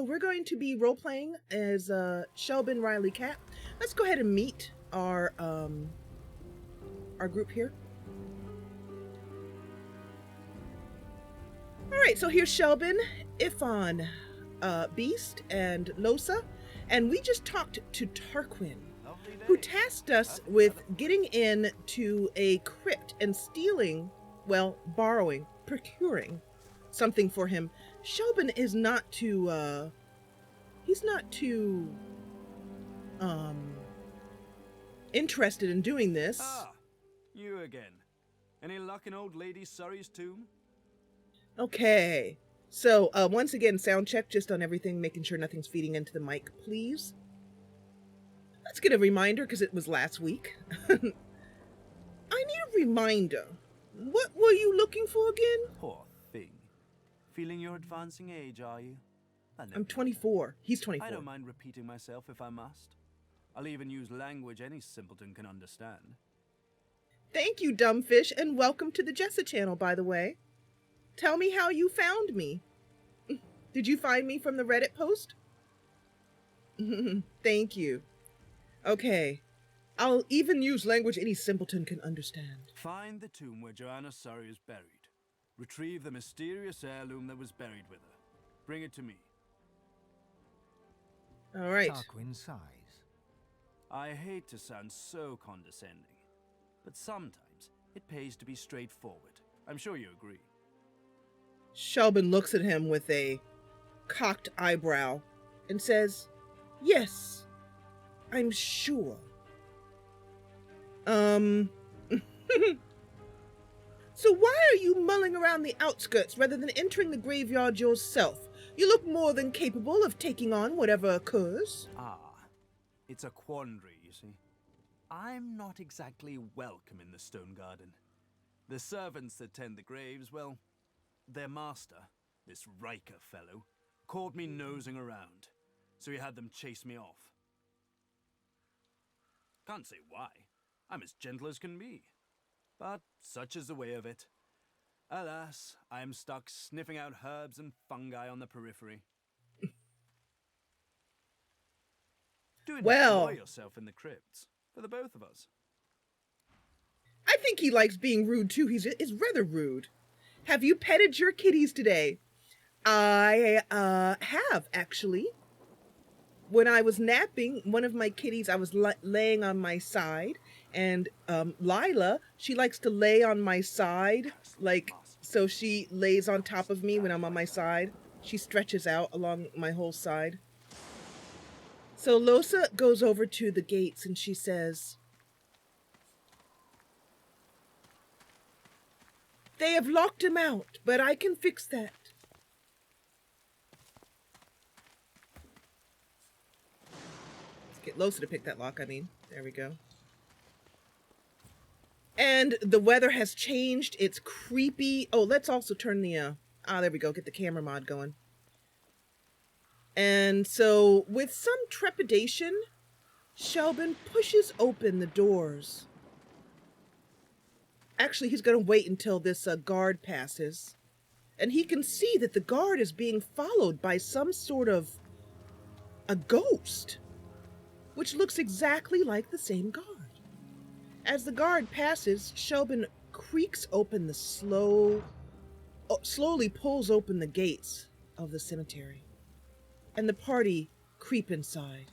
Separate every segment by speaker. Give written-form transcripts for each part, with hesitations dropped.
Speaker 1: We're going to be role-playing as Shelben Riley Katte. Let's go ahead and meet our group here. Alright, so here's Shelben, Ifan, Beast, and Losa, and we just talked to Tarquin, who tasked us with getting in to a crypt and stealing, well, borrowing, procuring something for him. Shelben is not too, he's not too, interested in doing this.
Speaker 2: Ah, you again. Any luck in old lady Surrey's tomb?
Speaker 1: Okay, so, once again, sound check just on everything, making sure nothing's feeding into the mic, please. Let's get a reminder, because it was last week. I need a reminder. What were you looking for again?
Speaker 2: Poor thing. Feeling your advancing age, are you?
Speaker 1: I'm 24. He's 24.
Speaker 2: I don't mind repeating myself if I must. I'll even use language any simpleton can understand.
Speaker 1: Thank you, Dumbfish, and welcome to the Jessa Channel, by the way. Tell me how you found me. Did you find me from the Reddit post? Thank you. Okay. I'll even use language any simpleton can understand.
Speaker 2: Find the tomb where Joanna Surrey is buried. Retrieve the mysterious heirloom that was buried with her. Bring it to me.
Speaker 1: All right.
Speaker 3: Tarquin sighs.
Speaker 2: I hate to sound so condescending, but sometimes it pays to be straightforward. I'm sure you agree.
Speaker 1: Shelben looks at him with a cocked eyebrow and says, "Yes, I'm sure." So why are you mulling around the outskirts rather than entering the graveyard yourself? You look more than capable of taking on whatever occurs.
Speaker 2: Ah, it's a quandary, you see. I'm not exactly welcome in the Stone Garden. The servants that tend the graves, well, their master, this Riker fellow, caught me nosing around, so he had them chase me off. Can't say why. I'm as gentle as can be. But such is the way of it. Alas, I am stuck sniffing out herbs and fungi on the periphery. Do enjoy yourself in the crypts, for the both of us.
Speaker 1: I think he likes being rude too. He's rather rude. Have you petted your kitties today? I have, actually. When I was napping, one of my kitties, I was laying on my side, and Lila, she likes to lay on my side, like, so she lays on top of me when I'm on my side. She stretches out along my whole side. So Losa goes over to the gates and she says, "They have locked him out, but I can fix that." Get Losa to pick that lock, I mean. There we go. And the weather has changed. It's creepy. Oh, let's also turn the, there we go. Get the camera mod going. And so, with some trepidation, Shelben pushes open the doors. Actually, he's going to wait until this guard passes. And he can see that the guard is being followed by some sort of a ghost, which looks exactly like the same guard. As the guard passes, Shelben creaks open the slowly pulls open the gates of the cemetery, and the party creep inside.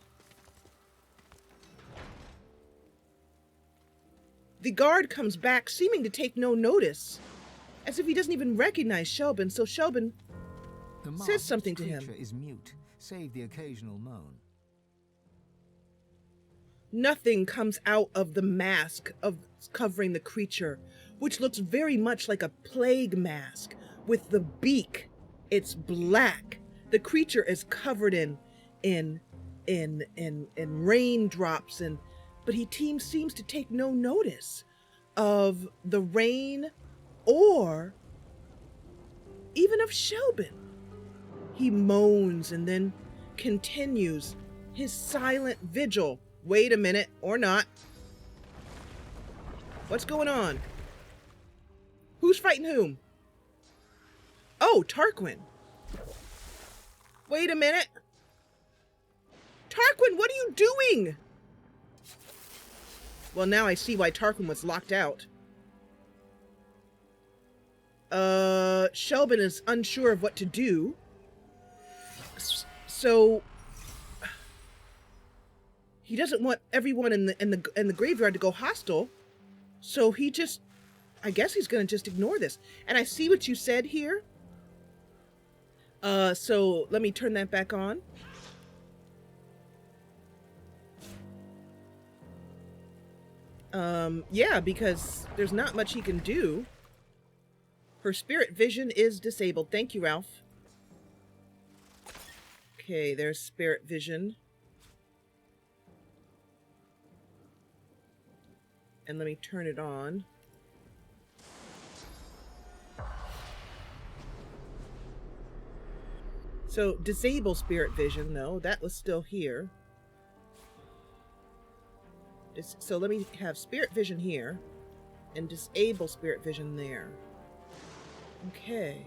Speaker 1: The guard comes back, seeming to take no notice, as if he doesn't even recognize Shelben, so Shelben says something to him.
Speaker 3: The creature is mute, save the occasional moan.
Speaker 1: Nothing comes out of the mask of covering the creature, which looks very much like a plague mask with the beak. It's black. The creature is covered in raindrops, but he seems to take no notice of the rain or even of Shelben. He moans and then continues his silent vigil. Wait a minute, or not. What's going on? Who's fighting whom? Oh, Tarquin. Wait a minute. Tarquin, what are you doing? Well, now I see why Tarquin was locked out. Shelben is unsure of what to do. So he doesn't want everyone in the graveyard to go hostile. So he just, I guess he's going to just ignore this. And I see what you said here. So let me turn that back on. Yeah, because there's not much he can do. Her spirit vision is disabled. Thank you, Ralph. Okay, there's spirit vision. And let me turn it on. So, disable spirit vision. No, that was still here. So let me have spirit vision here and disable spirit vision there. Okay,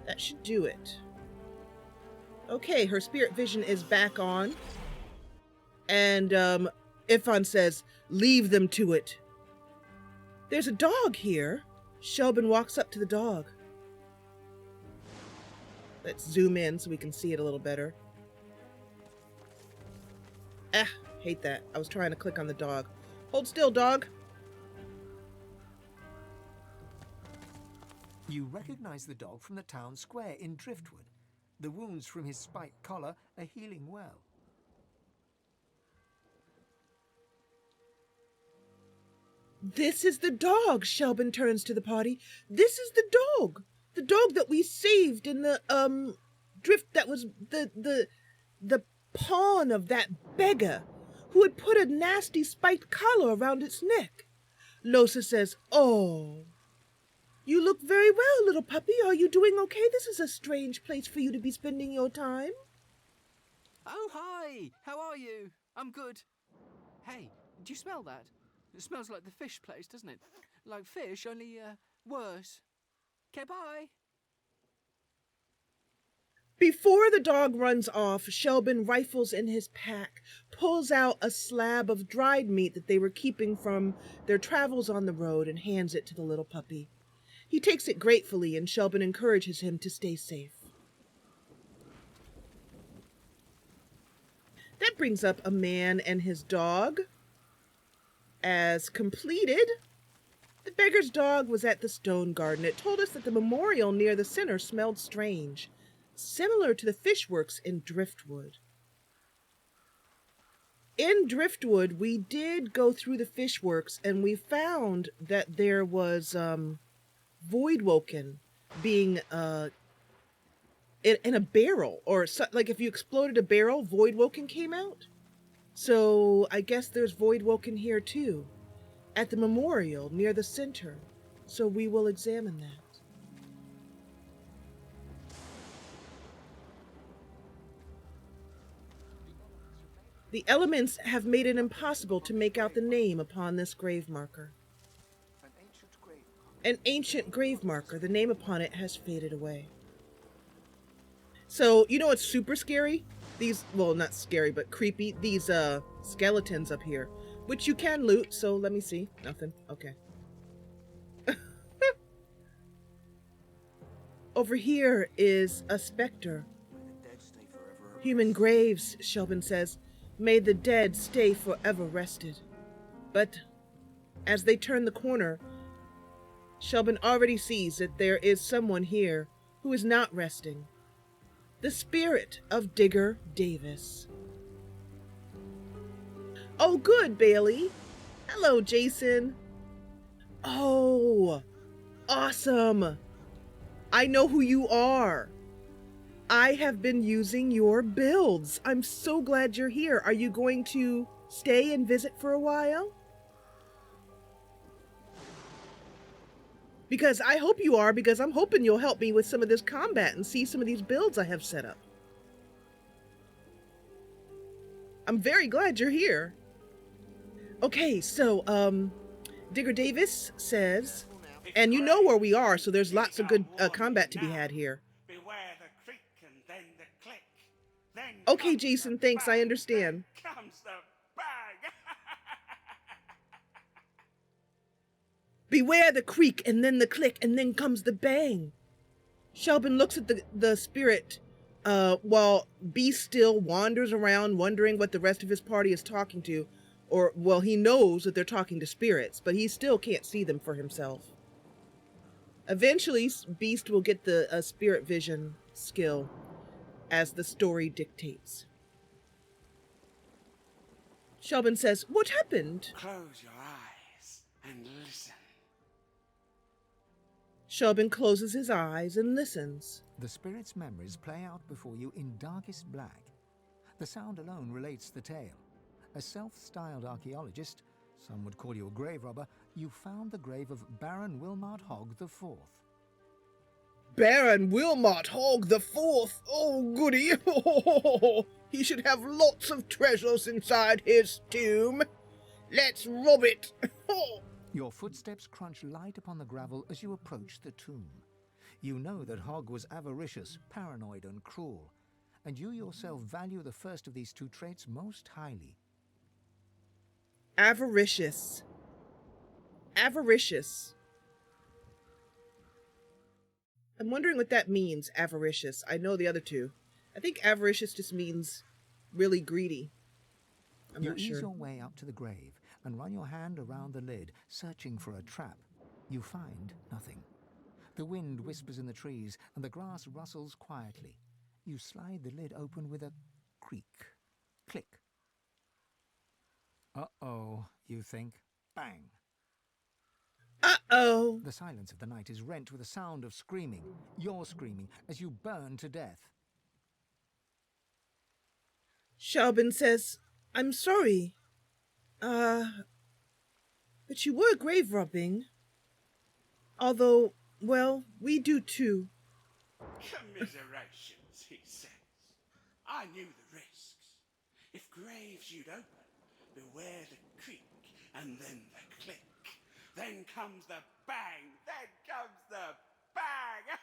Speaker 1: that should do it. Okay, her spirit vision is back on. And Ifan says, leave them to it. There's a dog here. Shelben walks up to the dog. Let's zoom in so we can see it a little better. Ah, hate that. I was trying to click on the dog. Hold still, dog.
Speaker 3: You recognize the dog from the town square in Driftwood. The wounds from his spiked collar are healing well.
Speaker 1: This is the dog, Shelben turns to the party. This is the dog. The dog that we saved in the, drift that was the pawn of that beggar who had put a nasty spiked collar around its neck. Losa says, oh, you look very well, little puppy. Are you doing okay? This is a strange place for you to be spending your time.
Speaker 4: Oh, hi. How are you? I'm good. Hey, do you smell that? It smells like the fish place, doesn't it? Like fish, only, worse. Okay, bye.
Speaker 1: Before the dog runs off, Shelben rifles in his pack, pulls out a slab of dried meat that they were keeping from their travels on the road and hands it to the little puppy. He takes it gratefully and Shelben encourages him to stay safe. That brings up a man and his dog. As completed, the beggar's dog was at the stone garden. It told us that the memorial near the center smelled strange, similar to the fishworks in Driftwood. In Driftwood, we did go through the fishworks and we found that there was Voidwoken being in a barrel, or like if you exploded a barrel, Voidwoken came out. So I guess there's Voidwoken here too, at the memorial near the center. So we will examine that. The elements have made it impossible to make out the name upon this grave marker. An ancient grave marker. The name upon it has faded away. So, you know what's super scary? These, well, not scary, but creepy. These skeletons up here, which you can loot. So let me see. Nothing. Okay. Over here is a specter. Human graves, Shelben says. May the dead stay forever rested. But as they turn the corner, Shelben already sees that there is someone here who is not resting. The spirit of Digger Davis. Oh, good, Bailey. Hello, Jason. Oh, awesome. I know who you are. I have been using your builds. I'm so glad you're here. Are you going to stay and visit for a while? Because I hope you are, because I'm hoping you'll help me with some of this combat and see some of these builds I have set up. I'm very glad you're here. Okay, so, Digger Davis says, and you know where we are, so there's lots of good combat to be had here.
Speaker 5: Beware the creak and then the click.
Speaker 1: Okay, Jason, thanks, I understand.
Speaker 5: Comes the bang.
Speaker 1: Beware the creak, and then the click, and then comes the bang. Shelben looks at the spirit, while Beast still wanders around wondering what the rest of his party is talking to. Or, well, he knows that they're talking to spirits, but he still can't see them for himself. Eventually, Beast will get the spirit vision skill, as the story dictates. Shelben says, "What happened?"
Speaker 5: Close your eyes and listen.
Speaker 1: Shelben closes his eyes and listens.
Speaker 3: The spirit's memories play out before you in darkest black. The sound alone relates the tale. A self-styled archaeologist, some would call you a grave robber, you found the grave of Baron Wilmot Hogg IV.
Speaker 1: Baron Wilmot Hogg the Fourth. Oh, goody. He should have lots of treasures inside his tomb. Let's rob it.
Speaker 3: Your footsteps crunch light upon the gravel as you approach the tomb. You know that Hogg was avaricious, paranoid, and cruel, and you yourself value the first of these two traits most highly.
Speaker 1: Avaricious. Avaricious. I'm wondering what that means, avaricious. I know the other two. I think avaricious just means really greedy. I'm not sure.
Speaker 3: You ease your way up to the grave and run your hand around the lid, searching for a trap. You find nothing. The wind whispers in the trees and the grass rustles quietly. You slide the lid open with a creak. Click. Uh-oh, you think. Bang.
Speaker 1: Uh-oh.
Speaker 3: The silence of the night is rent with a sound of screaming. You're screaming as you burn to death.
Speaker 1: Shelben says, "I'm sorry. But you were grave robbing. Although, well, we do too."
Speaker 5: Commiserations, he says. I knew the risks. If graves you'd open, beware the creak and then the click. Then comes the bang. Then comes the bang.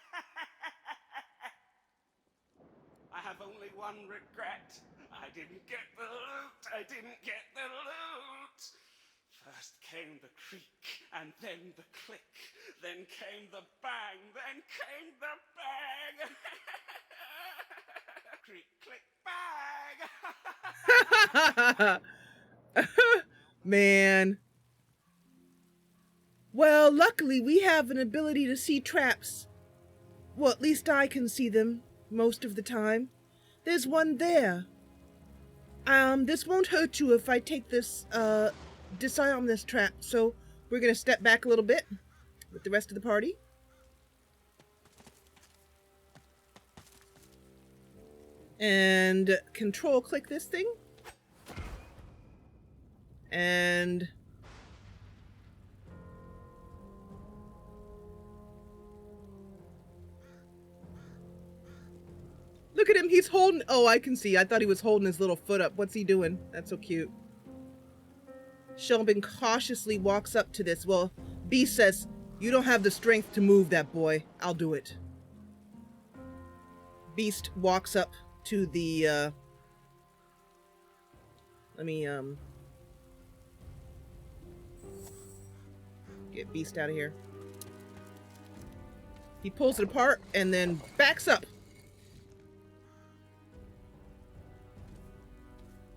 Speaker 5: I have only one regret. I didn't get the loot. I didn't get the loot. First came the creak, and then the click. Then came the bang. Then came the bang. Creak, click, bang.
Speaker 1: Man. Well, luckily we have an ability to see traps. Well, at least I can see them most of the time. There's one there. This won't hurt you if I take this, disarm this trap. So we're gonna step back a little bit with the rest of the party. And control click this thing. And look at him, he's holding, oh, I can see. I thought he was holding his little foot up. What's he doing? That's so cute. Shelben cautiously walks up to this. Well, B says, "You don't have the strength to move that boy. I'll do it." Beast walks up to the, let me, get Beast out of here. He pulls it apart and then backs up.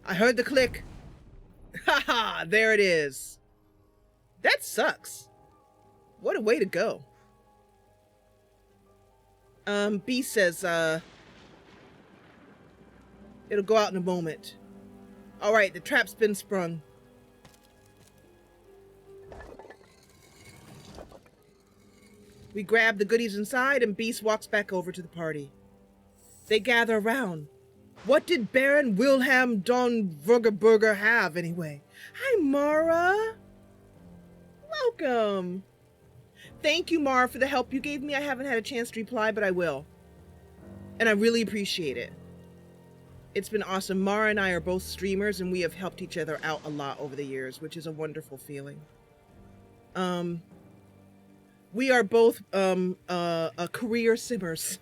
Speaker 1: I heard the click. Haha, there it is. That sucks. What a way to go. B says, it'll go out in a moment. All right, the trap's been sprung. We grab the goodies inside and Beast walks back over to the party. They gather around. What did Baron Wilhelm Don Vergerberger have, anyway? Hi, Mara. Welcome. Thank you, Mara, for the help you gave me. I haven't had a chance to reply, but I will. And I really appreciate it. It's been awesome. Mara and I are both streamers, and we have helped each other out a lot over the years, which is a wonderful feeling. We are both career simmers.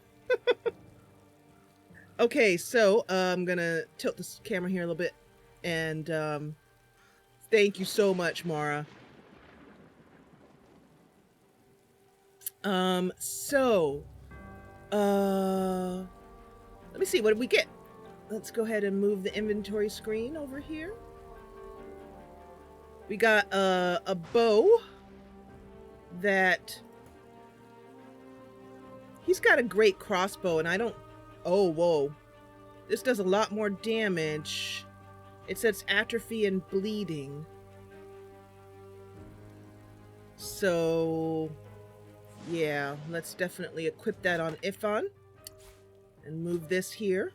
Speaker 1: Okay, so I'm gonna tilt this camera here a little bit, and thank you so much, Mara. So let me see, what did we get? Let's go ahead and move the inventory screen over here. We got a bow that he's got a great crossbow, and I don't. Oh, whoa! This does a lot more damage. It says atrophy and bleeding. So yeah, let's definitely equip that on Ifan and move this here.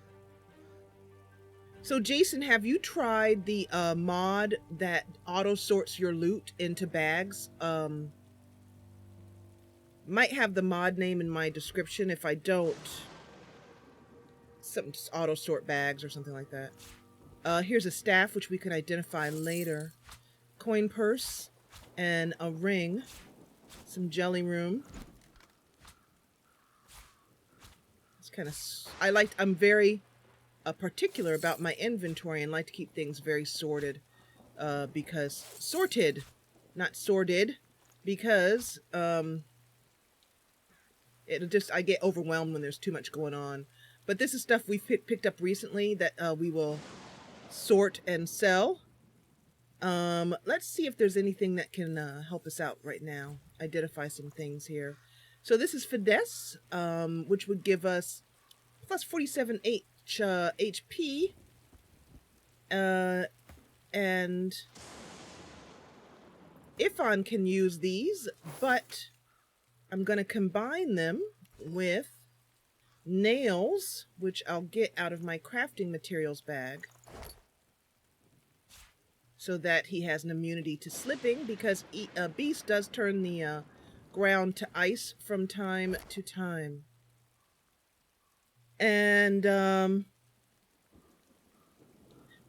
Speaker 1: So Jason, have you tried the mod that auto sorts your loot into bags? Might have the mod name in my description. If I don't, something just auto sort bags or something like that. Here's a staff which we can identify later. Coin purse and a ring. Some jelly room. It's kind of, I'm very particular about my inventory and like to keep things very sorted, because sorted, not sordid, because I get overwhelmed when there's too much going on. But this is stuff we've picked up recently that we will sort and sell. Let's see if there's anything that can help us out right now. Identify some things here. So this is finesse, which would give us plus 47 HP, and Ifan can use these, but I'm going to combine them with nails, which I'll get out of my crafting materials bag, so that he has an immunity to slipping, because Beast does turn the ground to ice from time to time. And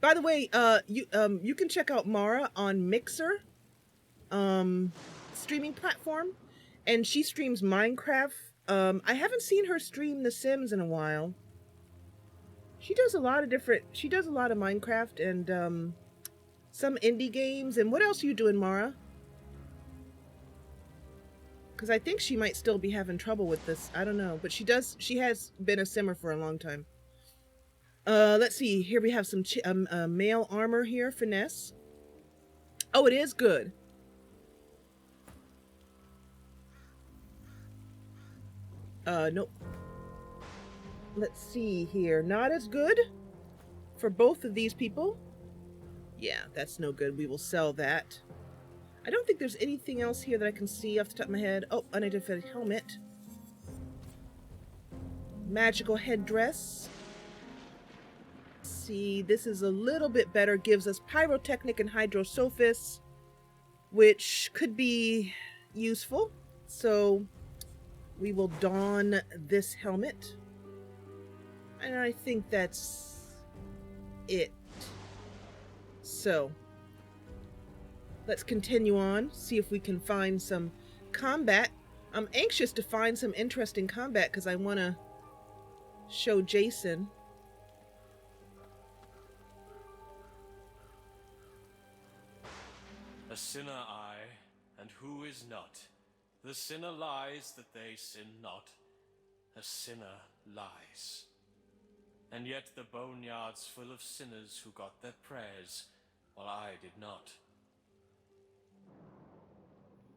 Speaker 1: by the way, you can check out Mara on Mixer streaming platform, and she streams Minecraft. I haven't seen her stream The Sims in a while. She does a lot of Minecraft and some indie games. And what else are you doing, Mara? Because I think she might still be having trouble with this. I don't know, but she has been a simmer for a long time. Let's see. Here we have some male armor here, finesse. Oh, it is good. Nope. Let's see here. Not as good for both of these people. Yeah, that's no good. We will sell that. I don't think there's anything else here that I can see off the top of my head. Oh, unidentified helmet. Magical headdress. See, this is a little bit better. Gives us pyrotechnic and hydrosophis, which could be useful. So we will don this helmet. And I think that's it. So let's continue on, see if we can find some combat. I'm anxious to find some interesting combat because I want to show Jason.
Speaker 6: A sinner I, and who is not? The sinner lies that they sin not. A sinner lies. And yet the boneyard's full of sinners who got their prayers, while I did not.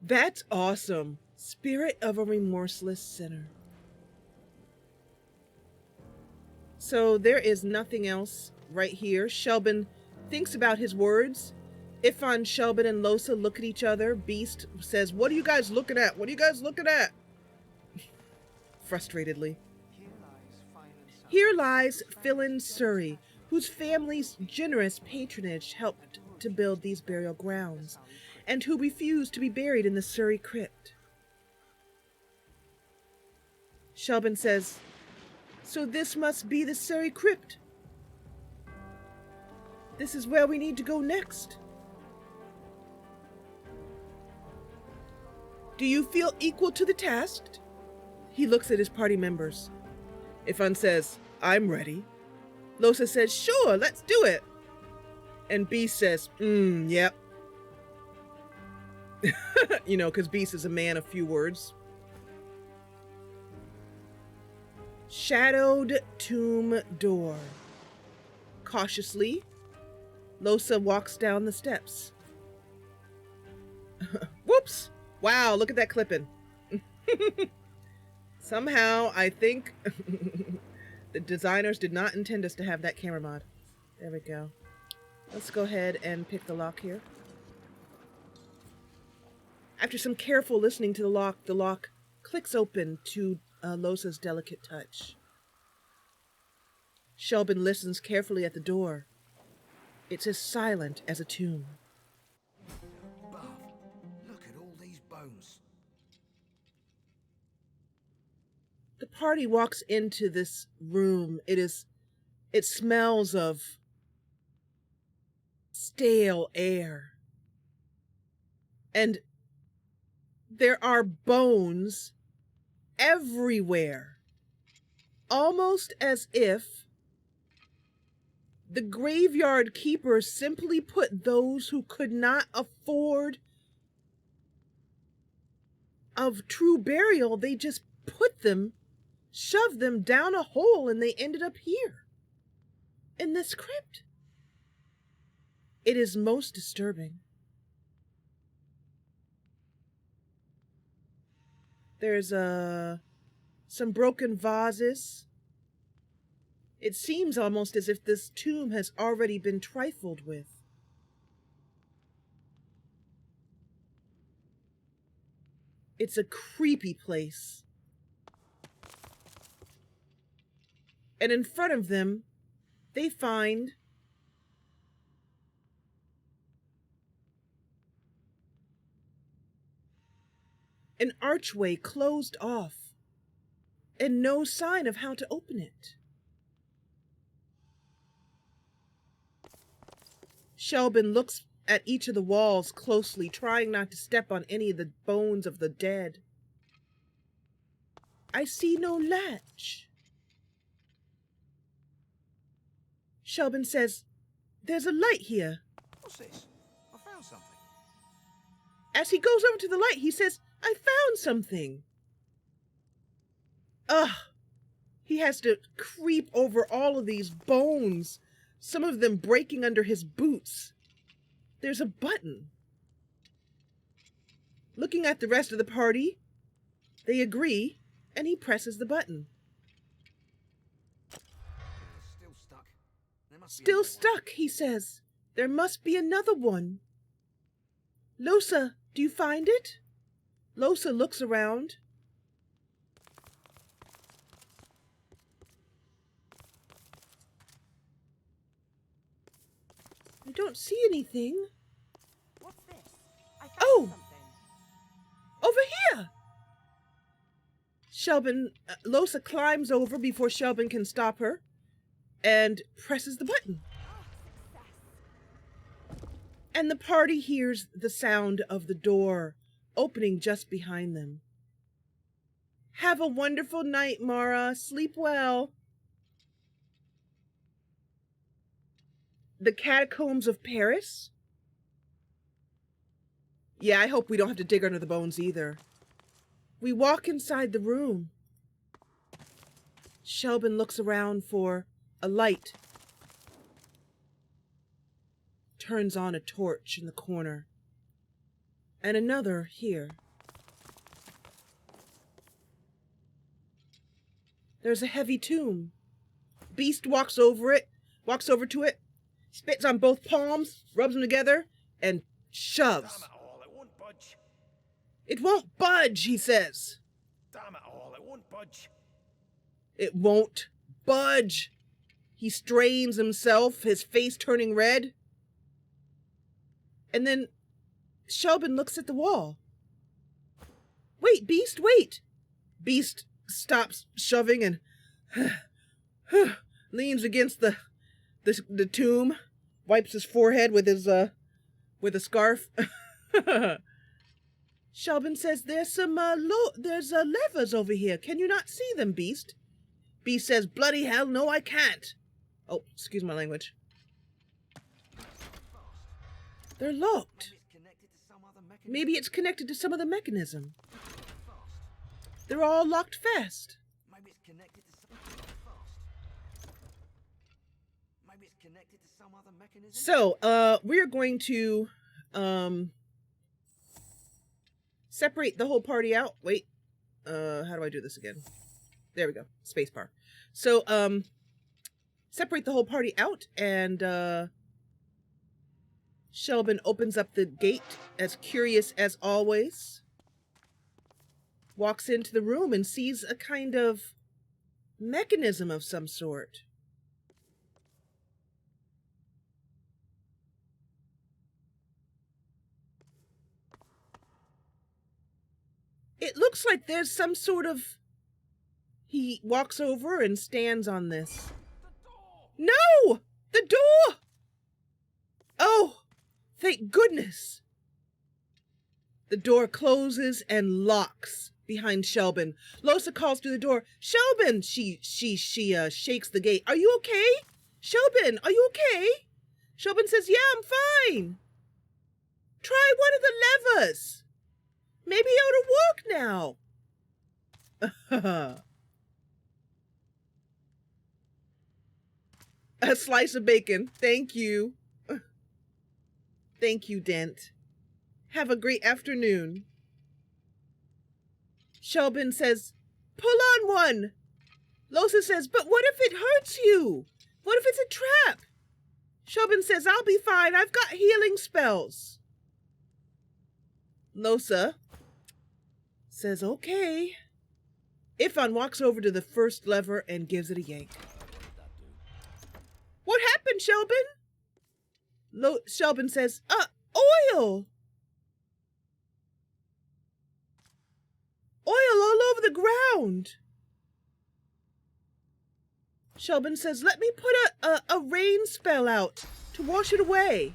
Speaker 1: That's awesome. Spirit of a remorseless sinner. So there is nothing else right here. Shelben thinks about his words. Ifan, Shelben, and Losa look at each other. Beast says, "What are you guys looking at? What are you guys looking at?" Frustratedly. Here lies Philin Surrey, whose family's generous patronage helped to build these burial grounds, and who refused to be buried in the Surrey crypt. Shelben says, "So this must be the Surrey crypt. This is where we need to go next. Do you feel equal to the task?" He looks at his party members. Ifan says, "I'm ready. Losa says, sure, let's do it. And Beast says, yep. You know, because Beast is a man of few words. Shadowed tomb door. Cautiously, Losa walks down the steps. Whoops! Wow, look at that clipping. Somehow, I think the designers did not intend us to have that camera mod. There we go. Let's go ahead and pick the lock here. After some careful listening to the lock clicks open to Losa's delicate touch. Shelben listens carefully at the door. It's as silent as a tomb.
Speaker 3: Buff, look at all these bones.
Speaker 1: The party walks into this room. It smells of stale air. And there are bones everywhere. Almost as if the graveyard keepers simply put those who could not afford of true burial, they just shoved them down a hole, and they ended up here in this crypt. It is most disturbing. There's some broken vases. It seems almost as if this tomb has already been trifled with. It's a creepy place. And in front of them, they find an archway closed off and no sign of how to open it. Shelben looks at each of the walls closely, trying not to step on any of the bones of the dead. I see no latch. Shelben says, there's a light here.
Speaker 3: What's this? I found something.
Speaker 1: As he goes over to the light, he says, I found something. Ugh. He has to creep over all of these bones, some of them breaking under his boots. There's a button. Looking at the rest of the party, they agree, and he presses the button.
Speaker 3: Still stuck. There must be
Speaker 1: Still
Speaker 3: another one.
Speaker 1: stuck, he says. There must be another one. Losa, do you find it? Losa looks around. I don't see anything.
Speaker 7: What's this? I found
Speaker 1: Oh!
Speaker 7: something.
Speaker 1: Over here! Losa climbs over before Shelben can stop her and presses the button. And the party hears the sound of the door opening just behind them. Have a wonderful night, Mara. Sleep well. The catacombs of Paris? Yeah, I hope we don't have to dig under the bones either. We walk inside the room. Shelben looks around for a light. Turns on a torch in the corner. And another here. There's a heavy tomb. Beast walks over to it, spits on both palms, rubs them together, and shoves.
Speaker 8: Damn it all, it won't budge.
Speaker 1: It won't budge, he says.
Speaker 8: Damn it all, it won't budge.
Speaker 1: It won't budge. He strains himself, his face turning red. And then Shelben looks at the wall. Wait, Beast, wait! Beast stops shoving and leans against the tomb, wipes his forehead with a scarf. Shelben says, there's some levers over here. Can you not see them, Beast? Beast says, bloody hell, no, I can't. Oh, excuse my language. They're locked. Maybe it's connected to some other mechanism. They're all locked fast.
Speaker 3: Maybe it's connected to some other mechanism.
Speaker 1: So, we're going to separate the whole party out. Wait. How do I do this again? There we go. Spacebar. So, separate the whole party out, and Shelben opens up the gate, as curious as always. Walks into the room and sees a kind of mechanism of some sort. It looks like there's some sort of... He walks over and stands on this. No! The door! Oh, thank goodness. The door closes and locks behind Shelben. Losa calls through the door. Shelben! She shakes the gate. Are you okay? Shelben, are you okay? Shelben says, yeah, I'm fine. Try one of the levers. Maybe it'll work now. A slice of bacon. Thank you. Thank you, Dent. Have a great afternoon. Shelben says, pull on one. Losa says, but what if it hurts you? What if it's a trap? Shelben says, I'll be fine. I've got healing spells. Losa says, okay. Ifan walks over to the first lever and gives it a yank. What happened, Shelben? Shelben says, oil. Oil all over the ground. Shelben says, let me put a rain spell out to wash it away.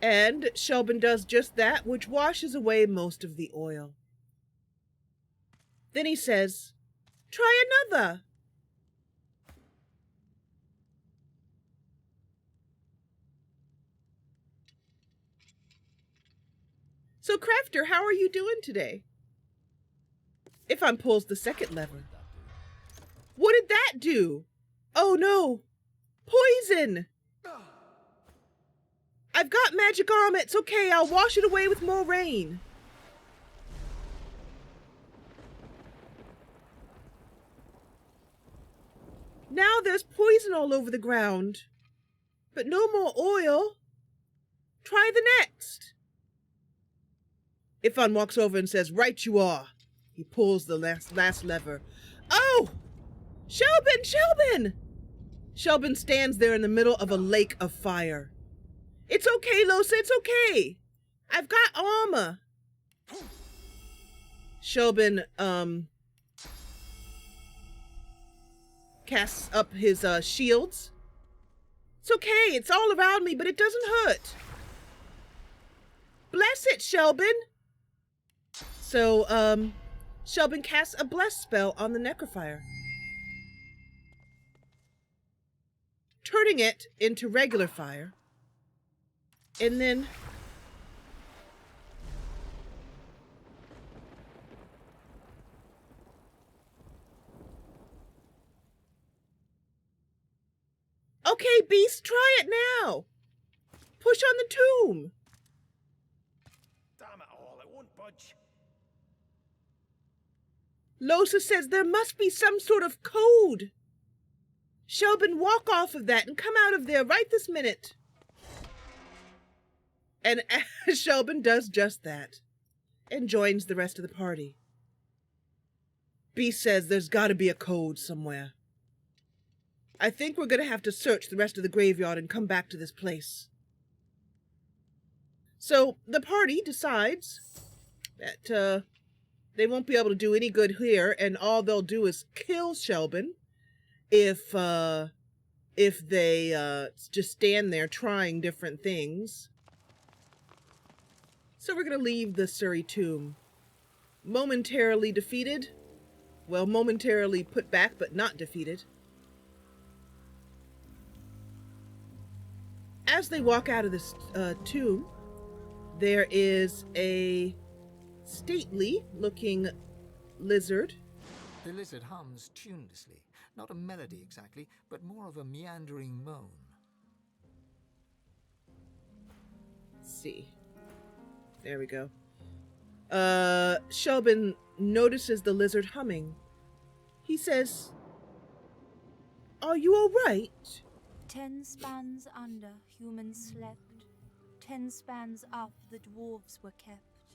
Speaker 1: And Shelben does just that, which washes away most of the oil. Then he says, try another. So, Crafter, how are you doing today? Ifan pulls the second lever. What did that do? Oh no! Poison! I've got magic armor. It's okay. I'll wash it away with more rain. Now there's poison all over the ground. But no more oil. Try the next. Ifan walks over and says, right you are. He pulls the last lever. Oh! Shelben! Shelben stands there in the middle of a lake of fire. It's okay, Losa, it's okay. I've got armor. Shelben, casts up his, shields. It's okay, it's all around me, but it doesn't hurt. Bless it, Shelben. So, Shelben casts a bless spell on the necrophire, turning it into regular fire. And then okay, Beast, try it now. Push on the tomb.
Speaker 8: Damn it all, it won't budge.
Speaker 1: Losa says there must be some sort of code. Shelben, walk off of that and come out of there right this minute. And Shelben does just that and joins the rest of the party. Beast says there's got to be a code somewhere. I think we're going to have to search the rest of the graveyard and come back to this place. So the party decides that they won't be able to do any good here, and all they'll do is kill Shelben if they just stand there trying different things. So we're going to leave the Surrey tomb momentarily defeated. Well, momentarily put back, but not defeated. As they walk out of this tomb, there is a stately-looking lizard.
Speaker 3: The lizard hums tunelessly, not a melody exactly, but more of a meandering moan.
Speaker 1: Let's see. There we go. Shelben notices the lizard humming. He says, "Are you all right?"
Speaker 9: 10 spans under, humans slept. 10 spans up, the dwarves were kept.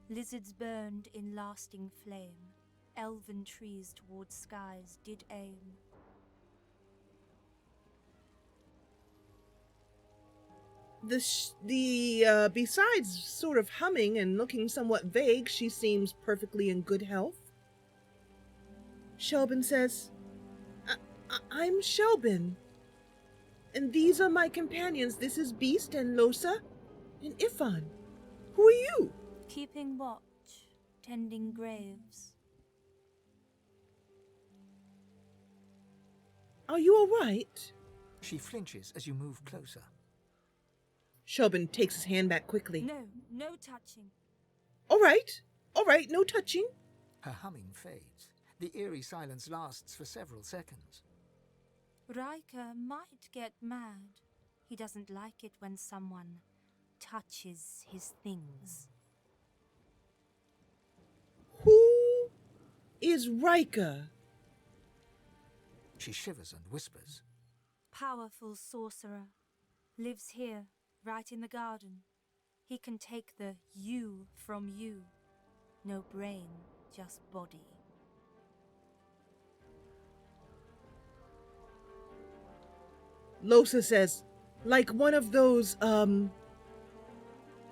Speaker 9: Lizards burned in lasting flame. Elven trees towards skies did aim.
Speaker 1: Besides sort of humming and looking somewhat vague, she seems perfectly in good health. Shelben says, I'm Shelben. And these are my companions. This is Beast and Losa and Ifan. Who are you?
Speaker 9: Keeping watch, tending graves.
Speaker 1: Are you all right?
Speaker 3: She flinches as you move closer.
Speaker 1: Shelben takes his hand back quickly.
Speaker 9: No touching.
Speaker 1: All right, no touching.
Speaker 3: Her humming fades. The eerie silence lasts for several seconds.
Speaker 9: Riker might get mad. He doesn't like it when someone touches his things.
Speaker 1: Who is Riker?
Speaker 3: She shivers and whispers.
Speaker 9: Powerful sorcerer. Lives here, right in the garden. He can take the you from you. No brain, just body.
Speaker 1: Losa says, like one of those,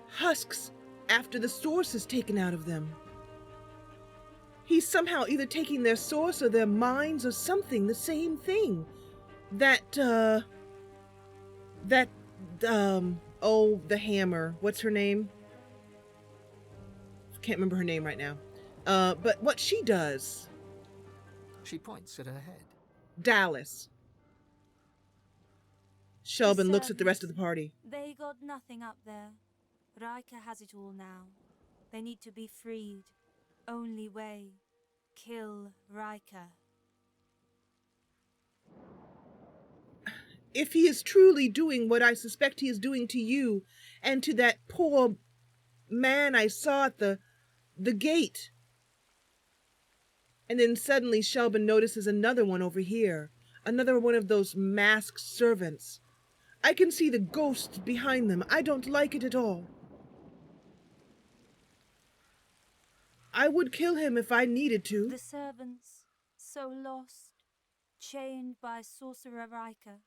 Speaker 1: husks after the source is taken out of them. He's somehow either taking their source or their minds or something, the same thing. The hammer. What's her name? Can't remember her name right now. But what she does.
Speaker 3: She points at her head.
Speaker 1: Dallas. Shelben looks at the rest of the party.
Speaker 9: They got nothing up there. Riker has it all now. They need to be freed. Only way. Kill Riker.
Speaker 1: If he is truly doing what I suspect he is doing to you and to that poor man I saw at the gate. And then suddenly Shelben notices another one over here. Another one of those masked servants. I can see the ghosts behind them. I don't like it at all. I would kill him if I needed to.
Speaker 9: The servants, so lost, chained by Sorcerer Riker,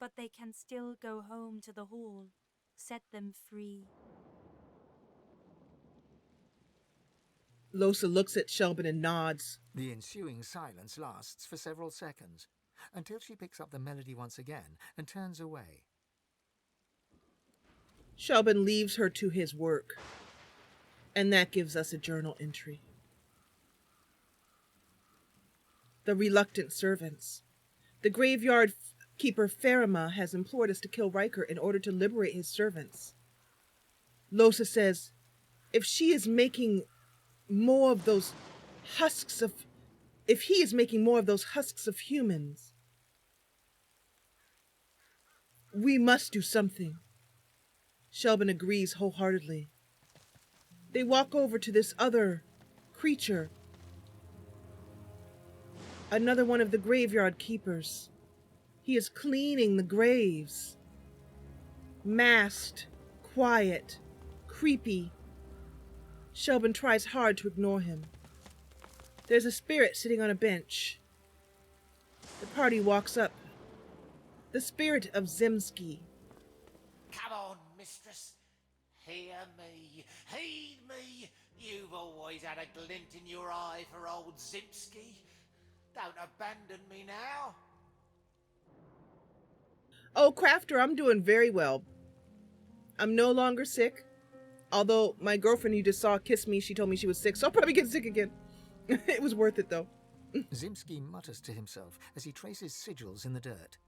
Speaker 9: but they can still go home to the hall. Set them free.
Speaker 1: Losa looks at Shelben and nods.
Speaker 3: The ensuing silence lasts for several seconds, until she picks up the melody once again and turns away.
Speaker 1: Shelben leaves her to his work, and that gives us a journal entry. The reluctant servants. The graveyard keeper Farima has implored us to kill Riker in order to liberate his servants. Losa says, if he is making more of those husks of humans, we must do something. Shelben agrees wholeheartedly. They walk over to this other creature. Another one of the graveyard keepers. He is cleaning the graves. Masked, quiet, creepy. Shelben tries hard to ignore him. There's a spirit sitting on a bench. The party walks up. The spirit of Zemski.
Speaker 8: Come on, mistress. Hear me. Heed me. You've always had a glint in your eye for old Zimski. Don't abandon me now.
Speaker 1: Oh, Crafter, I'm doing very well. I'm no longer sick. Although my girlfriend you just saw kiss me, she told me she was sick, so I'll probably get sick again. It was worth it, though.
Speaker 3: Zimski mutters to himself as he traces sigils in the dirt.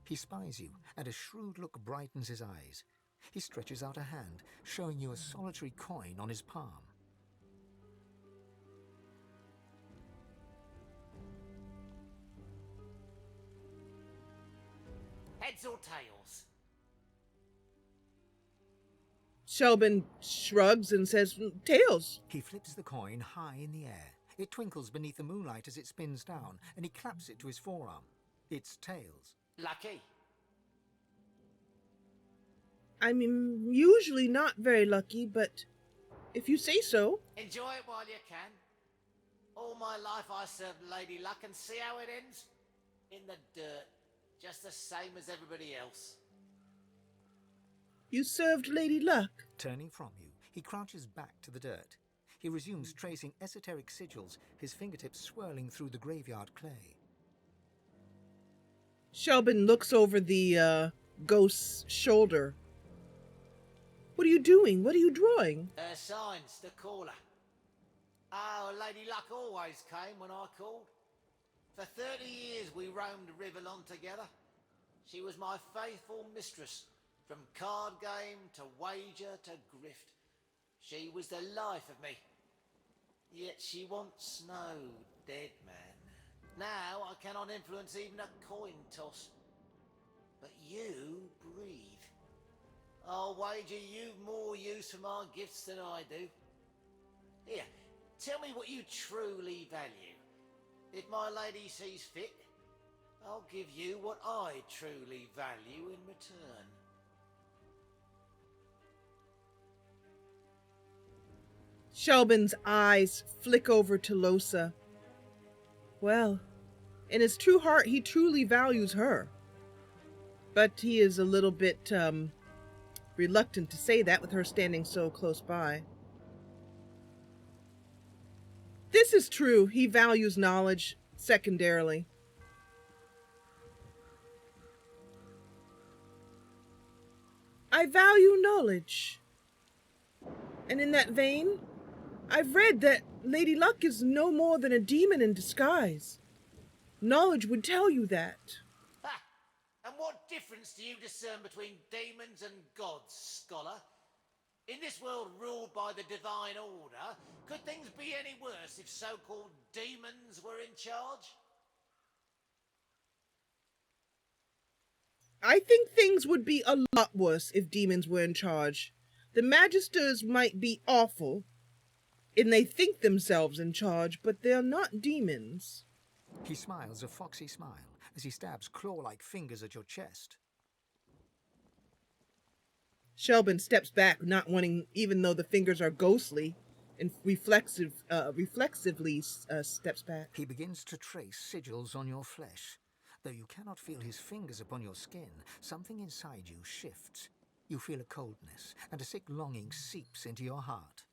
Speaker 3: He spies you, and a shrewd look brightens his eyes. He stretches out a hand, showing you a solitary coin on his palm.
Speaker 8: Heads or tails?
Speaker 1: Shelben shrugs and says, tails.
Speaker 3: He flips the coin high in the air. It twinkles beneath the moonlight as it spins down, and he claps it to his forearm. It's tails.
Speaker 8: Lucky.
Speaker 1: I'm usually not very lucky, but if you say so.
Speaker 8: Enjoy it while you can. All my life I served Lady Luck, and see how it ends? In the dirt. Just the same as everybody else.
Speaker 1: You served Lady Luck.
Speaker 3: Turning from you, he crouches back to the dirt. He resumes tracing esoteric sigils, his fingertips swirling through the graveyard clay.
Speaker 1: Shelben looks over the ghost's shoulder. What are you doing? What are you drawing?
Speaker 8: Signs to call her. Oh, Lady Luck always came when I called. For 30 years we roamed Rivellon together. She was my faithful mistress, from card game to wager to grift. She was the life of me. Yet she wants no dead man. Now I cannot influence even a coin toss. But you breathe. I'll wager you've more use for my gifts than I do. Here, tell me what you truly value. If my lady sees fit, I'll give you what I truly value in return.
Speaker 1: Shelben's eyes flick over to Losa. Well, in his true heart, he truly values her. But he is a little bit reluctant to say that with her standing so close by. This is true. He values knowledge secondarily. I value knowledge. And in that vein, I've read that Lady Luck is no more than a demon in disguise. Knowledge would tell you that.
Speaker 8: Ha! And what difference do you discern between demons and gods, scholar? In this world ruled by the divine order, could things be any worse if so-called demons were in charge?
Speaker 1: I think things would be a lot worse if demons were in charge. The Magisters might be awful, and they think themselves in charge, but they're not demons.
Speaker 3: He smiles a foxy smile as he stabs claw-like fingers at your chest.
Speaker 1: Shelben steps back, not wanting, even though the fingers are ghostly, and reflexively steps back.
Speaker 3: He begins to trace sigils on your flesh. Though you cannot feel his fingers upon your skin, something inside you shifts. You feel a coldness, and a sick longing seeps into your heart.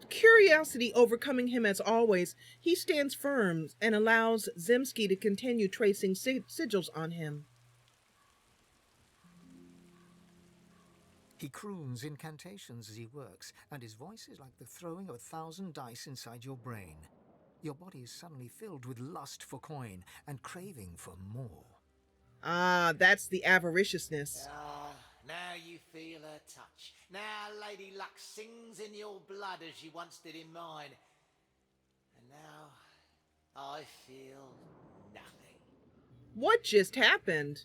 Speaker 1: Curiosity overcoming him as always, he stands firm and allows Zimski to continue tracing sigils on him.
Speaker 3: He croons incantations as he works, and his voice is like the throwing of 1,000 dice inside your brain. Your body is suddenly filled with lust for coin and craving for more.
Speaker 1: Ah, that's the avariciousness.
Speaker 8: Ah, now you feel her touch. Now Lady Luck sings in your blood as she once did in mine. And now I feel nothing.
Speaker 1: What just happened?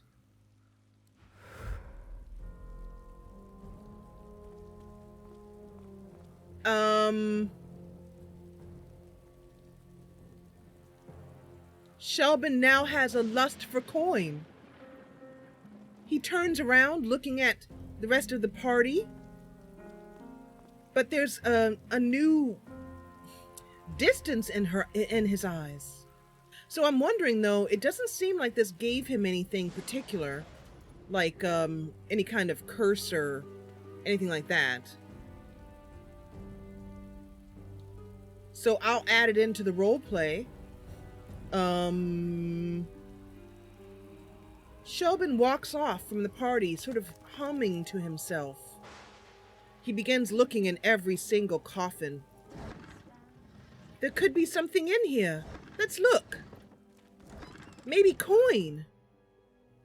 Speaker 1: Shelben now has a lust for coin. He turns around looking at the rest of the party, but there's a new distance in his eyes. So I'm wondering, though, it doesn't seem like this gave him anything particular, like any kind of curse or anything like that. So I'll add it into the role play. Shelben walks off from the party, sort of humming to himself. He begins looking in every single coffin. There could be something in here. Let's look. Maybe coin.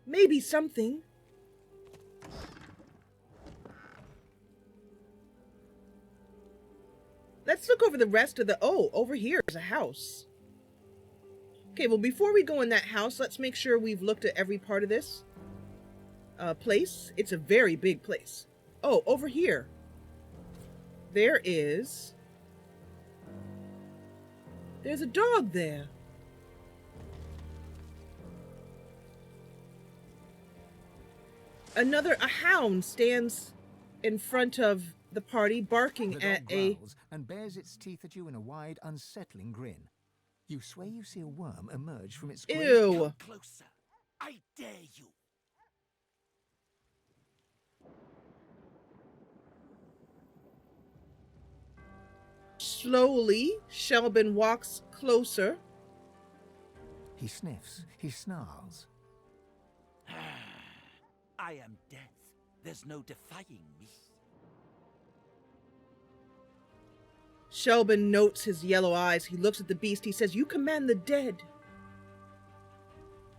Speaker 1: Maybe something. Let's look over the rest of the... Oh, over here is a house. Okay, well, before we go in that house, let's make sure we've looked at every part of this place. It's a very big place. Oh, over here. There is... There's a dog there. A hound stands in front of the party, barking at
Speaker 3: the dog growls and bares its teeth at you in a wide, unsettling grin. You swear you see a worm emerge from its grave.
Speaker 1: Ew.
Speaker 8: Come closer. I dare you.
Speaker 1: Slowly, Shelben walks closer.
Speaker 3: He sniffs, he snarls.
Speaker 8: I am death. There's no defying me.
Speaker 1: Shelben notes his yellow eyes. He looks at the beast. He says, "You command the dead."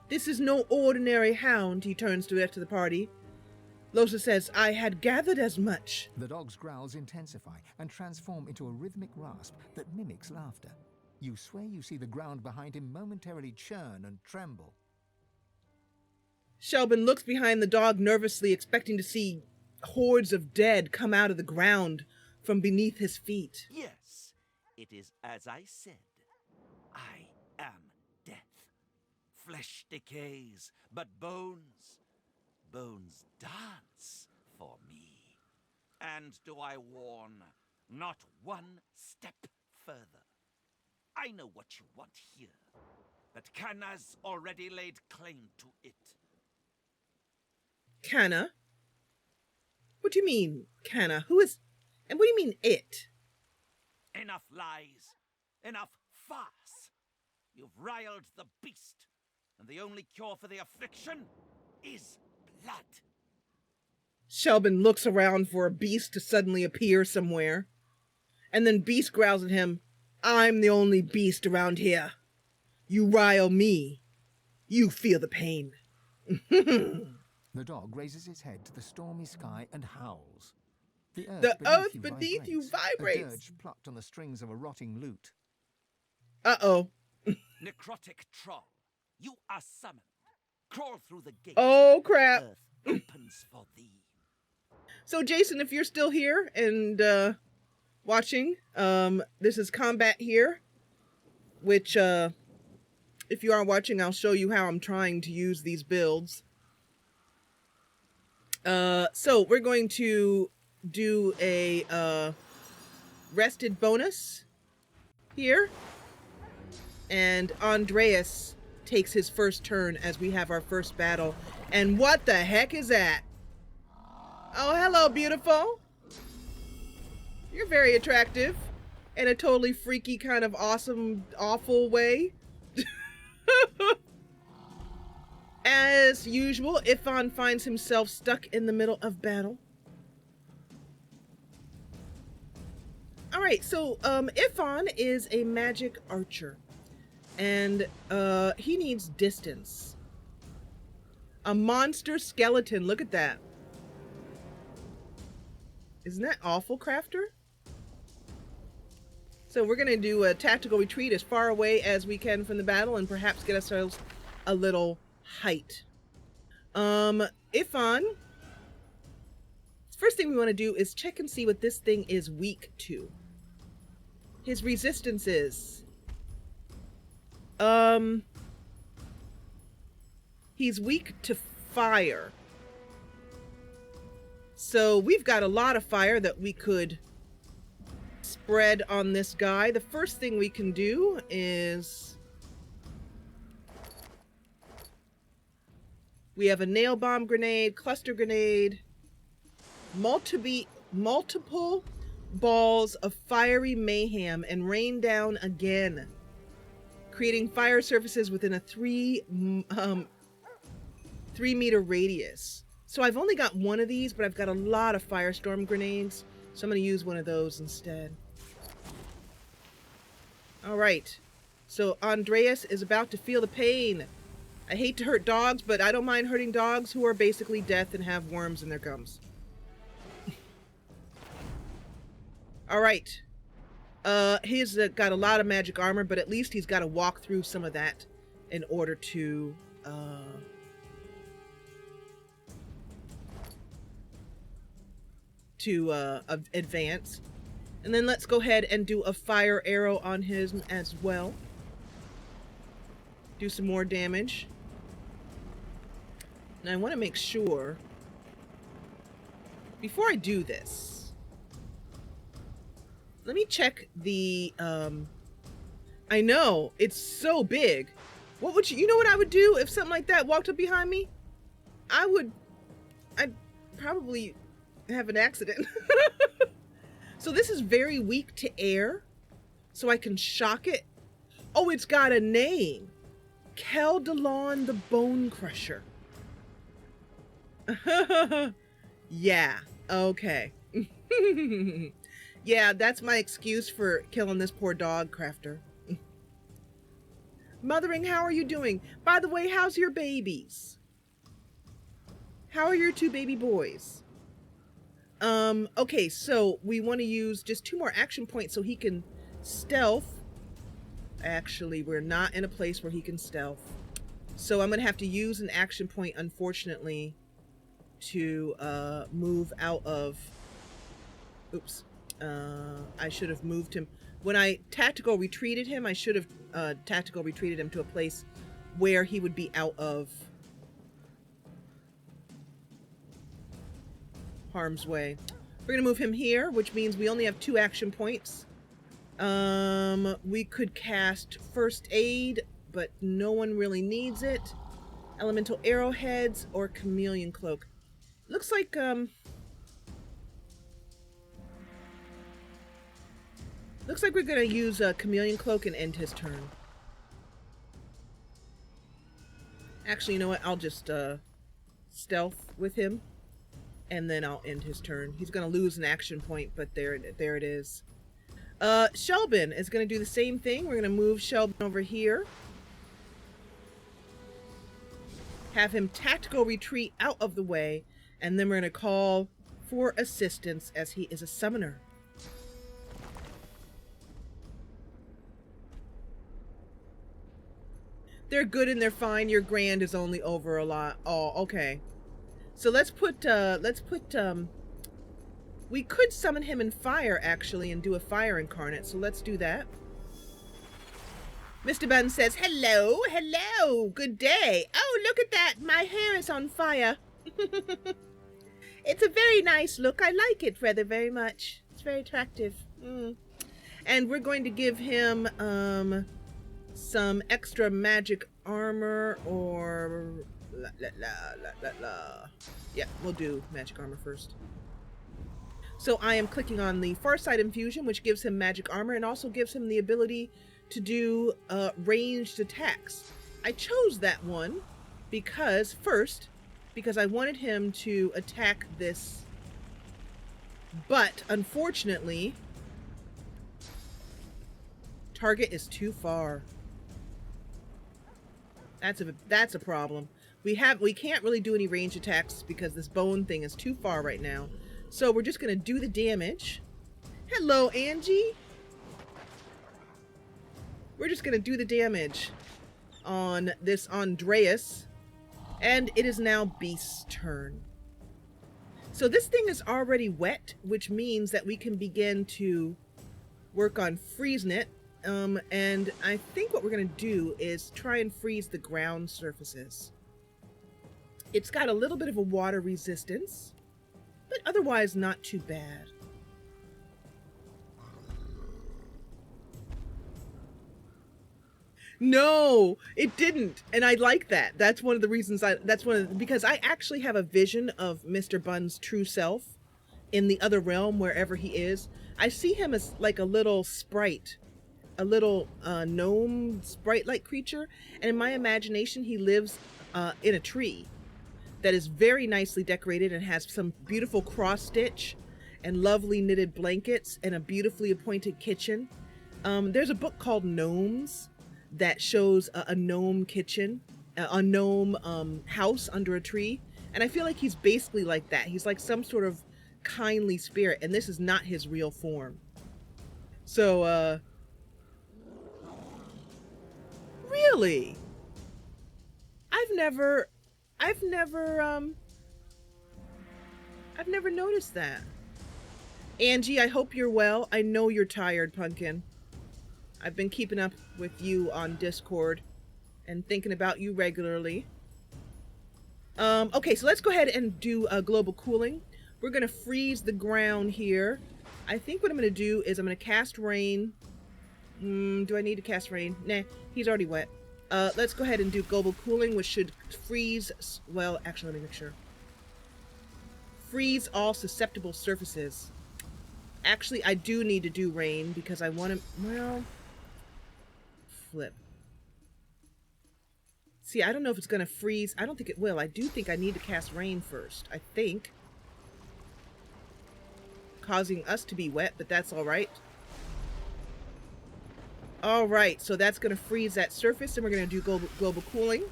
Speaker 1: "This is no ordinary hound," he turns to the rest of the party. Losa says, "I had gathered as much."
Speaker 3: The dog's growls intensify and transform into a rhythmic rasp that mimics laughter. You swear you see the ground behind him momentarily churn and tremble.
Speaker 1: Shelben looks behind the dog nervously, expecting to see hordes of dead come out of the ground from beneath his feet.
Speaker 8: Yes, it is as I said. I am death. Flesh decays, but bones dance for me. And do I warn, not one step further. I know what you want here, but Canna's already laid claim to it.
Speaker 1: Canna? What do you mean, Canna? Who is... And what do you mean, it?
Speaker 8: Enough lies. Enough farce. You've riled the beast, and the only cure for the affliction is blood.
Speaker 1: Shelben looks around for a beast to suddenly appear somewhere. And then Beast growls at him, "I'm the only beast around here. You rile me. You feel the pain."
Speaker 3: The dog raises its head to the stormy sky and howls. The
Speaker 1: earth beneath you vibrates.
Speaker 3: A dirge plucked on the strings of a rotting lute.
Speaker 1: Uh-oh.
Speaker 8: Necrotic troll, you are summoned. Crawl through the gate.
Speaker 1: Oh, crap.
Speaker 8: Earth opens for thee.
Speaker 1: So, Jason, if you're still here and watching, this is combat here, which, if you are watching, I'll show you how I'm trying to use these builds. So we're going to do a rested bonus here, and Andreas takes his first turn as we have our first battle. And what the heck is that? Oh, hello, beautiful. You're very attractive in a totally freaky kind of awesome, awful way. As usual, Ifan finds himself stuck in the middle of battle. Alright, so Ifan is a magic archer. And he needs distance. A monster skeleton, look at that. Isn't that awful, Crafter? So we're going to do a tactical retreat as far away as we can from the battle and perhaps get ourselves a little height. Ifan, first thing we want to do is check and see what this thing is weak to. His resistance is. He's weak to fire. So we've got a lot of fire that we could spread on this guy. The first thing we can do is we have a nail bomb grenade, cluster grenade, multiple balls of fiery mayhem, and rain down again. creating fire surfaces within a 3-meter radius. So I've only got one of these, but I've got a lot of firestorm grenades, so I'm going to use one of those instead. All right, so Andreas is about to feel the pain. I hate to hurt dogs, but I don't mind hurting dogs who are basically death and have worms in their gums. All right. He's got a lot of magic armor, but at least he's got to walk through some of that in order to advance. And then let's go ahead and do a fire arrow on him as well. Do some more damage. And I want to make sure, before I do this, let me check the, I know, it's so big. What would you know what I would do if something like that walked up behind me? I'd probably have an accident. So this is very weak to air, so I can shock it. Oh, it's got a name. Keldalon the Bone Crusher. Yeah, okay. Yeah, that's my excuse for killing this poor dog crafter. Mothering, how are you doing? By the way, how's your babies? How are your 2 baby boys? Okay, so we want to use just 2 more action points so he can stealth. Actually, we're not in a place where he can stealth. So I'm going to have to use an action point, unfortunately, to move out of... Oops. I should have moved him. When I tactical retreated him, I should have tactical retreated him to a place where he would be out of harm's way. We're going to move him here, which means we only have 2 action points. We could cast First Aid, but no one really needs it. Elemental Arrowheads or Chameleon Cloak. Looks like, looks like we're going to use a Chameleon Cloak and end his turn. Actually, you know what? I'll just, stealth with him. And then I'll end his turn. He's going to lose an action point, but there it is. Shelben is going to do the same thing. We're going to move Shelben over here. Have him tactical retreat out of the way. And then we're going to call for assistance as he is a summoner. They're good and they're fine. Your grand is only over a lot. Oh, okay. So let's put, we could summon him in fire, actually, and do a fire incarnate. So let's do that. Mr. Bun says, hello, hello, good day. Oh, look at that. My hair is on fire. It's a very nice look. I like it rather very much. It's very attractive. And we're going to give him, some extra magic armor or... Yeah, we'll do magic armor first. So I am clicking on the Farsight Infusion, which gives him magic armor and also gives him the ability to do ranged attacks. I chose that one because I wanted him to attack this, but unfortunately, target is too far. That's a problem. We can't really do any range attacks because this bone thing is too far right now. So we're just going to do the damage. Hello, Angie. We're just going to do the damage on this Andreas. And it is now Beast's turn. So this thing is already wet, which means that we can begin to work on freezing it. And I think what we're going to do is try and freeze the ground surfaces. It's got a little bit of a water resistance, but otherwise not too bad. No, it didn't. And I like that. That's one of the reasons because I actually have a vision of Mr. Bun's true self in the other realm, wherever he is. I see him as like a little sprite gnome sprite-like creature, and in my imagination he lives in a tree that is very nicely decorated and has some beautiful cross stitch and lovely knitted blankets and a beautifully appointed kitchen. There's a book called Gnomes that shows a gnome kitchen, a gnome house under a tree, and I feel like he's basically like that. He's like some sort of kindly spirit, and this is not his real form. So, really? I've never noticed that. Angie, I hope you're well. I know you're tired, Pumpkin. I've been keeping up with you on Discord and thinking about you regularly. Okay, so let's go ahead and do global cooling. We're gonna freeze the ground here. I think what I'm gonna do is I'm gonna cast rain. Do I need to cast rain? Nah, he's already wet. Let's go ahead and do global cooling, which should freeze, well, actually, let me make sure. Freeze all susceptible surfaces. Actually, I do need to do rain because I want to, well, flip. See, I don't know if it's going to freeze. I don't think it will. I do think I need to cast rain first, I think. Causing us to be wet, but that's all right. All right, so that's going to freeze that surface, and we're going to do global cooling.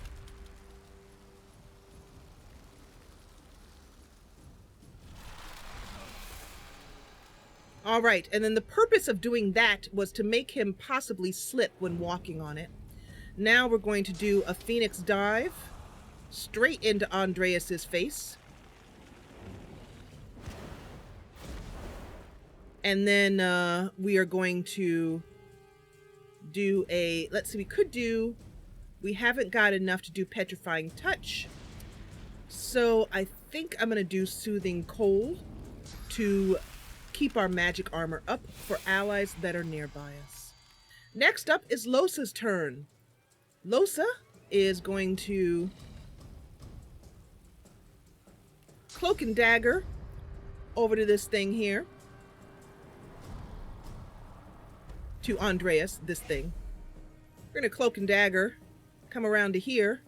Speaker 1: All right, and then the purpose of doing that was to make him possibly slip when walking on it. Now we're going to do a Phoenix dive straight into Andreas's face. And then we are going to do a, let's see, we haven't got enough to do Petrifying Touch. So I think I'm going to do Soothing Cold to keep our magic armor up for allies that are nearby us. Next up is Losa's turn. Losa is going to Cloak and Dagger over to this thing here. To Andreas, this thing. We're going to Cloak and Dagger, come around to here,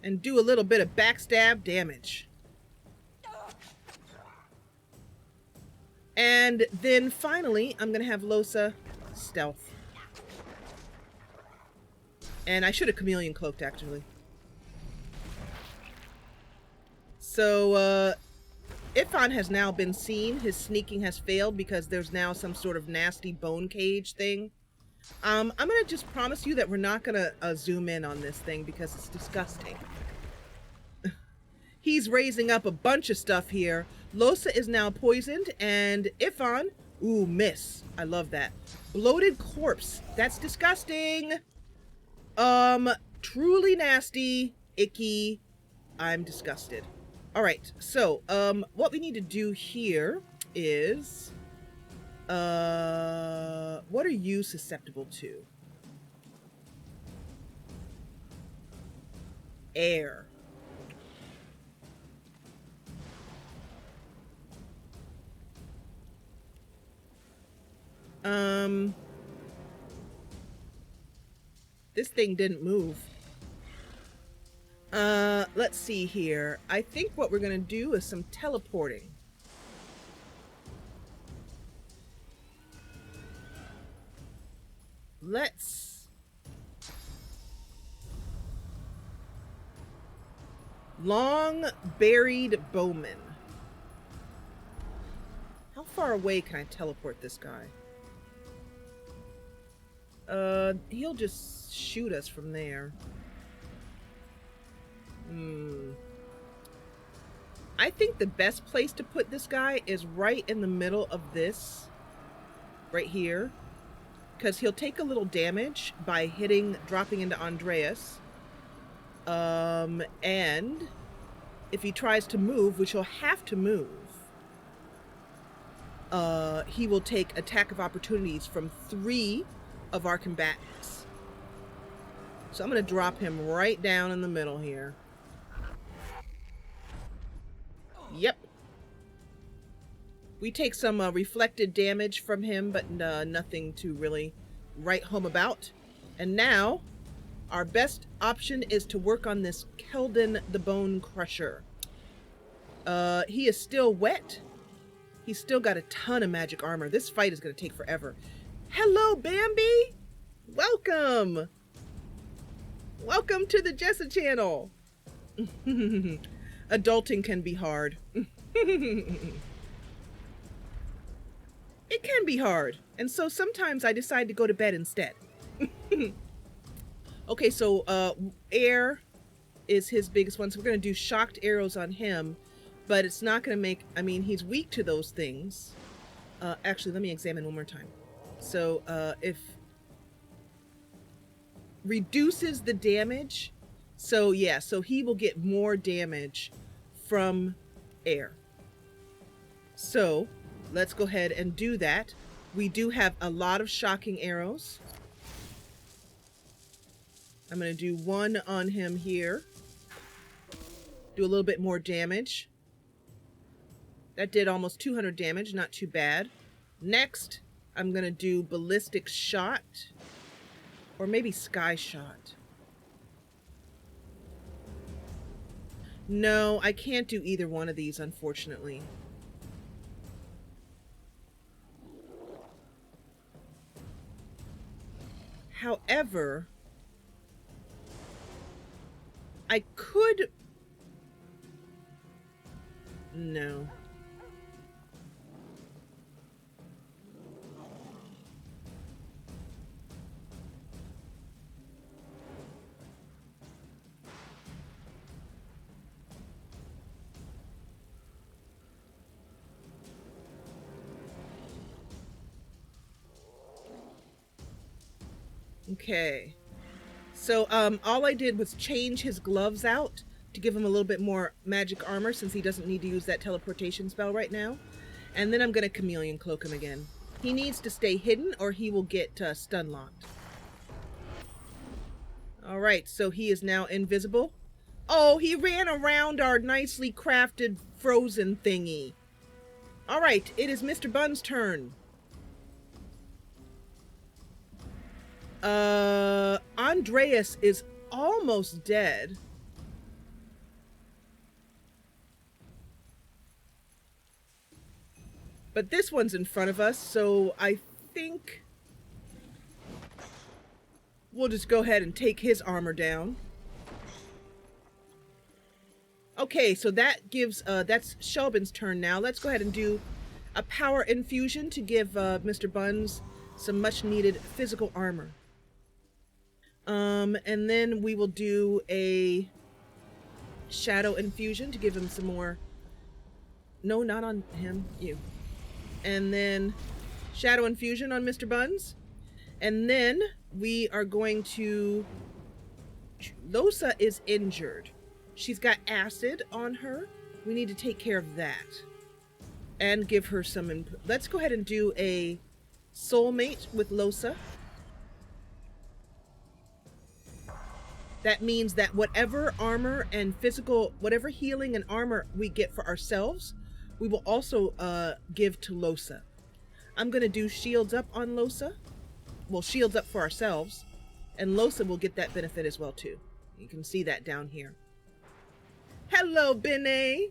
Speaker 1: and do a little bit of backstab damage. And then finally, I'm going to have Losa stealth. And I should have chameleon cloaked, actually. So, Ifan has now been seen. His sneaking has failed because there's now some sort of nasty bone cage thing. I'm going to just promise you that we're not going to zoom in on this thing because it's disgusting. He's raising up a bunch of stuff here. Losa is now poisoned, and Ifan, ooh, miss. I love that. Bloated corpse. That's disgusting. Truly nasty, icky. I'm disgusted. All right, so, what we need to do here is, what are you susceptible to? Air. This thing didn't move. Let's see here. I think what we're gonna do is some teleporting. Let's... Long Buried Bowman. How far away can I teleport this guy? He'll just shoot us from there. I think the best place to put this guy is right in the middle of this. Right here. Because he'll take a little damage by dropping into Andreas. And if he tries to move, which he'll have to move, he will take attack of opportunities from 3 of our combatants. So I'm going to drop him right down in the middle here. Yep. We take some reflected damage from him, but nothing to really right home about. And now, our best option is to work on this Keldon the Bone Crusher. He is still wet. He's still got a ton of magic armor. This fight is going to take forever. Hello, Bambi! Welcome! Welcome to the Jessa Channel! Adulting can be hard. It can be hard. And so sometimes I decide to go to bed instead. Okay, so air is his biggest one. So we're going to do shocked arrows on him. But it's not going to make... I mean, he's weak to those things. Actually, let me examine one more time. So if... reduces the damage. So yeah, so he will get more damage from air. So let's go ahead and do that. We do have a lot of shocking arrows. I'm going to do one on him here. Do a little bit more damage. That did almost 200 damage, not too bad. Next, I'm going to do ballistic shot. Or maybe sky shot. No, I can't do either one of these, unfortunately. However, I could... No. Okay. So, all I did was change his gloves out to give him a little bit more magic armor since he doesn't need to use that teleportation spell right now. And then I'm going to chameleon cloak him again. He needs to stay hidden or he will get stun locked. Alright, so he is now invisible. Oh, he ran around our nicely crafted frozen thingy. Alright, it is Mr. Bun's turn. Andreas is almost dead. But this one's in front of us, so I think we'll just go ahead and take his armor down. Okay, so that gives, that's Shelben's turn now. Let's go ahead and do a power infusion to give Mr. Buns some much needed physical armor. And then we will do a shadow infusion to give him some more. No, not on him, you. And then shadow infusion on Mr. Buns. And then we are going to... Losa is injured. She's got acid on her. We need to take care of that. And give her some... Let's go ahead and do a soulmate with Losa. That means that whatever armor and physical... Whatever healing and armor we get for ourselves... We will also give to Losa. I'm going to do shields up on Losa. Well, shields up for ourselves. And Losa will get that benefit as well, too. You can see that down here. Hello, Bene.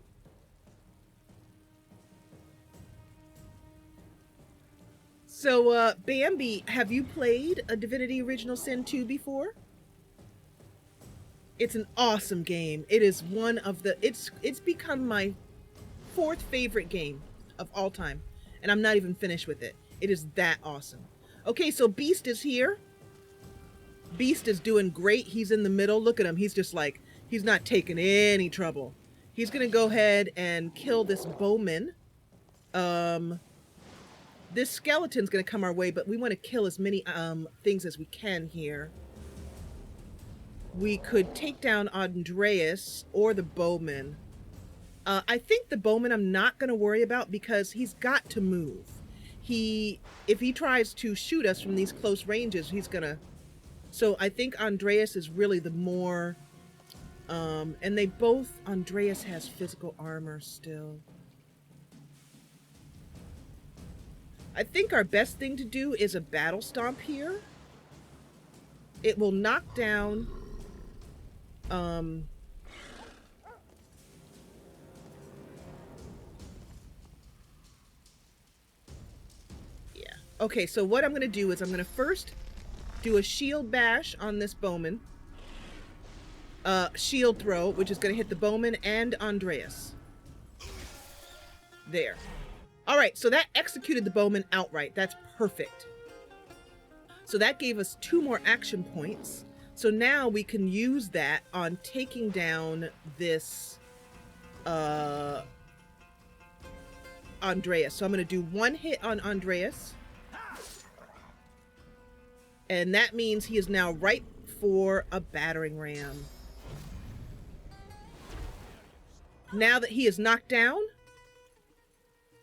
Speaker 1: So, Bambi, have you played a Divinity Original Sin 2 before? It's an awesome game. It is one of the... It's become my... 4th favorite game of all time, and I'm not even finished with it. It is that awesome. Okay, so Beast is here. Beast is doing great. He's in the middle. Look at him. He's just like, he's not taking any trouble. He's gonna go ahead and kill this bowman. This skeleton's gonna come our way, but we want to kill as many things as we can here. We could take down Andreas or the bowman. I think the bowman I'm not going to worry about because he's got to move. If he tries to shoot us from these close ranges, he's going to... So I think Andreas is really the more... and they both... Andreas has physical armor still. I think our best thing to do is a battle stomp here. it will knock down yeah. Okay, so what I'm going to do is I'm going to first do a shield bash on this bowman. Shield throw, which is going to hit the bowman and Andreas. There. All right, so that executed the bowman outright. That's perfect. So that gave us 2 more action points. So now we can use that on taking down this Andreas. So I'm going to do 1 hit on Andreas. And that means he is now ripe for a battering ram. Now that he is knocked down,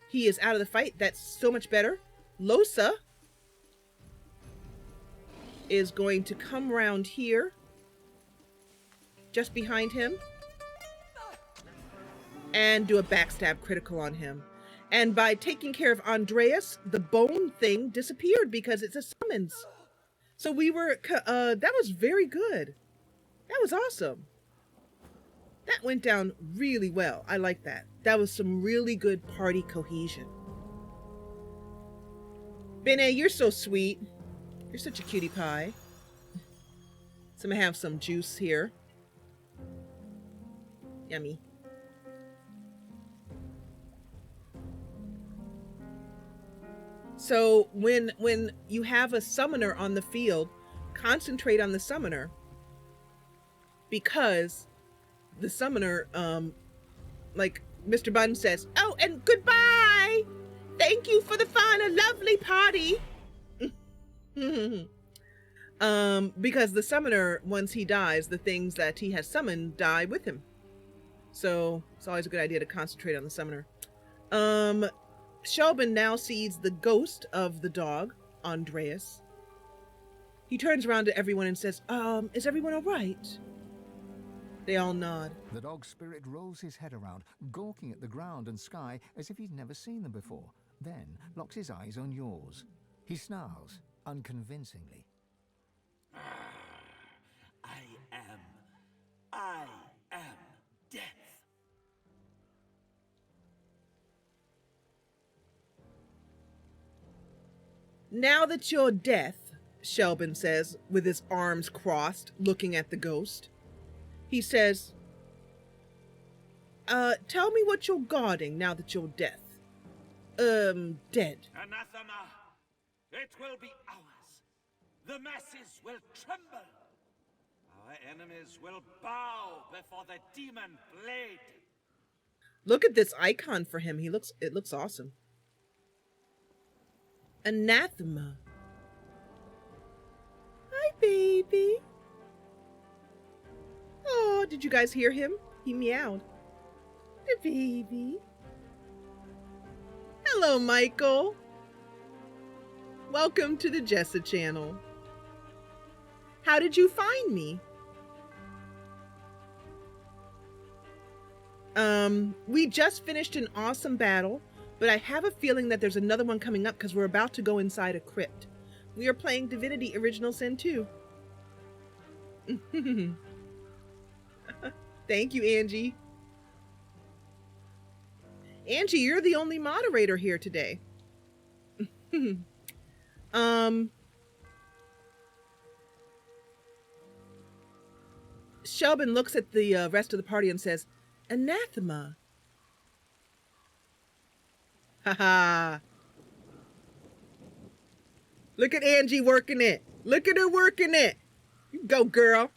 Speaker 1: he is out of the fight. That's so much better. Losa is going to come around here, just behind him, and do a backstab critical on him. And by taking care of Andreas, the bone thing disappeared because it's a summons. So we were, that was very good. That was awesome. That went down really well. I like that. That was some really good party cohesion. Bene, you're so sweet. You're such a cutie pie. So I'm gonna have some juice here. Yummy. So when you have a summoner on the field, concentrate on the summoner, because the summoner, like Mr. Bun says, oh, and goodbye. Thank you for the fun, a lovely party. Because the summoner, once he dies, the things that he has summoned die with him. So it's always a good idea to concentrate on the summoner. Shelben now sees the ghost of the dog, Andreas. He turns around to everyone and says, is everyone all right? They all nod.
Speaker 3: The dog spirit rolls his head around, gawking at the ground and sky as if he'd never seen them before, then locks his eyes on yours. He snarls, unconvincingly.
Speaker 10: I am death.
Speaker 1: Now that you're death, Shelben says, with his arms crossed, looking at the ghost. He says, tell me what you're guarding now that you're death. Dead.
Speaker 10: Anathema, it will be ours. The masses will tremble. Our enemies will bow before the demon blade.
Speaker 1: Look at this icon for him. It looks awesome. Anathema. Hi, baby. Oh, did you guys hear him? He meowed. The baby. Hello, Michael. Welcome to the Jessa Channel. How did you find me? We just finished an awesome battle, but I have a feeling that there's another one coming up because we're about to go inside a crypt. We are playing Divinity Original Sin 2. Thank you, Angie. Angie, you're the only moderator here today. Shelben looks at the rest of the party and says, Anathema. Haha. Look at Angie working it. Look at her working it. You go, girl.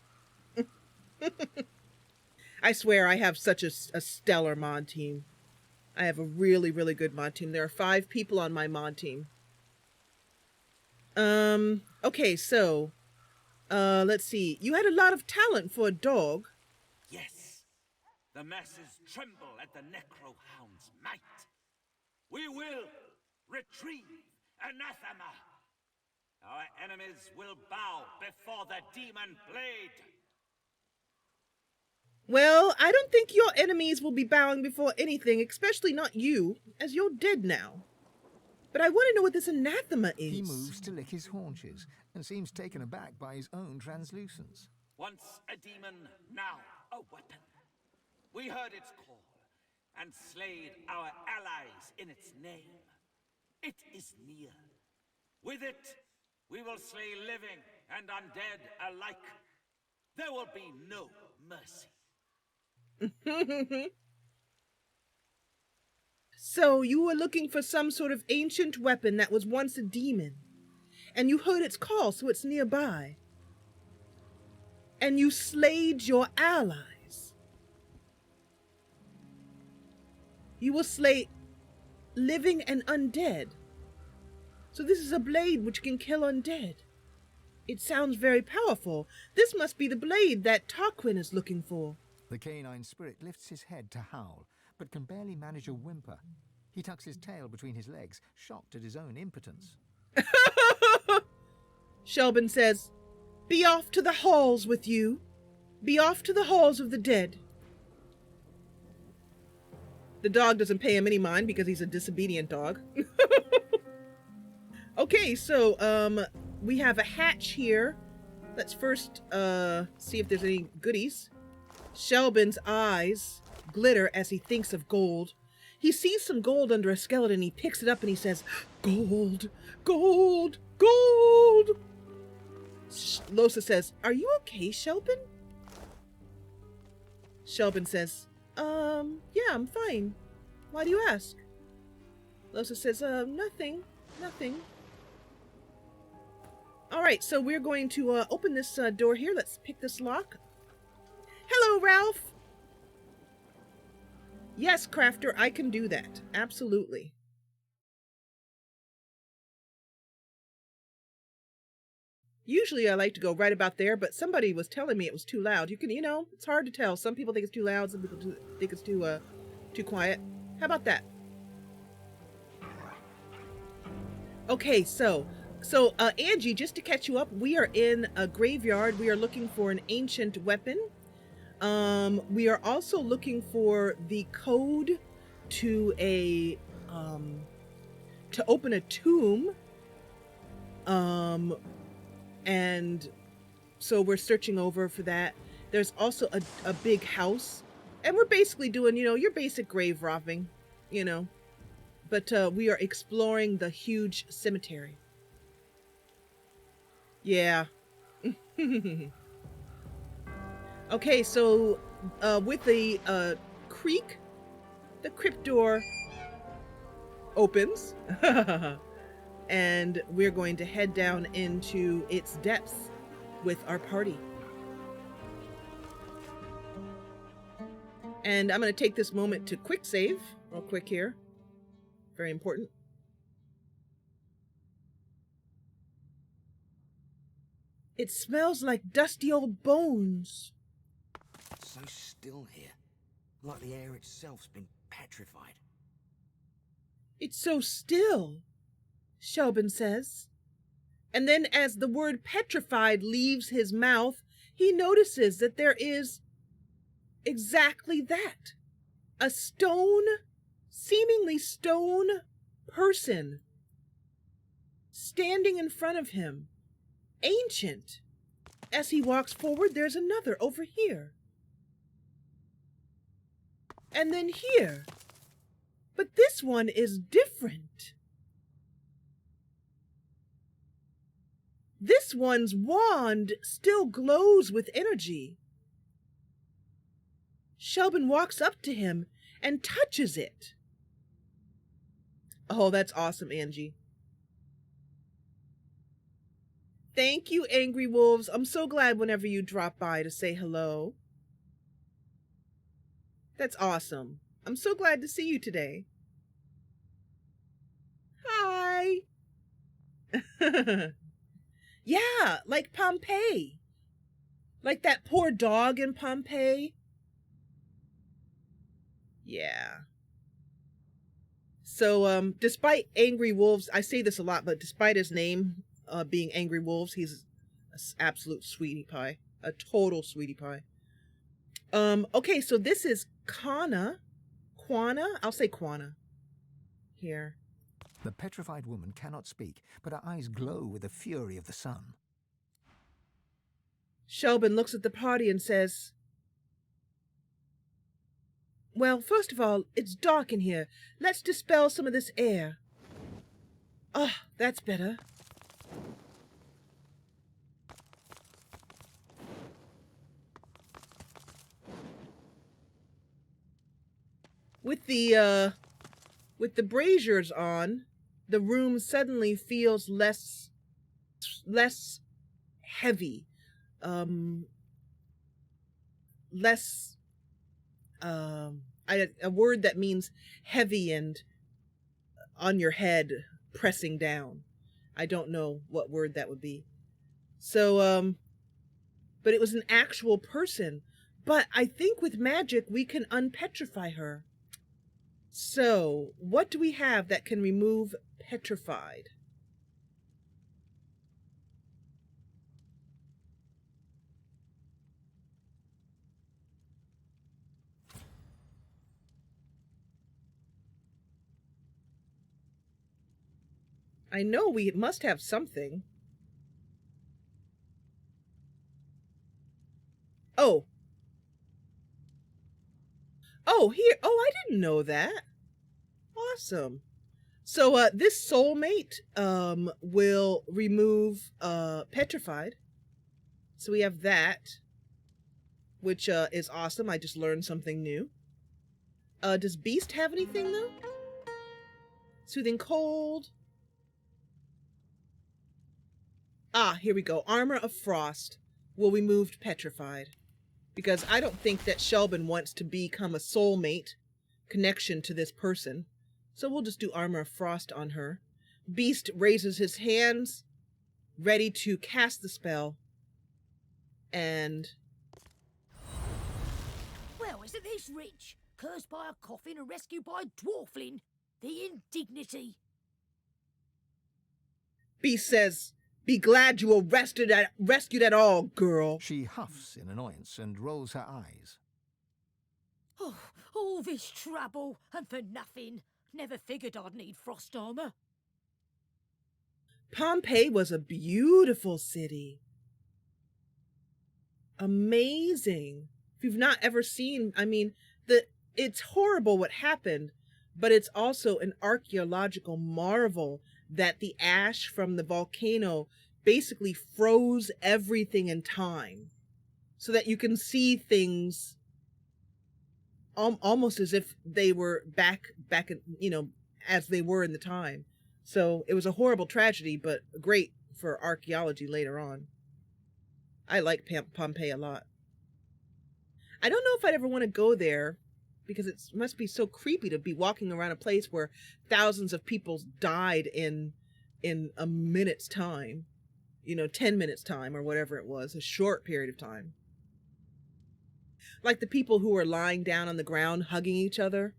Speaker 1: I swear I have such a stellar mod team. I have a really, really good mod team. There are 5 people on my mod team. Okay, so, let's see. You had a lot of talent for a dog.
Speaker 10: Yes, the masses tremble at the necrohound's might. We will retrieve Anathema. Our enemies will bow before the demon blade.
Speaker 1: Well, I don't think your enemies will be bowing before anything, especially not you, as you're dead now. But I want to know what this anathema is.
Speaker 3: He moves to lick his haunches and seems taken aback by his own translucence.
Speaker 10: Once a demon, now a weapon. We heard its call and slayed our allies in its name. It is near. With it, we will slay living and undead alike. There will be no mercy.
Speaker 1: So you were looking for some sort of ancient weapon that was once a demon, and you heard its call, so it's nearby. And you slayed your allies. You will slay living and undead. So this is a blade which can kill undead. It sounds very powerful. This must be the blade that Tarquin is looking for.
Speaker 3: The canine spirit lifts his head to howl, but can barely manage a whimper. He tucks his tail between his legs, shocked at his own impotence.
Speaker 1: Shelben says, "Be off to the halls with you. Be off to the halls of the dead." The dog doesn't pay him any mind because he's a disobedient dog. Okay, so we have a hatch here. Let's first see if there's any goodies. Shelben's eyes glitter as he thinks of gold. He sees some gold under a skeleton. He picks it up and he says, "Gold, gold, gold." Lohse says, "Are you okay, Shelben?" Shelben says, yeah, I'm fine. Why do you ask?" Lohse says, nothing. All right, so we're going to open this door here. Let's pick this lock. Hello, Ralph. Yes, Crafter, I can do that. Absolutely. Usually I like to go right about there, but somebody was telling me it was too loud. It's hard to tell. Some people think it's too loud. Some people think it's too quiet. How about that? Okay, so Angie, just to catch you up, we are in a graveyard. We are looking for an ancient weapon. We are also looking for the code to to open a tomb. And so we're searching over for that. There's also a big house, and we're basically doing, your basic grave robbing, but we are exploring the huge cemetery. Yeah. Okay, so with the creak, the crypt door opens. And we're going to head down into its depths with our party. And I'm going to take this moment to quick save real quick here. Very important. It smells like dusty old bones.
Speaker 11: So still here, like the air itself's been petrified.
Speaker 1: It's so still, Shelben says. And then as the word petrified leaves his mouth, he notices that there is exactly that. A seemingly stone person standing in front of him. Ancient. As he walks forward, there's another over here. And then here. But this one is different. This one's wand still glows with energy. Shelben walks up to him and touches it. Oh, that's awesome, Angie. Thank you, Angry Wolves. I'm so glad whenever you drop by to say hello. That's awesome. I'm so glad to see you today. Hi. Yeah, like Pompeii. Like that poor dog in Pompeii. Yeah. So, despite Angry Wolves, I say this a lot, but despite his name being Angry Wolves, he's an absolute sweetie pie. A total sweetie pie. Okay, so this is Quana. I'll say Quana. Here.
Speaker 3: The petrified woman cannot speak, but her eyes glow with the fury of the sun.
Speaker 1: Shelben looks at the party and says, well, first of all, it's dark in here. Let's dispel some of this air. Ah, that's better. With the braziers on, the room suddenly feels less heavy, less a word that means heavy and on your head, pressing down. I don't know what word that would be. So, but it was an actual person. But I think with magic we can unpetrify her. So, what do we have that can remove petrified? I know we must have something. Oh. Oh, here. Oh, I didn't know that. Awesome. So, this soulmate, will remove, petrified. So we have that, which, is awesome. I just learned something new. Does Beast have anything, though? Soothing cold. Ah, here we go. Armor of Frost will remove petrified. Because I don't think that Shelben wants to become a soulmate connection to this person. So we'll just do Armor of Frost on her. Beast raises his hands, ready to cast the spell. And...
Speaker 12: well, isn't this rich? Cursed by a coffin and rescued by a dwarfling. The indignity.
Speaker 1: Beast says, be glad you were rescued at all, girl.
Speaker 3: She huffs in annoyance and rolls her eyes.
Speaker 12: Oh, all this trouble, and for nothing. Never figured I'd need frost armor.
Speaker 1: Pompeii was a beautiful city. Amazing. If you've not ever seen, I mean, it's horrible what happened, but it's also an archaeological marvel that the ash from the volcano basically froze everything in time so that you can see things almost as if they were back in, as they were in the time. So it was a horrible tragedy, but great for archaeology later on. I like Pompeii a lot. I don't know if I'd ever want to go there because it must be so creepy to be walking around a place where thousands of people died in a minute's time, 10 minutes time or whatever it was, a short period of time. Like the people who were lying down on the ground hugging each other.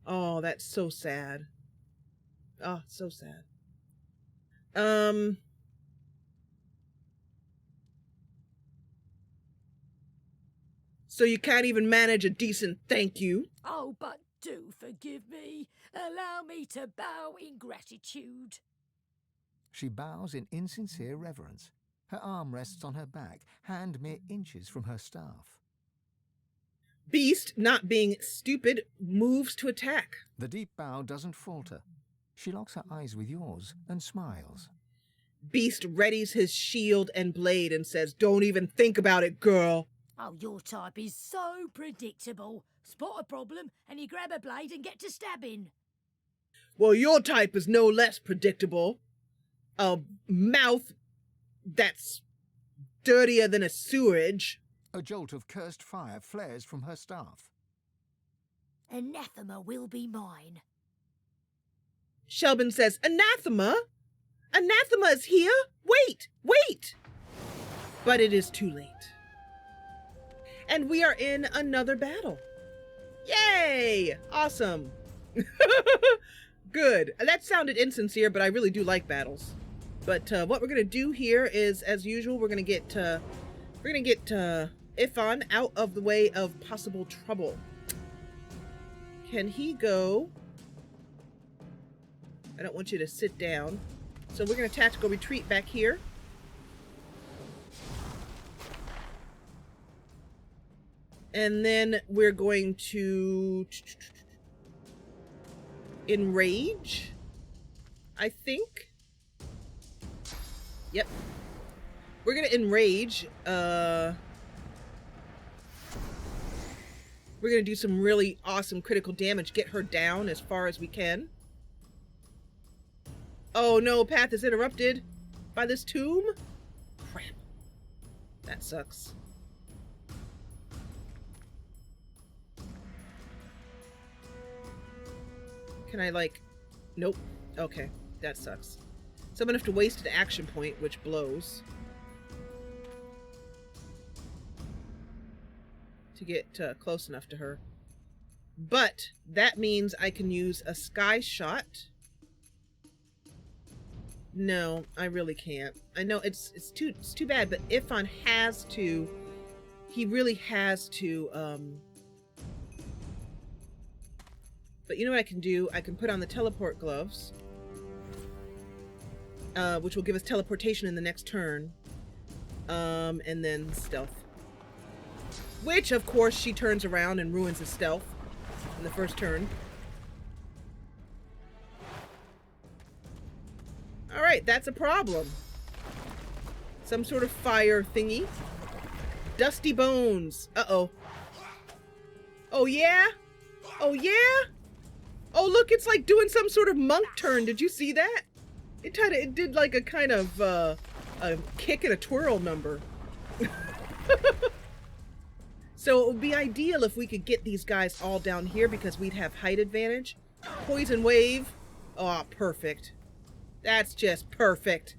Speaker 1: Oh, that's so sad. Oh, so sad. So you can't even manage a decent thank you?
Speaker 12: Oh, but do forgive me. Allow me to bow in gratitude.
Speaker 3: She bows in insincere reverence. Her arm rests on her back, hand mere inches from her staff.
Speaker 1: Beast, not being stupid, moves to attack.
Speaker 3: The deep bow doesn't falter. She locks her eyes with yours and smiles.
Speaker 1: Beast readies his shield and blade and says, don't even think about it, girl.
Speaker 12: Oh, your type is so predictable. Spot a problem and you grab a blade and get to stabbing.
Speaker 1: Well, your type is no less predictable. A mouth that's dirtier than a sewerage.
Speaker 3: A jolt of cursed fire flares from her staff.
Speaker 12: Anathema will be mine.
Speaker 1: Shelben says, anathema? Anathema is here? Wait! But it is too late. And we are in another battle. Yay! Awesome. Good. That sounded insincere, but I really do like battles. But what we're gonna do here is, as usual, we're gonna get Ifan out of the way of possible trouble. Can he go I don't want you to sit down. So we're going to tactical retreat back here. And then we're going to enrage, I think. Yep. We're going to enrage. We're going to do some really awesome critical damage. Get her down as far as we can. Oh no, path is interrupted by this tomb? Crap. That sucks. Can I, like... Nope. Okay. That sucks. So I'm gonna have to waste an action point, which blows. To get close enough to her. But that means I can use a sky shot. No, I really can't. I know it's too bad, but Ifan has to... He really has to... But you know what I can do? I can put on the teleport gloves, which will give us teleportation in the next turn, and then stealth. Which, of course, she turns around and ruins his stealth in the first turn. Alright, that's a problem. Some sort of fire thingy. Dusty bones. Uh-oh. Oh, yeah? Oh, yeah? Oh, look, it's like doing some sort of monk turn. Did you see that? It did like a kind of a kick and a twirl number. So it would be ideal if we could get these guys all down here because we'd have height advantage. Poison wave. Oh, perfect. That's just perfect.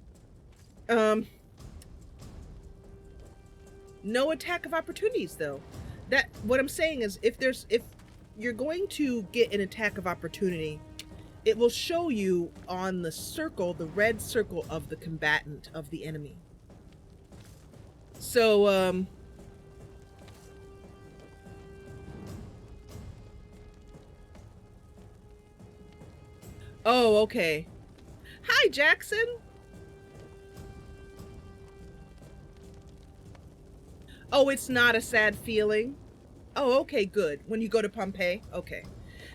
Speaker 1: No attack of opportunities though. What I'm saying is if you're going to get an attack of opportunity, it will show you on the circle, the red circle of the combatant of the enemy. So, oh, okay. Hi, Jackson. Oh, it's not a sad feeling. Oh, okay, good. When you go to Pompeii. Okay.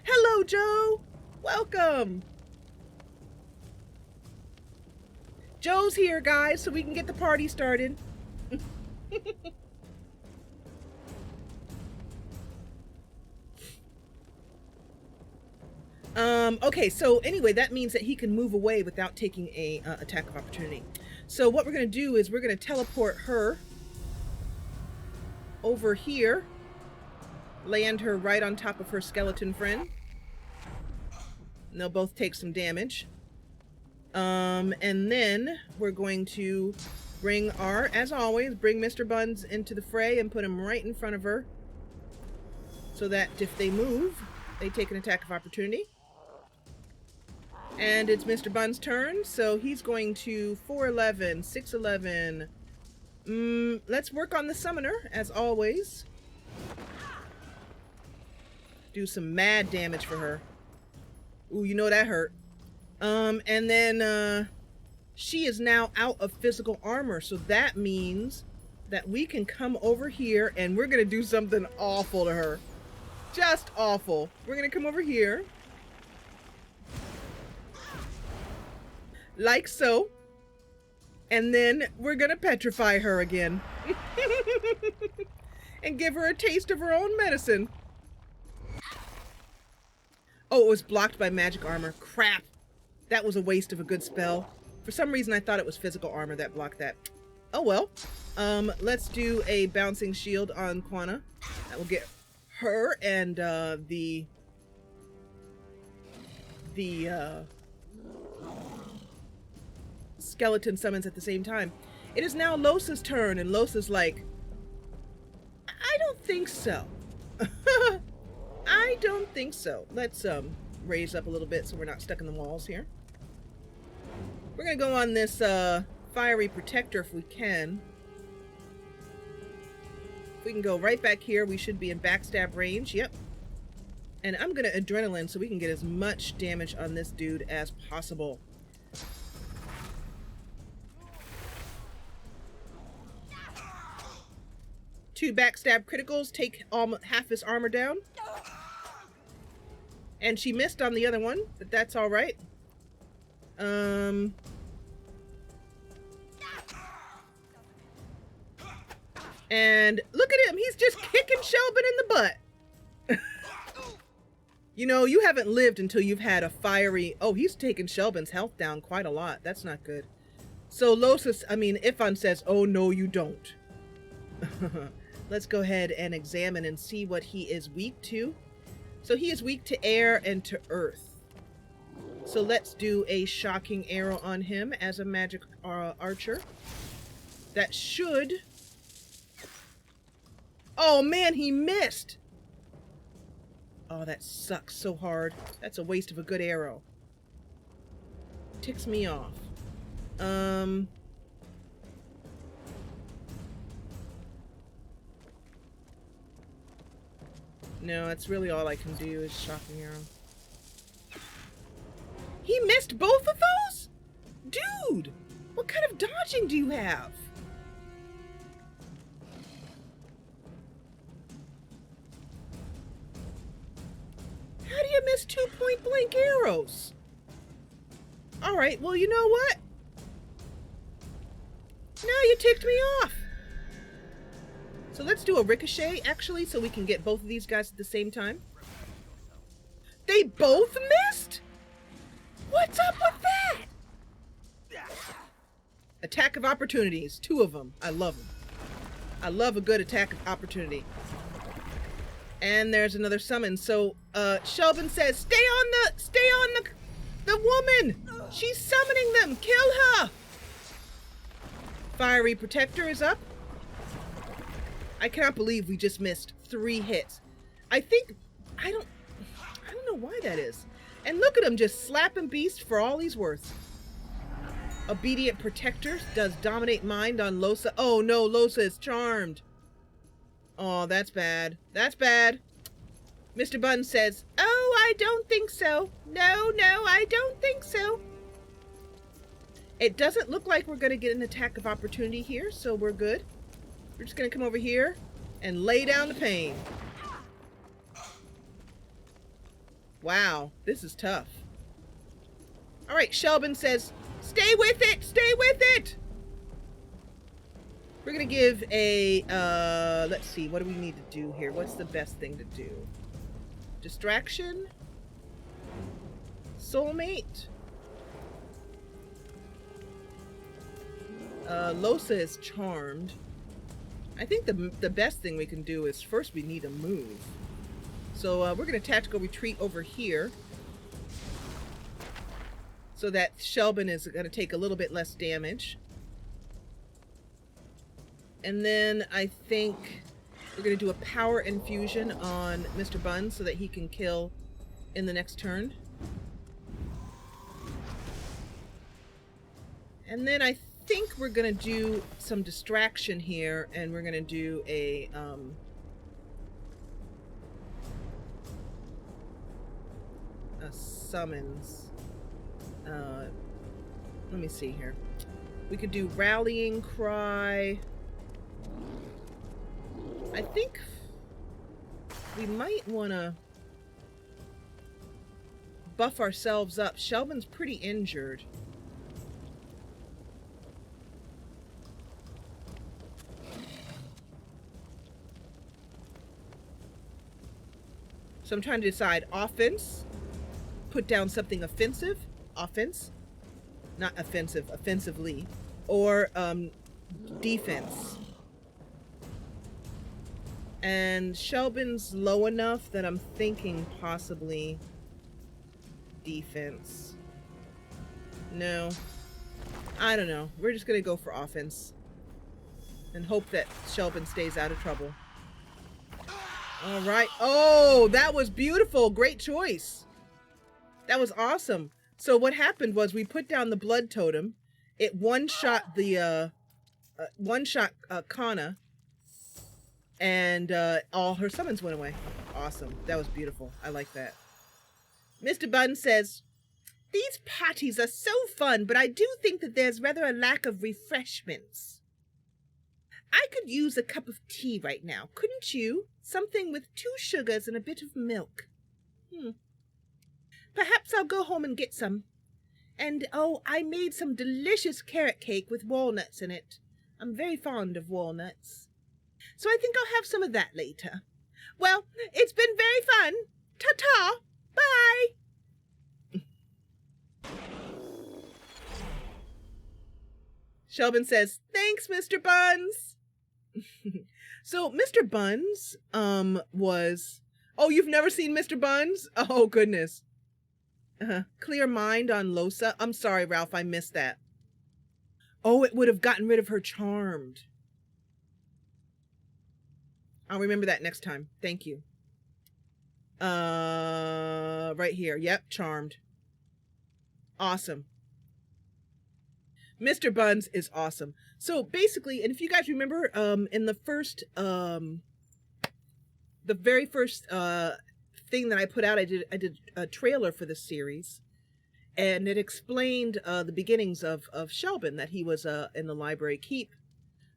Speaker 1: Hello, Joe. Welcome. Joe's here, guys, so we can get the party started. Okay, so anyway, that means that he can move away without taking a attack of opportunity. So what we're going to do is we're going to teleport her over here. Land her right on top of her skeleton friend. And they'll both take some damage. And then we're going to bring as always, bring Mr. Buns into the fray and put him right in front of her. So that if they move, they take an attack of opportunity. And it's Mr. Buns' turn, so he's going to 411, 611. Let's work on the summoner, as always. Do some mad damage for her. Ooh, you know that hurt. And then she is now out of physical armor, so that means that we can come over here and we're gonna do something awful to her. Just awful. We're gonna come over here. Like so. And then we're gonna petrify her again. And give her a taste of her own medicine. Oh, it was blocked by magic armor. Crap. That was a waste of a good spell. For some reason, I thought it was physical armor that blocked that. Oh, well. Let's do a bouncing shield on Quana. That will get her and the skeleton summons at the same time. It is now Losa's turn, and Losa's like, I don't think so. I don't think so. Let's raise up a little bit so we're not stuck in the walls here. We're gonna go on this fiery protector if we can. If we can go right back here, we should be in backstab range. Yep. And I'm gonna adrenaline so we can get as much damage on this dude as possible. Two backstab criticals take half his armor down. And she missed on the other one, but that's all right. And look at him, he's just kicking Shelben in the butt. You know, you haven't lived until you've had a fiery... Oh, he's taken Shelben's health down quite a lot. That's not good. So Ifan says, oh no you don't. Let's go ahead and examine and see what he is weak to. So he is weak to air and to earth. So let's do a shocking arrow on him as a magic archer. That should... Oh man, he missed! Oh, that sucks so hard. That's a waste of a good arrow. Ticks me off. No, that's really all I can do is shocking arrow. He missed both of those? Dude! What kind of dodging do you have? How do you miss 2 point-blank arrows? Alright, well, you know what? Now you ticked me off. So let's do a ricochet, actually, so we can get both of these guys at the same time. They both missed? What's up with that? Attack of opportunities. 2 of them. I love them. I love a good attack of opportunity. And there's another summon. So, Shelben says, stay on the woman! She's summoning them! Kill her! Fiery Protector is up. I cannot believe we just missed 3 hits. I don't know why that is. And look at him just slapping beast for all he's worth. Obedient Protector does dominate mind on Lohse. Oh no, Lohse is charmed. Oh, that's bad. That's bad. Mr. Bun says, oh, I don't think so. No, I don't think so. It doesn't look like we're going to get an attack of opportunity here, so we're good. We're just going to come over here and lay down the pain. Wow, this is tough. All right, Shelben says, stay with it, stay with it. We're going to give a, let's see, what do we need to do here? What's the best thing to do? Distraction? Soulmate? Lohse is charmed. I think the best thing we can do is first we need to move. So we're going to tactical retreat over here so that Shelben is going to take a little bit less damage. And then I think we're going to do a power infusion on Mr. Bun so that he can kill in the next turn. And then I think we're going to do some distraction here, and we're going to do a summons. Let me see here. We could do Rallying Cry. I think we might want to buff ourselves up. Shelben's pretty injured. So I'm trying to decide offense, put down something offensive, offense, not offensive, offensively, or defense. And Shelben's low enough that I'm thinking possibly defense. No, I don't know. We're just gonna go for offense and hope that Shelben stays out of trouble. All right. Oh, that was beautiful. Great choice. That was awesome. So what happened was we put down the blood totem. It one-shot the Kana, and all her summons went away. awesome. That was beautiful. I like that. Mr. Bun says, these parties are so fun, but I do think that there's rather a lack of refreshments. I could use a cup of tea right now, couldn't you? Something with 2 sugars and a bit of milk. Perhaps I'll go home and get some. And, oh, I made some delicious carrot cake with walnuts in it. I'm very fond of walnuts. So I think I'll have some of that later. Well, it's been very fun. Ta-ta! Bye! Shelben says, thanks, Mr. Buns. So Mr. Buns was... Oh, you've never seen Mr. Buns? Oh, goodness. Clear mind on Losa. I'm sorry, Ralph, I missed that. Oh, it would have gotten rid of her charmed. I'll remember that next time. Thank you. Right here. Yep, charmed. Awesome. Mr. Buns is awesome. So basically, and if you guys remember, in the first, the very first thing that I put out, I did a trailer for this series, and it explained the beginnings of Shelben, that he was in the library keep.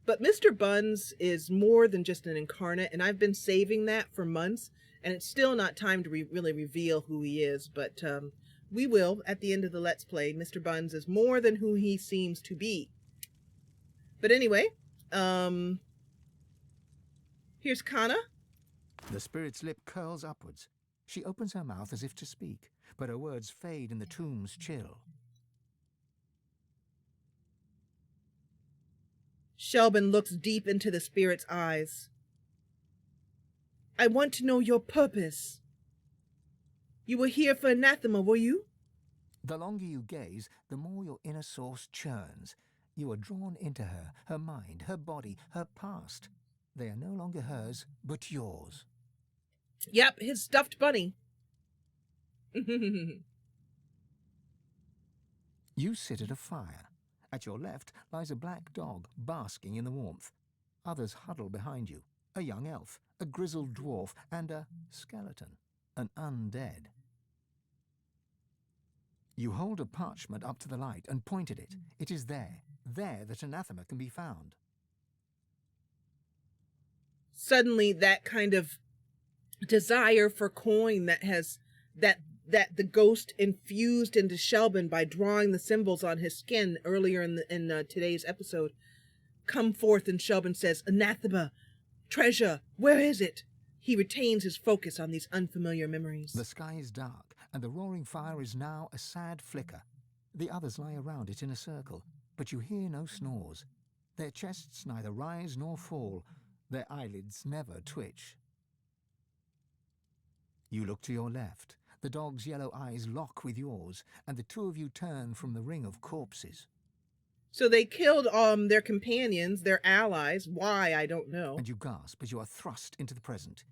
Speaker 1: But Mr. Buns is more than just an incarnate, and I've been saving that for months, and it's still not time to really reveal who he is, but we will at the end of the Let's Play. Mr. Buns is more than who he seems to be. But anyway, here's Kana.
Speaker 3: The spirit's lip curls upwards. She opens her mouth as if to speak, but her words fade in the tomb's chill.
Speaker 1: Shelben looks deep into the spirit's eyes. I want to know your purpose. You were here for anathema, were you?
Speaker 3: The longer you gaze, the more your inner source churns. You are drawn into her, her mind, her body, her past. They are no longer hers, but yours.
Speaker 1: Yep, his stuffed bunny.
Speaker 3: You sit at a fire. At your left lies a black dog basking in the warmth. Others huddle behind you. A young elf, a grizzled dwarf, and a skeleton, an undead. You hold a parchment up to the light and point at it. It is there that anathema can be found.
Speaker 1: Suddenly, that kind of desire for coin that the ghost infused into Shelben by drawing the symbols on his skin earlier in today's episode come forth, and Shelben says, anathema, treasure, where is it? He retains his focus on these unfamiliar memories.
Speaker 3: The sky is dark, and the roaring fire is now a sad flicker. The others lie around it in a circle, but you hear no snores. Their chests neither rise nor fall. Their eyelids never twitch. You look to your left. The dog's yellow eyes lock with yours, and the two of you turn from the ring of corpses.
Speaker 1: So they killed their companions, their allies. Why, I don't know.
Speaker 3: And you gasp as you are thrust into the present.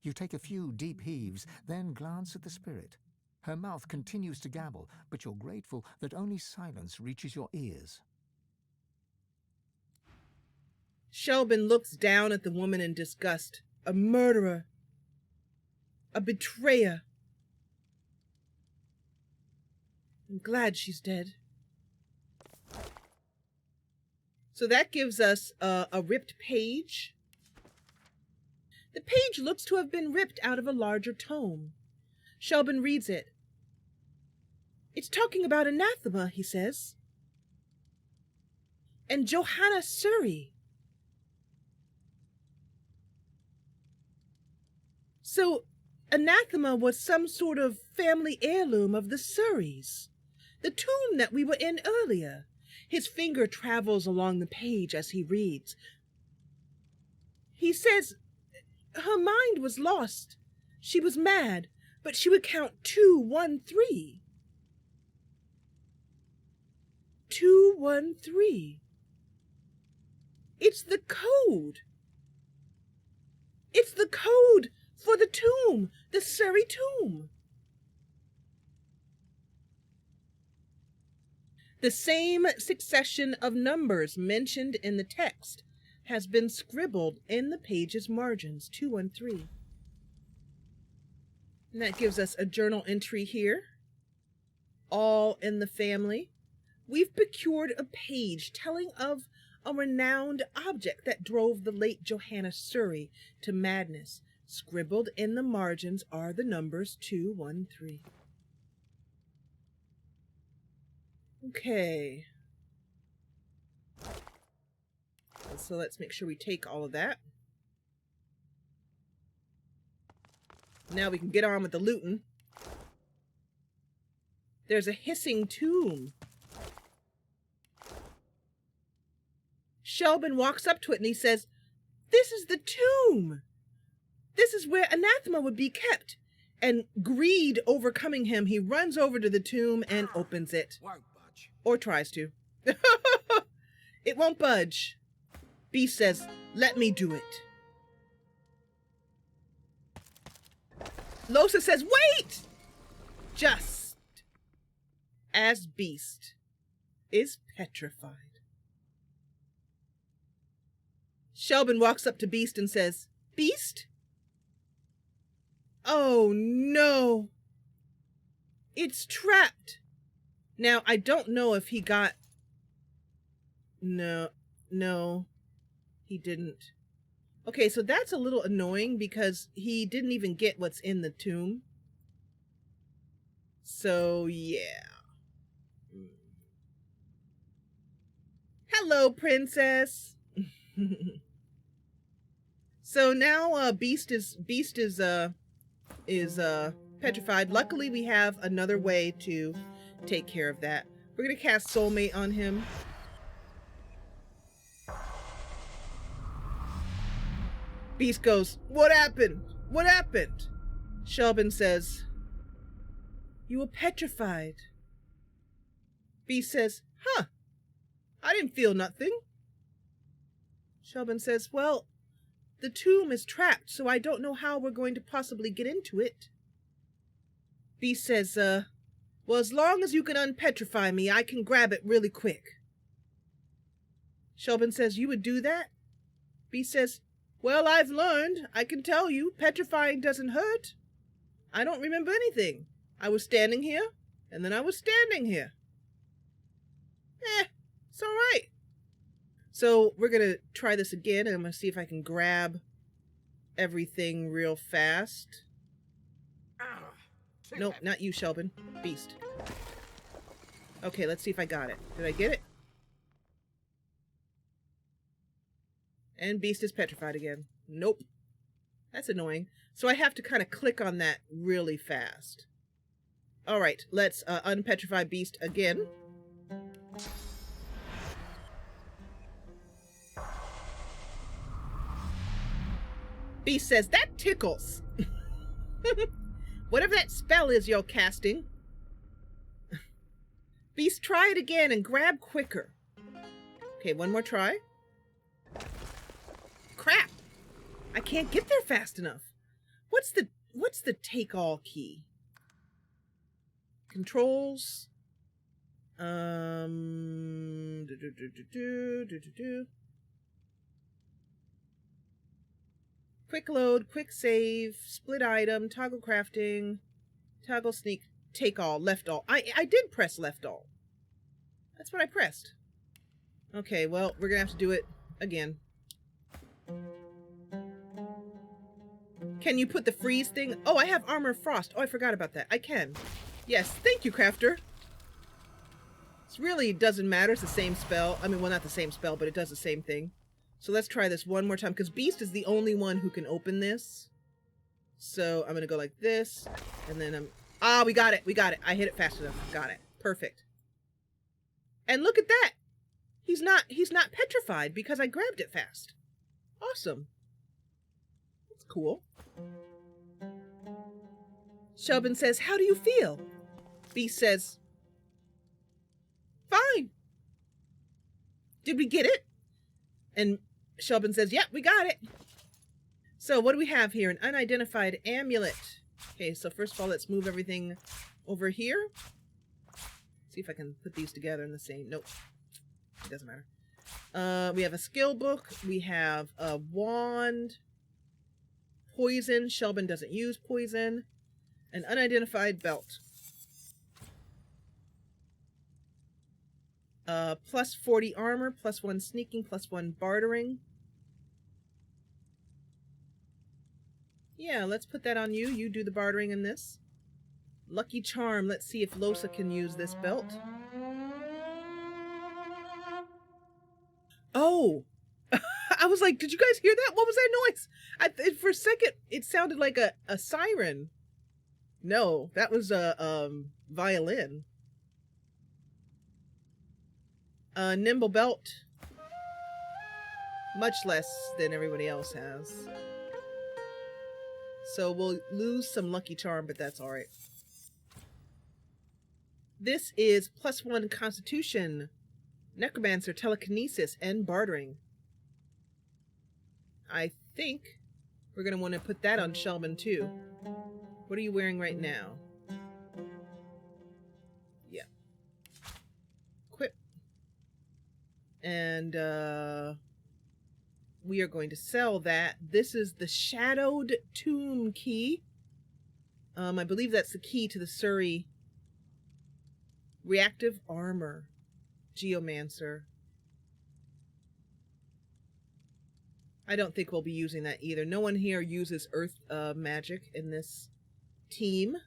Speaker 3: You take a few deep heaves, then glance at the spirit. Her mouth continues to gabble, but you're grateful that only silence reaches your ears.
Speaker 1: Shelben looks down at the woman in disgust. A murderer. A betrayer. I'm glad she's dead. So that gives us a ripped page. The page looks to have been ripped out of a larger tome. Shelben reads it. It's talking about anathema, he says. And Johanna Surrey. So anathema was some sort of family heirloom of the Surreys. The tomb that we were in earlier. His finger travels along the page as he reads. He says her mind was lost. She was mad, but she would count 2, 1, 3. 2, 1, 3. It's the code. It's the code for the tomb, the Surrey tomb. The same succession of numbers mentioned in the text has been scribbled in the page's margins, 2, 1, 3. And that gives us a journal entry here. All in the family. We've procured a page telling of a renowned object that drove the late Johanna Surrey to madness. Scribbled in the margins are the numbers 213. Okay. So let's make sure we take all of that. Now we can get on with the looting. There's a hissing tomb. Shelben walks up to it and he says, "This is the tomb. This is where anathema would be kept." And greed overcoming him, he runs over to the tomb and opens it.
Speaker 11: Won't budge.
Speaker 1: Or tries to. It won't budge. Beast says, "Let me do it." Losa says, "Wait!" Just as Beast is petrified. Shelben walks up to Beast and says, "Beast? Oh no. It's trapped." Now, I don't know if he got... No, he didn't. Okay, so that's a little annoying because he didn't even get what's in the tomb. So, yeah. Hello, princess. So now Beast is petrified. Luckily, we have another way to take care of that. We're gonna cast Soulmate on him. Beast goes, "What happened? What happened?" Shelben says, "You were petrified." Beast says, "Huh, I didn't feel nothing." Shelben says, "Well, the tomb is trapped, so I don't know how we're going to possibly get into it." Beast says, "Well, as long as you can unpetrify me, I can grab it really quick." Shelben says, "You would do that?" Beast says, "Well, I've learned. I can tell you, petrifying doesn't hurt. I don't remember anything. I was standing here, and then I was standing here. It's all right." So we're going to try this again, and I'm going to see if I can grab everything real fast. Nope, not you, Shelben. Beast. Okay, let's see if I got it. Did I get it? And Beast is petrified again. Nope. That's annoying. So I have to kind of click on that really fast. All right, let's unpetrify Beast again. Beast says, "That tickles." Whatever that spell is you're casting. Beast, try it again and grab quicker. Okay, one more try. Crap! I can't get there fast enough. What's the take all key? Controls. Quick load, quick save, split item, toggle crafting, toggle sneak, take all, left all. I did press left all. That's what I pressed. Okay, well, we're gonna have to do it again. Can you put the freeze thing? Oh, I have Armor of Frost. Oh, I forgot about that. I can. Yes, thank you, Crafter. This really doesn't matter. It's the same spell. I mean, well, not the same spell, but it does the same thing. So let's try this one more time, because Beast is the only one who can open this. So I'm going to go like this, and then ah, we got it. We got it. I hit it fast enough. Got it. Perfect. And look at that. He's not petrified because I grabbed it fast. Awesome. That's cool. Shelben says, "How do you feel?" Beast says, "Fine." Did we get it? And Shelben says, "Yep, we got it." So what do we have here? An unidentified amulet. Okay, so first of all, let's move everything over here. See if I can put these together in the same... Nope. It doesn't matter. We have a skill book. We have a wand. Poison. Shelben doesn't use poison. An unidentified belt. Plus 40 armor, plus 1 sneaking, plus 1 bartering. Yeah, let's put that on you. You do the bartering in this. Lucky charm. Let's see if Losa can use this belt. Oh! I was like, did you guys hear that? What was that noise? For a second, it sounded like a siren. No, that was a violin. Nimble belt. Much less than everybody else has. So we'll lose some lucky charm, but that's alright. This is plus 1 constitution, necromancer, telekinesis, and bartering. I think we're going to want to put that on Shelben too. What are you wearing right now? Yeah. Equip. And we are going to sell that. This is the Shadowed Tomb key. I believe that's the key to the Surrey reactive armor. Geomancer. I don't think we'll be using that either. No one here uses earth magic in this team.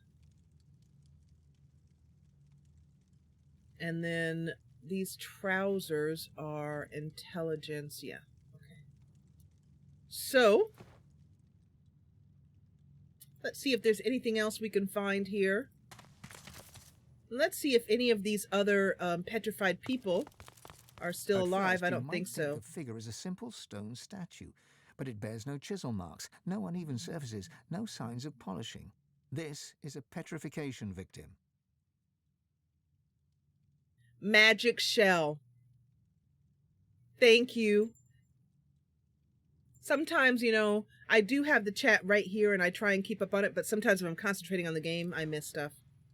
Speaker 1: And then these trousers are intelligence. Yeah. Okay. So, let's see if there's anything else we can find here. Let's see if any of these other petrified people are still alive. I don't think so.
Speaker 3: The figure is a simple stone statue, but it bears no chisel marks, no uneven surfaces, no signs of polishing. This is a petrification victim.
Speaker 1: Magic shell. Thank you. Sometimes, you know, I do have the chat right here and I try and keep up on it, but sometimes when I'm concentrating on the game, I miss stuff.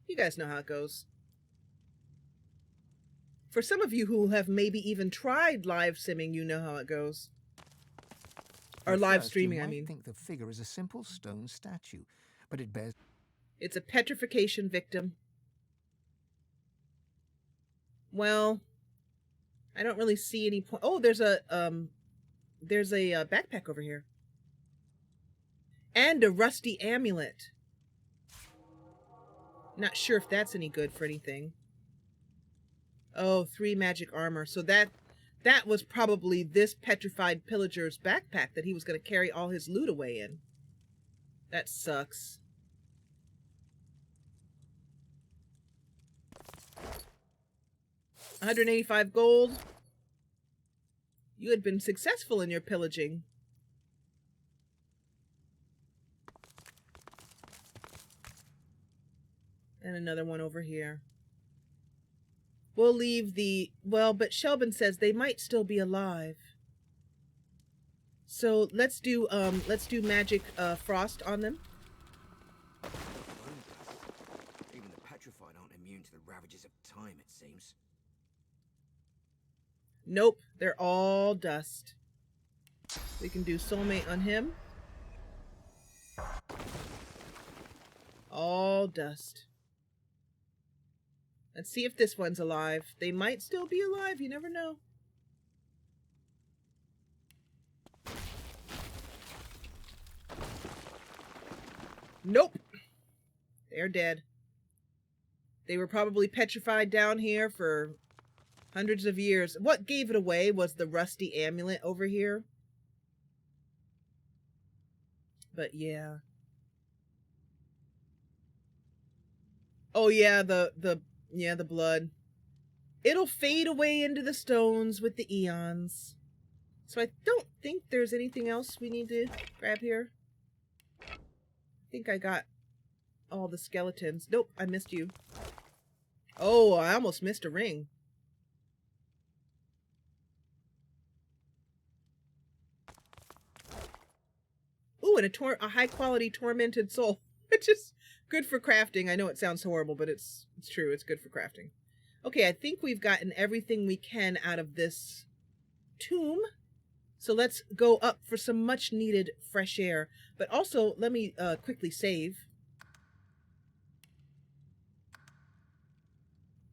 Speaker 1: You guys know how it goes. For some of you who have maybe even tried live simming, you know how it goes. Or live streaming, I mean.
Speaker 3: I think the figure is a simple stone statue, but it bears...
Speaker 1: It's a petrification victim. Well, I don't really see any point. Oh, there's a backpack over here. And a rusty amulet. Not sure if that's any good for anything. Oh, 3 magic armor. So that was probably this petrified pillager's backpack that he was going to carry all his loot away in. That sucks. $185 gold. You had been successful in your pillaging. And another one over here. We'll leave the... Well, but Shelben says they might still be alive. So let's do magic frost on them.
Speaker 11: Even the petrified aren't immune to the ravages of time, it seems.
Speaker 1: Nope, they're all dust. We can do soulmate on him. All dust. Let's see if this one's alive. They might still be alive, you never know. Nope. They're dead. They were probably petrified down here for hundreds of years. What gave it away was the rusty amulet over here. But yeah. Oh yeah, the blood. It'll fade away into the stones with the eons. So I don't think there's anything else we need to grab here. I think I got all the skeletons. Nope, I missed you. Oh, I almost missed a ring. Ooh, and a high-quality tormented soul, which is good for crafting. I know it sounds horrible, but it's true. It's good for crafting. Okay, I think we've gotten everything we can out of this tomb. So let's go up for some much-needed fresh air. But also, let me quickly save.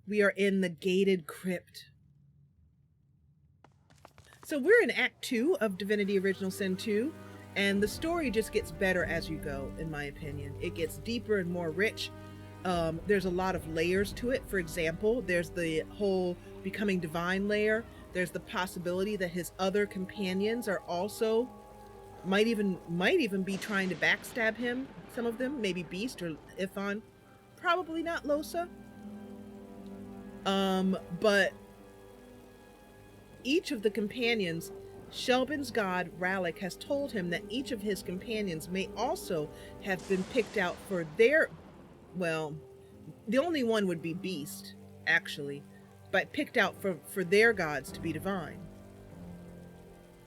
Speaker 1: We are in the gated crypt. So we're in Act 2 of Divinity Original Sin 2, and the story just gets better as you go, in my opinion. It gets deeper and more rich. There's a lot of layers to it. For example, there's the whole becoming divine layer. There's the possibility that his other companions are also might even be trying to backstab him. Some of them, maybe Beast or Ifan, probably not Losa. But each of the companions, Shelben's god Ralik has told him that each of his companions may also have been picked out for their, well, the only one would be Beast, actually, but picked out for their gods to be divine.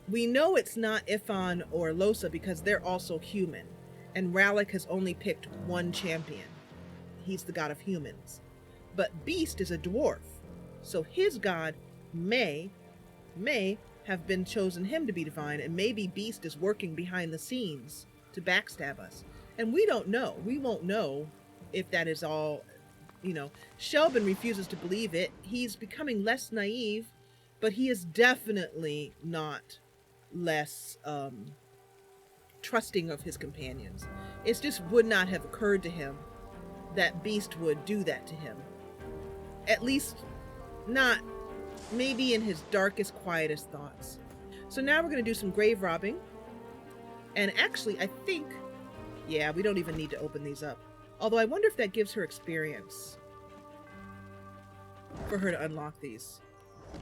Speaker 1: We know it's not Ifan or Losa because they're also human, and Ralik has only picked one champion. He's the god of humans. But Beast is a dwarf, so his god may have been chosen him to be divine, and maybe Beast is working behind the scenes to backstab us. And we don't know. We won't know if that is all, you know. Shelben refuses to believe it. He's becoming less naive, but he is definitely not less trusting of his companions. It just would not have occurred to him that Beast would do that to him. At least not maybe in his darkest, quietest thoughts. So now we're going to do some grave robbing. And actually, I think, yeah, we don't even need to open these up. Although I wonder if that gives her experience for her to unlock these.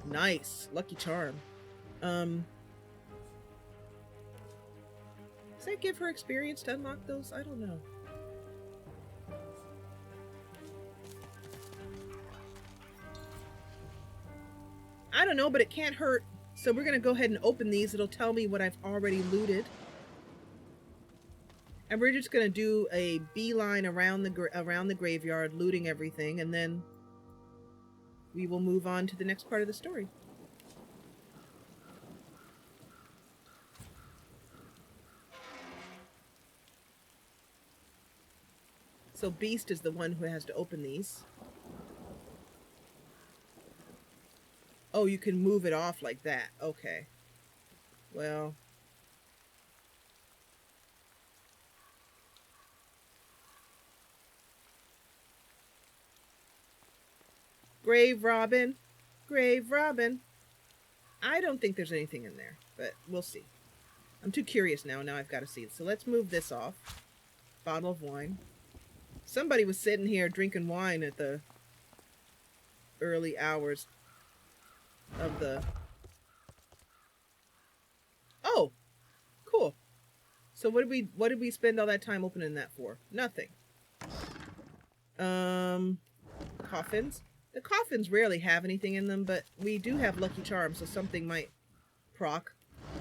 Speaker 1: Nice. Lucky charm. Does that give her experience to unlock those? I don't know. I don't know, but it can't hurt. So we're going to go ahead and open these. It'll tell me what I've already looted. And we're just going to do a beeline around the graveyard, looting everything, and then we will move on to the next part of the story. So Beast is the one who has to open these. Oh, you can move it off like that. Okay. Well. Grave Robin. Grave Robin. I don't think there's anything in there, but we'll see. I'm too curious now. Now I've got to see it. So let's move this off. Bottle of wine. Somebody was sitting here drinking wine at the early hours of the... Oh, cool. So what did we spend all that time opening that for? Nothing. Coffins. The coffins rarely have anything in them, but we do have lucky charms, so something might proc.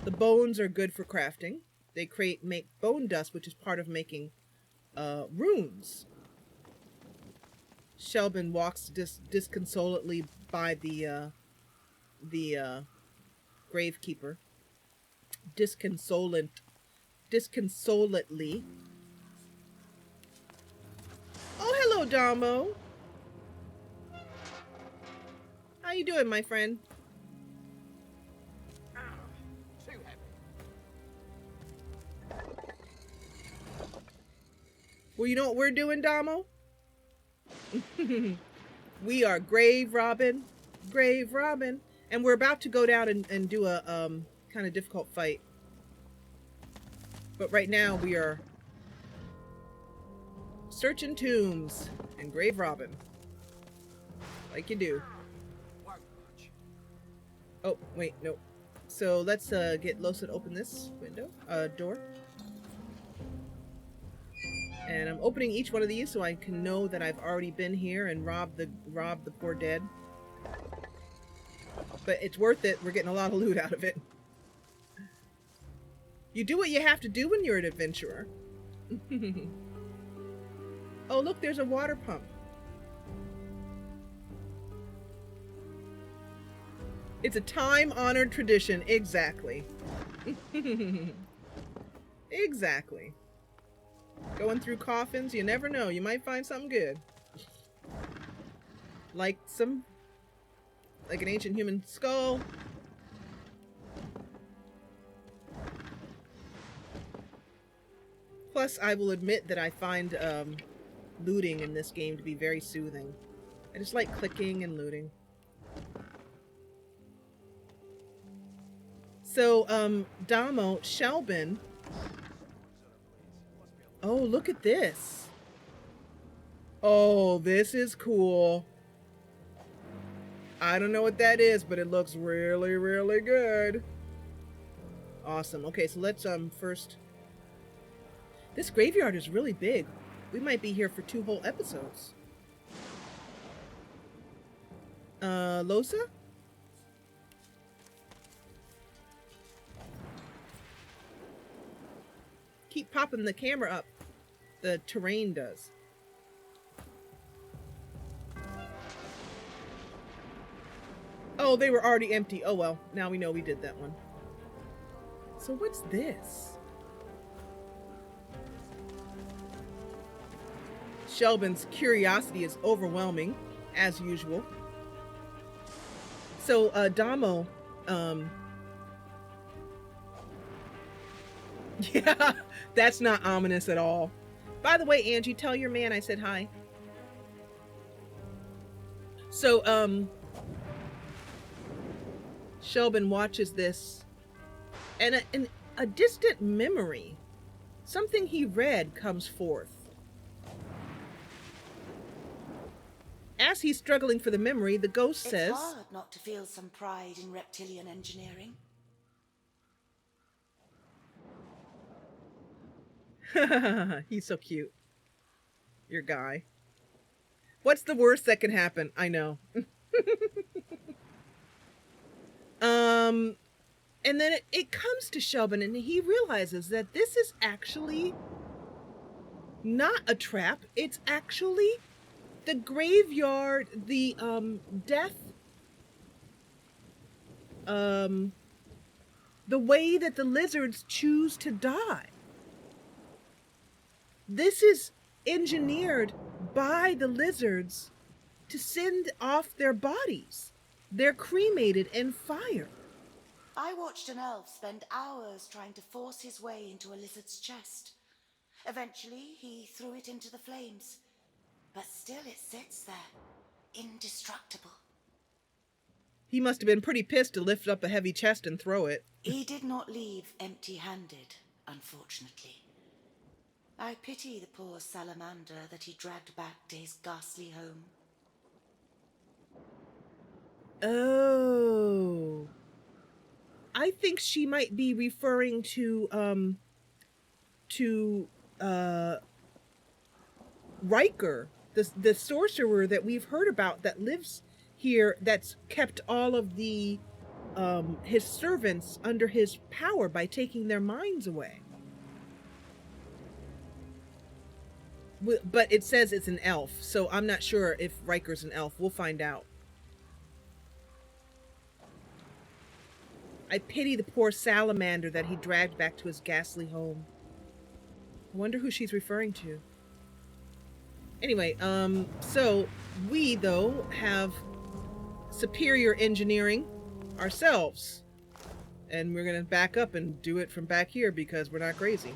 Speaker 1: The bones are good for crafting. They make bone dust, which is part of making runes. Shelben walks disconsolately by the gravekeeper. Disconsolately. Oh, hello, Damo. How you doing, my friend?
Speaker 8: Too heavy.
Speaker 1: Well, you know what we're doing, Damo? We are Grave Robin. Grave Robin. And we're about to go down and do a kind of difficult fight. But right now we are searching tombs and Grave Robin. Like you do. Oh, wait, no. So let's get Losa to open this door. And I'm opening each one of these so I can know that I've already been here and robbed the poor dead. But it's worth it. We're getting a lot of loot out of it. You do what you have to do when you're an adventurer. Oh, look, there's a water pump. It's a time-honored tradition. Exactly. Exactly. Going through coffins, you never know. You might find something good. like an ancient human skull. Plus, I will admit that I find looting in this game to be very soothing. I just like clicking and looting. So, Damo, Shelben. Oh, look at this. Oh, this is cool. I don't know what that is, but it looks really, really good. Awesome. Okay, so let's first... This graveyard is really big. We might be here for 2 whole episodes. Losa? Keep popping the camera up. The terrain does. Oh, they were already empty. Oh well, now we know we did that one. So what's this? Shelben's curiosity is overwhelming, as usual. So, Damo, yeah, that's not ominous at all. By the way, Angie, tell your man I said hi. So, Shelben watches this, and a distant memory, something he read, comes forth. As he's struggling for the memory, the ghost says...
Speaker 7: It's hard not to feel some pride in reptilian engineering.
Speaker 1: He's so cute. Your guy. What's the worst that can happen? I know. And then it comes to Shelben, and he realizes that this is actually not a trap. It's actually the graveyard, the death, the way that the lizards choose to die. This is engineered by the lizards to send off their bodies. They're cremated in fire.
Speaker 7: I watched an elf spend hours trying to force his way into a lizard's chest. Eventually, he threw it into the flames. But still it sits there, indestructible.
Speaker 1: He must have been pretty pissed to lift up a heavy chest and throw it.
Speaker 7: He did not leave empty-handed, unfortunately. I pity the poor salamander that he dragged back to his ghastly home.
Speaker 1: Oh. I think she might be referring to Riker, the sorcerer that we've heard about that lives here, that's kept all of the his servants under his power by taking their minds away. But it says it's an elf, so I'm not sure if Riker's an elf. We'll find out. I pity the poor salamander that he dragged back to his ghastly home. I wonder who she's referring to. Anyway, so we, though, have superior engineering ourselves. And we're going to back up and do it from back here because we're not crazy.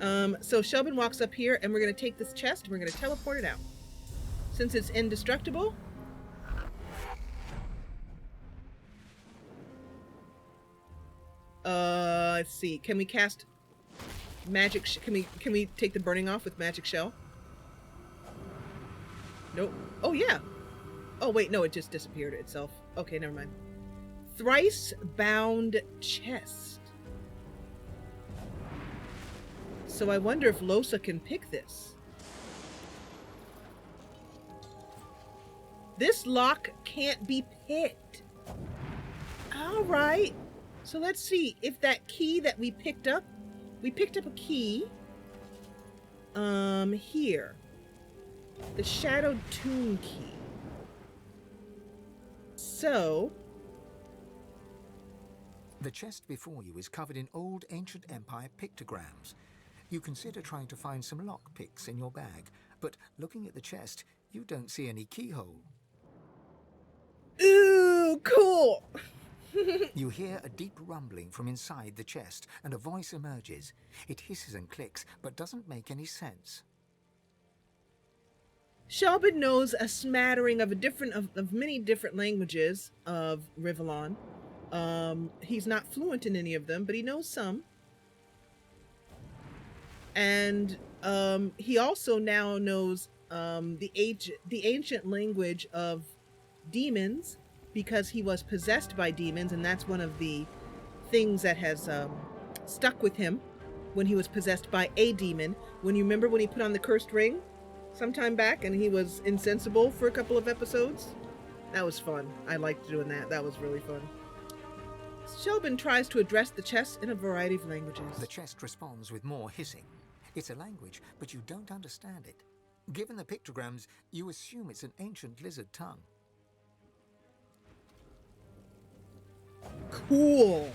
Speaker 1: So Shelben walks up here, and we're going to take this chest and we're going to teleport it out. Since it's indestructible... let's see. Can we cast magic? Can we take the burning off with magic shell? Nope. Oh yeah. Oh wait, no, it just disappeared itself. Okay, never mind. Thrice bound chest. So I wonder if Losa can pick this. This lock can't be picked. All right. So let's see if that key that we picked up a key here. The Shadowed Tomb key. So
Speaker 3: the chest before you is covered in old ancient empire pictograms. You consider trying to find some lock picks in your bag, but looking at the chest, You don't see any keyhole.
Speaker 1: Ooh, cool!
Speaker 3: You hear a deep rumbling from inside the chest, and a voice emerges. It hisses and clicks, but doesn't make any sense.
Speaker 1: Shelben knows a smattering of many different languages of Rivellon. He's not fluent in any of them, but he knows some. And he also now knows the ancient language of demons, because he was possessed by demons, and that's one of the things that has stuck with him when he was possessed by a demon. When you remember when he put on the cursed ring sometime back and he was insensible for a couple of episodes? That was fun. I liked doing that. That was really fun. Shelben tries to address the chest in a variety of languages.
Speaker 3: The chest responds with more hissing. It's a language, but you don't understand it. Given the pictograms, you assume it's an ancient lizard tongue.
Speaker 1: Cool.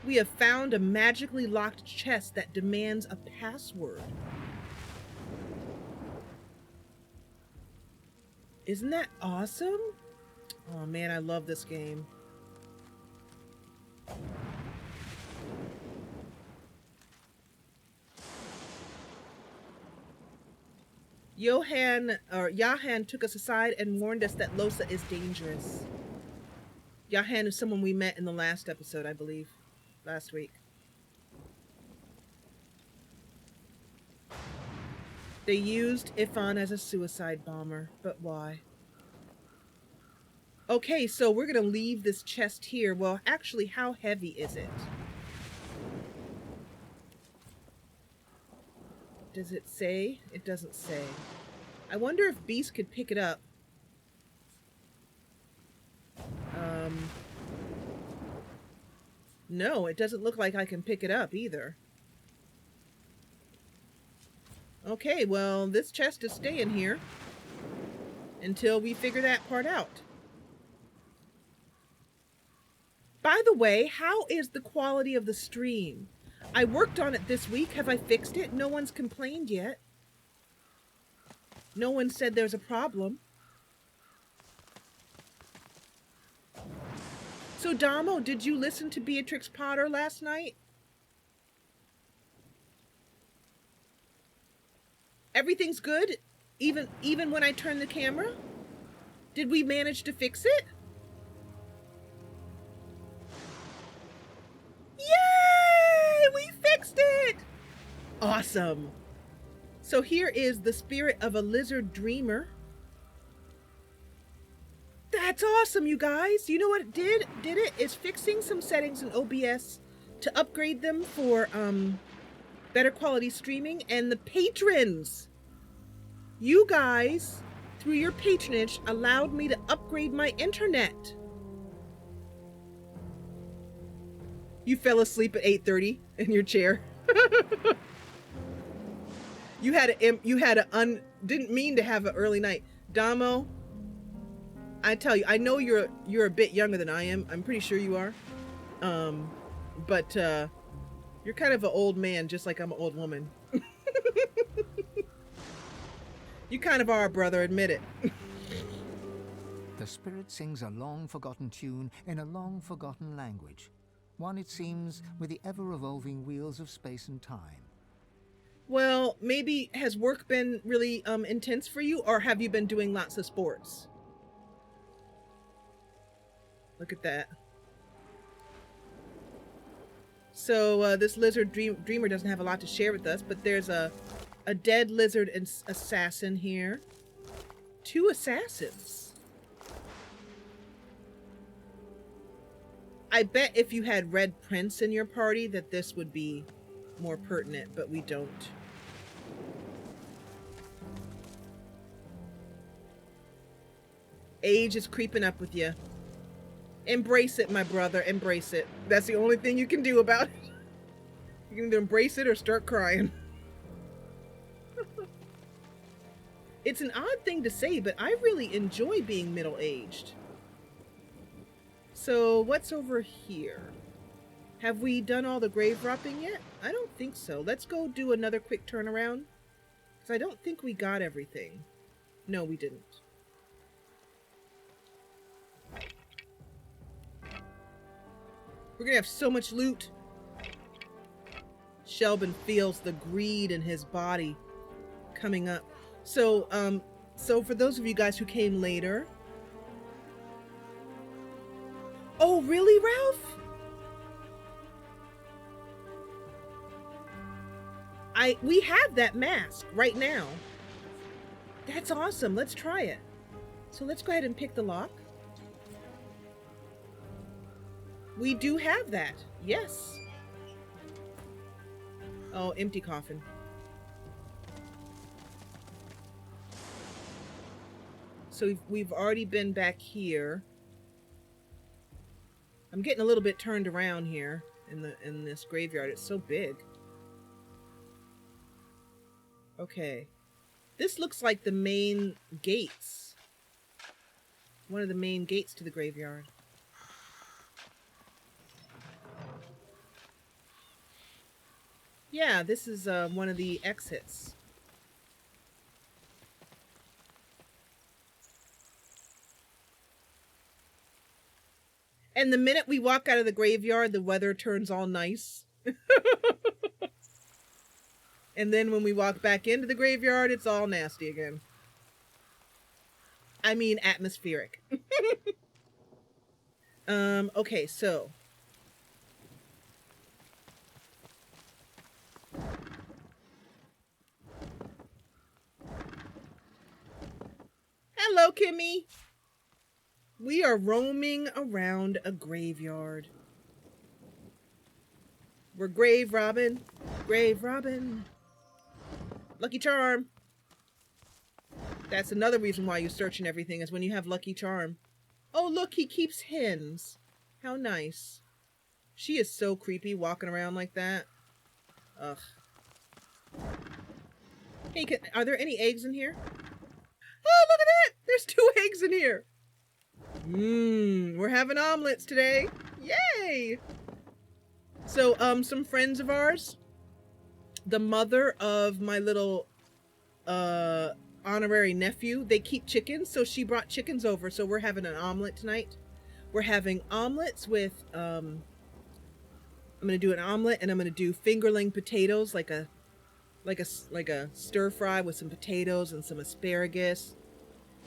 Speaker 1: We have found a magically locked chest that demands a password. Isn't that awesome? Oh man, I love this game. Yahan took us aside and warned us that Losa is dangerous. Yahan is someone we met in the last episode, I believe. Last week. They used Ifan as a suicide bomber, but why? Okay, so we're gonna leave this chest here. Well, actually, how heavy is it? Does it say? It doesn't say. I wonder if Beast could pick it up. No, it doesn't look like I can pick it up either. Okay, well, this chest is staying here until we figure that part out. By the way, how is the quality of the stream? I worked on it this week. Have I fixed it? No one's complained yet. No one said there's a problem. So, Damo, did you listen to Beatrix Potter last night? Everything's good? Even when I turn the camera? Did we manage to fix it? Yay! We fixed it! Awesome. So here is the spirit of a lizard dreamer. That's awesome, you guys. You know what it did? It's fixing some settings in OBS to upgrade them for better quality streaming. And the patrons, you guys, through your patronage, allowed me to upgrade my internet. You fell asleep at 8:30 in your chair. Didn't mean to have an early night. Damo, I tell you, I know you're a bit younger than I am. I'm pretty sure you are. But you're kind of an old man, just like I'm an old woman. You kind of are, brother, admit it.
Speaker 3: The spirit sings a long-forgotten tune in a long-forgotten language. One, it seems, with the ever-revolving wheels of space and time.
Speaker 1: Well, maybe has work been really intense for you, or have you been doing lots of sports? Look at that. So this lizard dreamer doesn't have a lot to share with us, but there's a dead lizard assassin here. 2 assassins. I bet if you had Red Prince in your party that this would be more pertinent, but we don't. Age is creeping up with you. Embrace it, my brother. Embrace it. That's the only thing you can do about it. You can either embrace it or start crying. It's an odd thing to say, but I really enjoy being middle-aged. So, what's over here? Have we done all the grave robbing yet? I don't think so. Let's go do another quick turnaround. Because I don't think we got everything. No, we didn't. We're gonna have so much loot. Shelben feels the greed in his body coming up. So for those of you guys who came later. Oh, really, Ralph? We have that mask right now. That's awesome. Let's try it. So let's go ahead and pick the lock. We do have that. Yes. Oh, empty coffin. So we've already been back here. I'm getting a little bit turned around here in this graveyard. It's so big. Okay. This looks like the main gates. One of the main gates to the graveyard. Yeah, this is one of the exits. And the minute we walk out of the graveyard, the weather turns all nice. And then when we walk back into the graveyard, it's all nasty again. I mean, atmospheric. Okay, so. Hello, Kimmy. We are roaming around a graveyard. We're grave robbing. Grave robbing. Lucky Charm. That's another reason why you're searching everything, is when you have Lucky Charm. Oh, look, he keeps hens. How nice. She is so creepy walking around like that. Ugh. Hey, are there any eggs in here? Oh, look at that! There's 2 eggs in here. We're having omelets today. Yay! So, some friends of ours, the mother of my little honorary nephew, they keep chickens, so she brought chickens over, so we're having an omelet tonight. We're having omelets with I'm gonna do an omelet, and I'm gonna do fingerling potatoes, like a stir fry with some potatoes and some asparagus,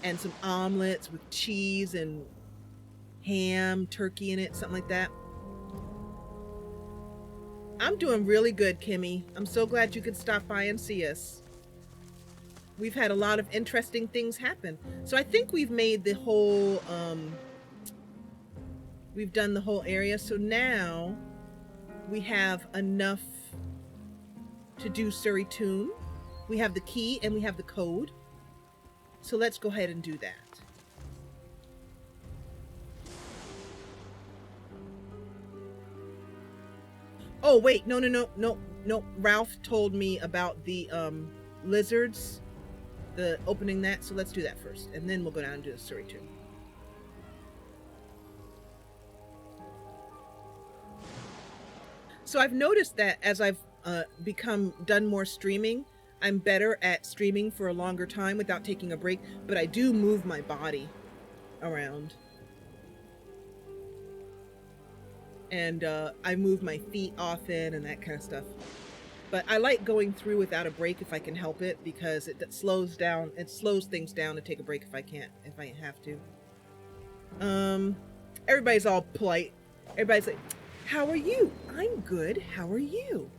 Speaker 1: and some omelets with cheese and ham, turkey in it, something like that. I'm doing really good, Kimmy. I'm so glad you could stop by and see us. We've had a lot of interesting things happen. So I think we've made the whole, we've done the whole area. So now we have enough to do Surrey Tomb. We have the key and we have the code. So let's go ahead and do that. Oh, wait, no. Ralph told me about the lizards, the opening that, so let's do that first, and then we'll go down and do the Surrey Tomb. So I've noticed that as I've done more streaming, I'm better at streaming for a longer time without taking a break, but I do move my body around. And I move my feet often and that kind of stuff. But I like going through without a break if I can help it, because it slows things down to take a break if I have to. Everybody's all polite. Everybody's like, how are you? I'm good. How are you?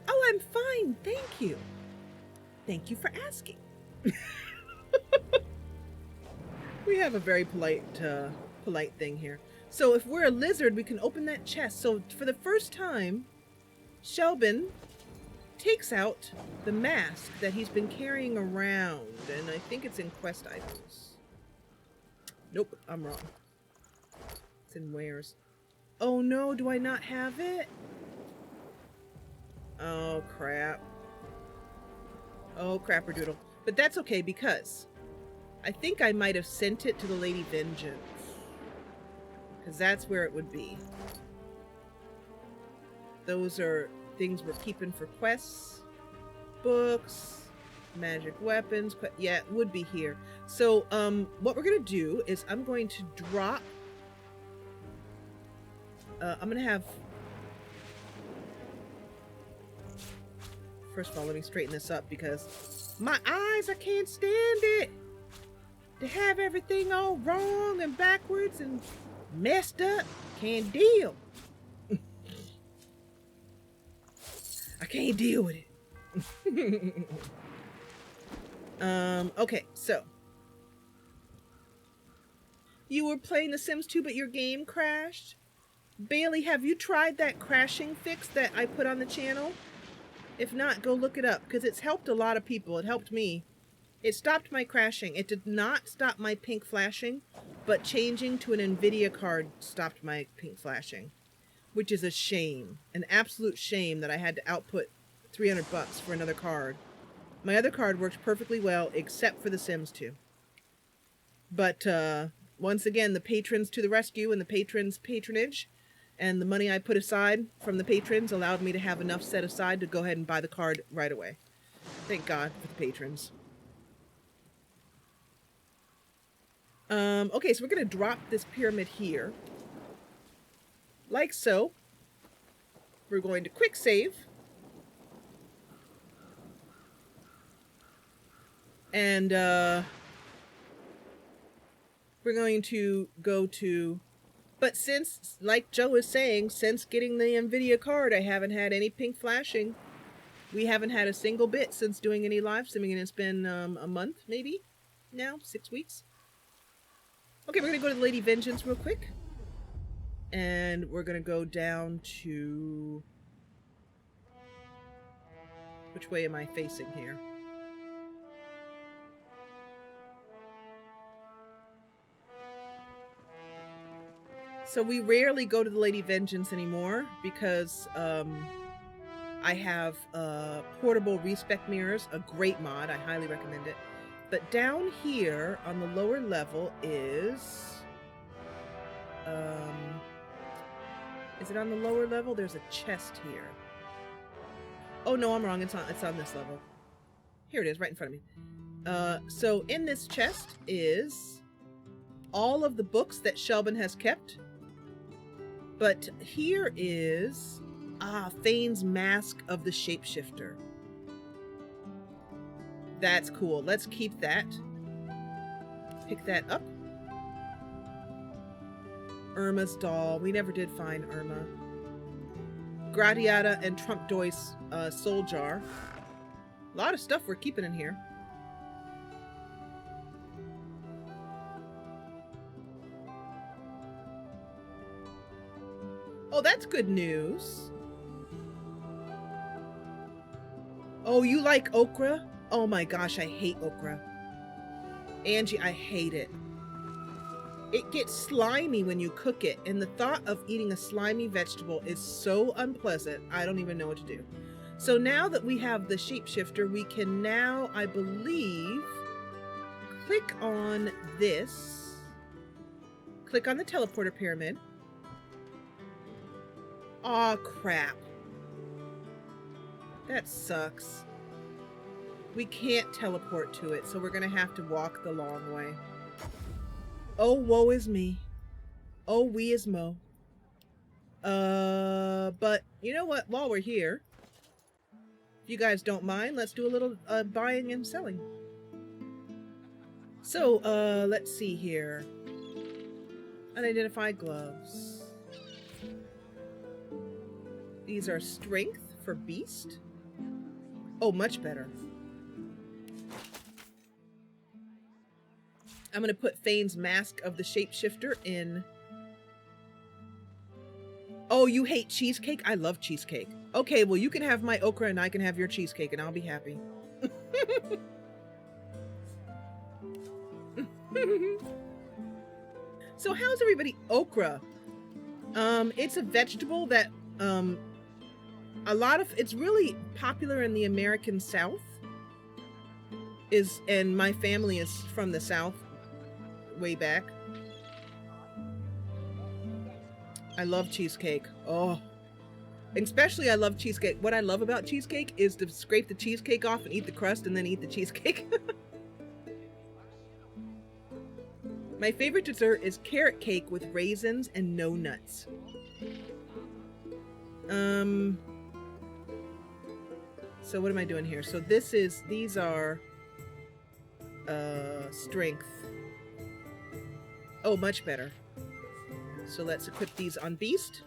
Speaker 1: Oh, I'm fine. Thank you. Thank you for asking. We have a very polite thing here. So if we're a lizard, we can open that chest. So for the first time, Shelben takes out the mask that he's been carrying around, and I think it's in quest items. Nope, I'm wrong. It's in wares. Oh no, do I not have it? Oh crap. Oh crapperdoodle. But that's okay, because I think I might have sent it to the Lady Vengeance. Because that's where it would be. Those are things we're keeping for quests, books, magic weapons. Yeah, it would be here. So, what we're gonna do is I'm going to drop. I'm gonna have. First of all, let me straighten this up because my eyes, I can't stand it. To have everything all wrong and backwards and messed up, can't deal. I can't deal with it. Okay, so. You were playing The Sims 2, but your game crashed? Bailey, have you tried that crashing fix that I put on the channel? If not, go look it up, because it's helped a lot of people. It helped me. It stopped my crashing. It did not stop my pink flashing, but changing to an NVIDIA card stopped my pink flashing, which is a shame. An absolute shame that I had to output $300 for another card. My other card worked perfectly well, except for The Sims 2. But, once again, the patrons to the rescue and the patrons' patronage and the money I put aside from the patrons allowed me to have enough set aside to go ahead and buy the card right away. Thank God for the patrons. Okay, so we're going to drop this pyramid here. Like so. We're going to quick save. And, we're going to go to... But since, like Joe is saying, since getting the NVIDIA card, I haven't had any pink flashing. We haven't had a single bit since doing any live simming, and it's been a month, maybe? Now? 6 weeks? Okay, we're going to go to the Lady Vengeance real quick. And we're going to go down to... Which way am I facing here? So we rarely go to the Lady Vengeance anymore because I have portable respec mirrors, a great mod. I highly recommend it. But down here on the lower level is it on the lower level? There's a chest here. Oh no, I'm wrong. It's on this level. Here it is, right in front of me. So in this chest is all of the books that Shelben has kept. But here is Fane's Mask of the Shapeshifter. That's cool. Let's keep that. Pick that up. Irma's doll. We never did find Irma. Gratiata and Trump Doyce soul jar. A lot of stuff we're keeping in here. Oh, that's good news. Oh, you like okra? Oh my gosh, I hate okra. Angie, I hate it. It gets slimy when you cook it, and the thought of eating a slimy vegetable is so unpleasant, I don't even know what to do. So now that we have the shapeshifter, we can now, I believe, click on this. Click on the teleporter pyramid. Aw, crap. That sucks. We can't teleport to it, so we're gonna have to walk the long way. Oh, woe is me. Oh, we is mo. But you know what? While we're here, if you guys don't mind, let's do a little buying and selling. So, let's see here. Unidentified gloves. These are strength for beast. Oh, much better. I'm going to put Fane's Mask of the Shapeshifter in. Oh, you hate cheesecake? I love cheesecake. Okay, well, you can have my okra and I can have your cheesecake and I'll be happy. So how's everybody? Okra. It's a vegetable that it's really popular in the American South. And my family is from the South way back. I love cheesecake. Oh, Especially I love cheesecake. What I love about cheesecake is to scrape the cheesecake off and eat the crust and then eat the cheesecake. My favorite dessert is carrot cake with raisins and no nuts. So what am I doing here? So these are strength. Oh, much better. So let's equip these on Beast.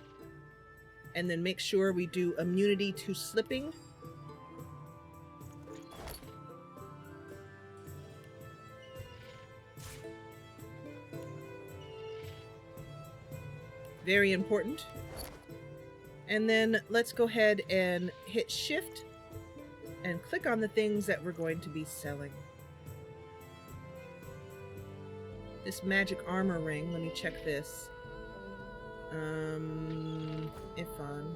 Speaker 1: And then make sure we do immunity to slipping. Very important. And then let's go ahead and hit shift and click on the things that we're going to be selling. This magic armor ring, let me check this. Ifan.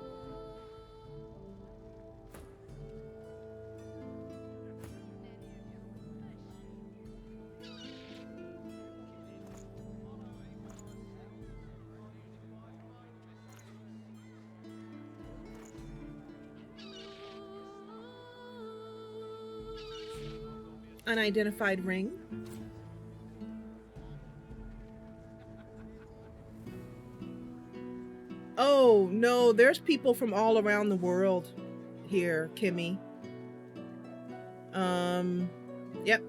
Speaker 1: Unidentified ring. Oh, no, there's people from all around the world here, Kimmy. Yep.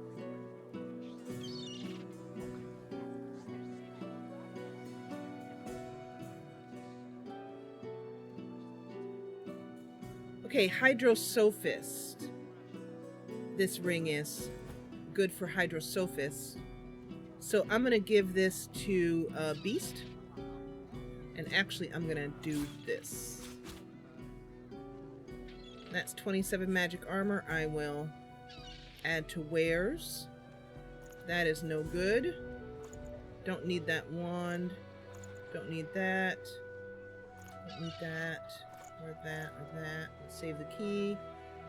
Speaker 1: Okay, Hydrosophist. This ring is good for Hydrosophist. So I'm gonna give this to Beast. And actually, I'm gonna do this. That's 27 magic armor. I will add to wares. That is no good. Don't need that wand. Don't need that. Don't need that. Or that, or that. Let's save the key.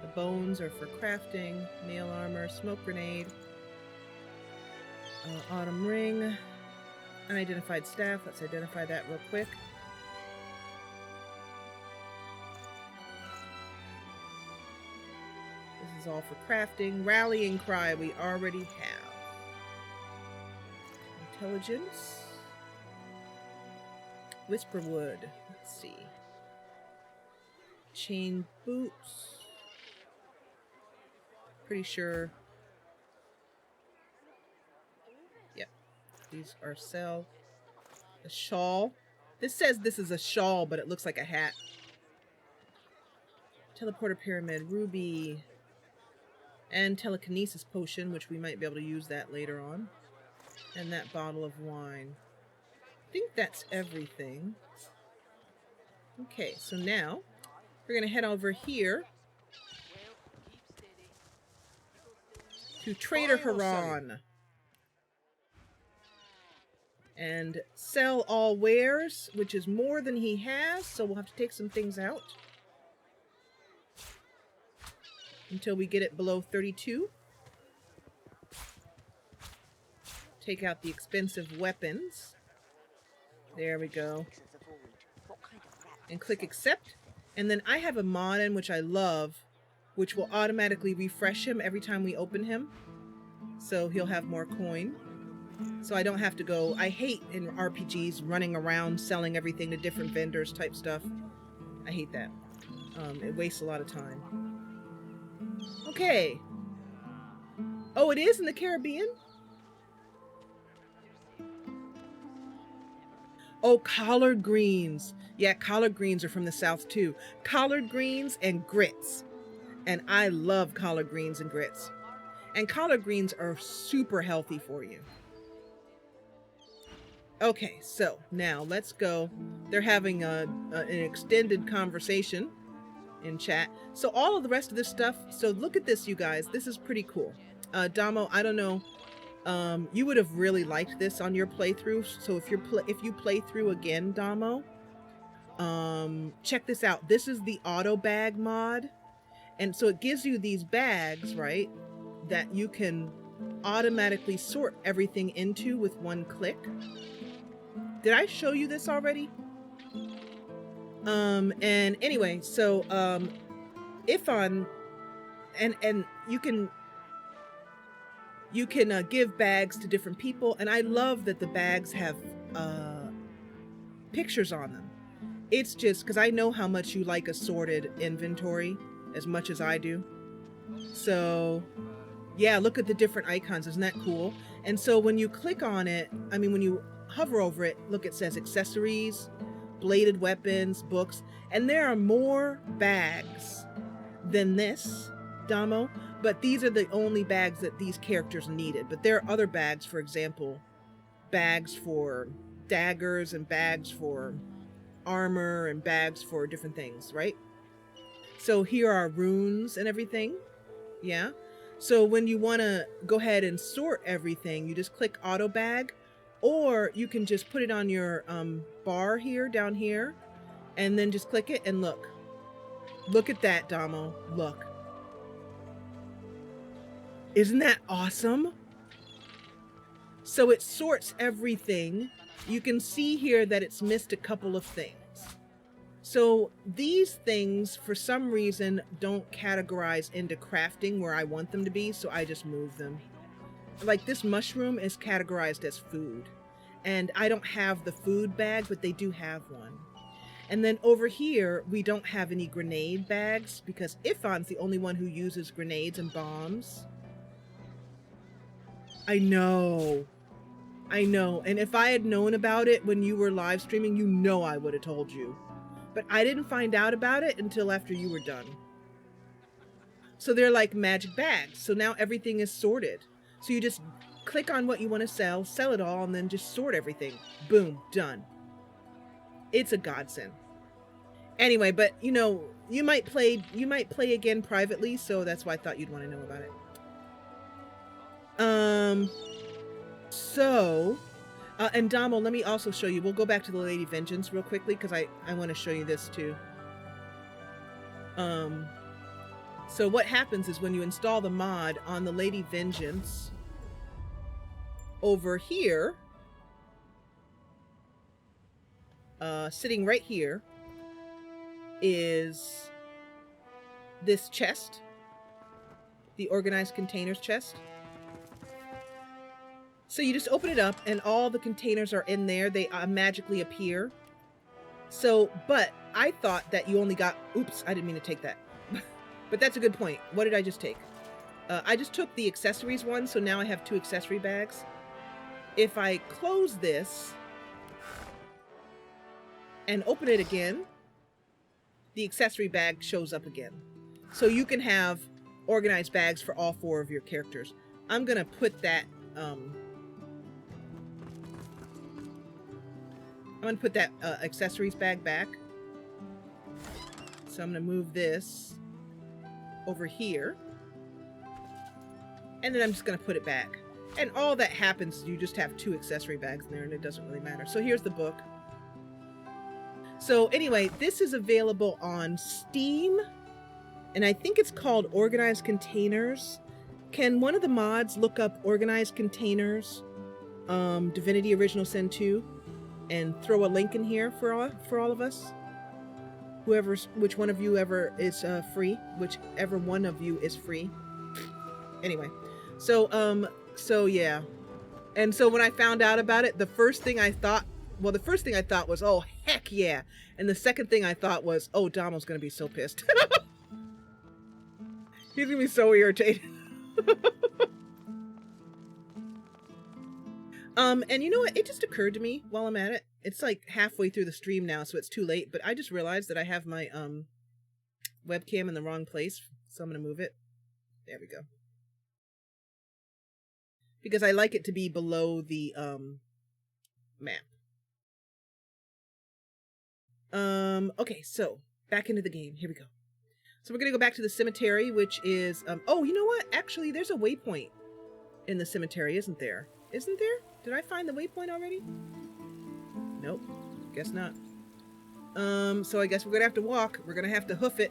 Speaker 1: The bones are for crafting. Mail armor, smoke grenade. Autumn ring. Unidentified staff. Let's identify that real quick. This is all for crafting. Rallying cry we already have. Intelligence. Whisperwood. Let's see. Chain boots. Pretty sure. Yep. These are sell. A shawl. This says this is a shawl, but it looks like a hat. Teleporter pyramid, ruby, and telekinesis potion, which we might be able to use that later on. And that bottle of wine. I think that's everything. Okay, so now we're going to head over here to Trader Haran and sell all wares, which is more than he has, so we'll have to take some things out until we get it below 32. Take out the expensive weapons. There we go. And click accept. And then I have a mod in which I love, which will automatically refresh him every time we open him. So he'll have more coin. So I don't have to go. I hate in RPGs running around selling everything to different vendors type stuff. I hate that. It wastes a lot of time. Okay. Oh, it is in the Caribbean? Oh, collard greens. Yeah, collard greens are from the South too. Collard greens and grits. And I love collard greens and grits. And collard greens are super healthy for you. Okay, so now let's go. They're having an extended conversation in chat. So all of the rest of this stuff, so look at this, you guys. This is pretty cool. Damo, I don't know. You would have really liked this on your playthrough. So if you play through again, Damo, check this out. This is the auto bag mod. And so it gives you these bags, right, that you can automatically sort everything into with one click. Did I show you this already? And anyway, so Ifan, and you can give bags to different people, and I love that the bags have pictures on them. It's just because I know how much you like a sorted inventory as much as I do. So yeah, look at the different icons. Isn't that cool? And so when you click on it, I mean, when you hover over it, look, it says accessories, bladed weapons, books, and there are more bags than this, Damo, but these are the only bags that these characters needed. But there are other bags, for example, bags for daggers and bags for armor and bags for different things, right? So here are runes and everything. Yeah. So when you want to go ahead and sort everything, you just click auto bag, or you can just put it on your bar here, down here, and then just click it and look. Look at that, Damo. Look. Isn't that awesome? So it sorts everything. You can see here that it's missed a couple of things. So these things, for some reason, don't categorize into crafting where I want them to be, so I just move them. Like this mushroom is categorized as food, and I don't have the food bag, but they do have one. And then over here, we don't have any grenade bags because Ifan's the only one who uses grenades and bombs. I know. And if I had known about it when you were live streaming, you know I would have told you. But I didn't find out about it until after you were done. So they're like magic bags. So now everything is sorted. So you just click on what you want to sell it all, and then just sort everything. Boom, done. It's a godsend. Anyway, but you know, you might play again privately, so that's why I thought you'd want to know about it. And Damo, let me also show you. We'll go back to the Lady Vengeance real quickly because I want to show you this too. So what happens is when you install the mod on the Lady Vengeance, over here, sitting right here, is this chest, the organized containers chest. So you just open it up and all the containers are in there. They magically appear. So, but I thought that you only got, oops, I didn't mean to take that. But that's a good point. What did I just take? I just took the accessories one, so now I have 2 accessory bags. If I close this and open it again, the accessory bag shows up again. So you can have organized bags for all 4 of your characters. I'm going to put that, accessories bag back. So I'm going to move this over here. And then I'm just going to put it back. And all that happens, you just have 2 accessory bags in there, and it doesn't really matter. So here's the book. So anyway, this is available on Steam, and I think it's called Organized Containers. Can one of the mods look up Organized Containers, Divinity Original Sin 2, and throw a link in here for all of us? Which one of you ever is free? Whichever one of you is free. Anyway, so yeah. And so when I found out about it, the first thing I thought was, oh, heck yeah. And the second thing I thought was, oh, Damo's going to be so pissed. He's going to be so irritated. And you know what? It just occurred to me while I'm at it. It's like halfway through the stream now, so it's too late. But I just realized that I have my webcam in the wrong place. So I'm going to move it. There we go. Because I like it to be below the map. Okay, so back into the game. Here we go. So we're going to go back to the cemetery, which is, oh, you know what? Actually, there's a waypoint in the cemetery, isn't there? Isn't there? Did I find the waypoint already? Nope. Guess not. So I guess we're going to have to walk. We're going to have to hoof it.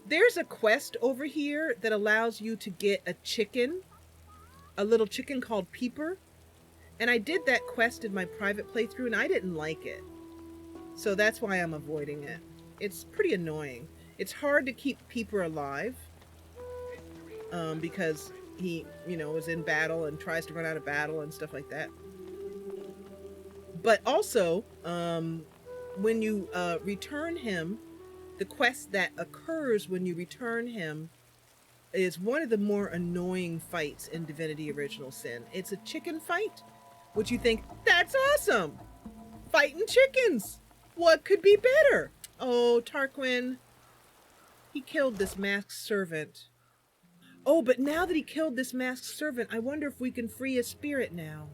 Speaker 1: There's a quest over here that allows you to get a chicken, a little chicken called Peeper. And I did that quest in my private playthrough, and I didn't like it. So that's why I'm avoiding it. It's pretty annoying. It's hard to keep Peeper alive because he, you know, is in battle and tries to run out of battle and stuff like that. But also, when you return him, the quest that occurs when you return him is one of the more annoying fights in Divinity Original Sin. It's a chicken fight, which you think, that's awesome! Fighting chickens! What could be better? Oh, Tarquin. He killed this masked servant. Oh, but now that he killed this masked servant, I wonder if we can free his spirit now.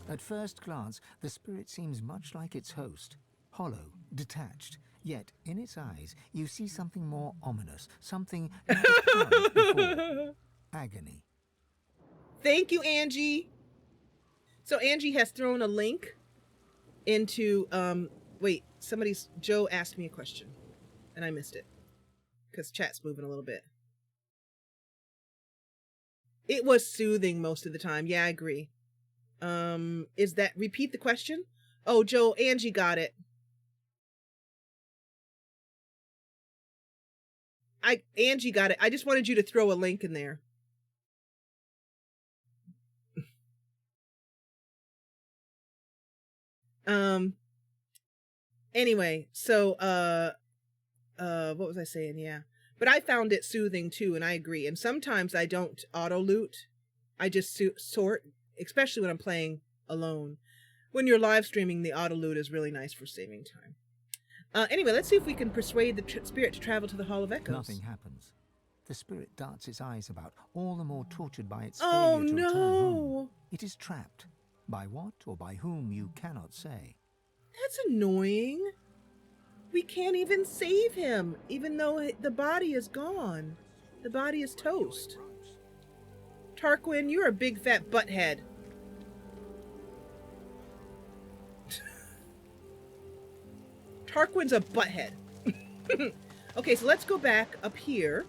Speaker 3: At first glance, the spirit seems much like its host. Hollow, detached. Yet, in its eyes, you see something more ominous. Something not apparent before. Agony.
Speaker 1: Thank you, Angie. So Angie has thrown a link into, wait, Joe asked me a question and I missed it because chat's moving a little bit. It was soothing most of the time. Yeah, I agree. Repeat the question? Oh, Joe, Angie got it. Angie got it. I just wanted you to throw a link in there. Anyway, so what was I saying? Yeah. But I found it soothing too, and I agree. And sometimes I don't auto loot. I just sort, especially when I'm playing alone. When you're live streaming, the auto loot is really nice for saving time. Anyway, let's see if we can persuade the spirit to travel to the Hall of Echoes.
Speaker 3: Nothing happens. The spirit darts its eyes about, all the more tortured by its failure to return home. It is trapped. By what or by whom you cannot say.
Speaker 1: That's annoying. We can't even save him, even though the body is gone. The body is toast. Tarquin, you're a big fat butthead. Tarquin's a butthead. Okay, so let's go back up here.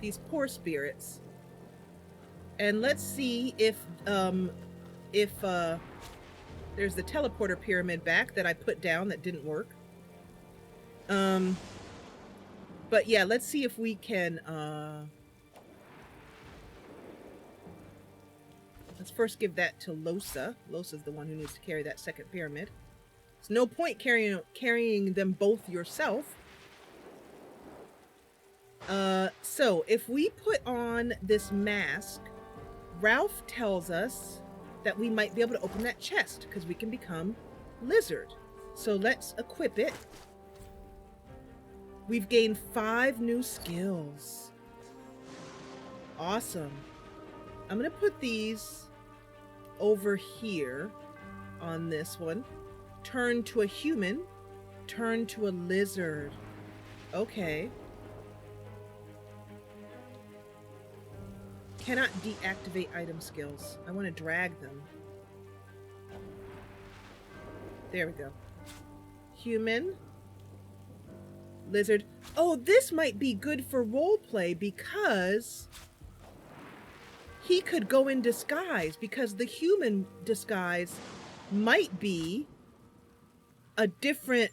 Speaker 1: These poor spirits. And let's see if there's the teleporter pyramid back that I put down that didn't work. But yeah, let's see if we can let's first give that to Losa. Losa's the one who needs to carry that second pyramid. There's no point carrying them both yourself. So if we put on this mask, Ralph tells us that we might be able to open that chest because we can become lizard. So let's equip it. We've gained 5 new skills. Awesome. I'm gonna put these over here on this one. Turn to a human, turn to a lizard. Okay. Cannot deactivate item skills. I want to drag them. There we go. Human. Lizard. Oh, this might be good for roleplay because he could go in disguise, because the human disguise might be a different,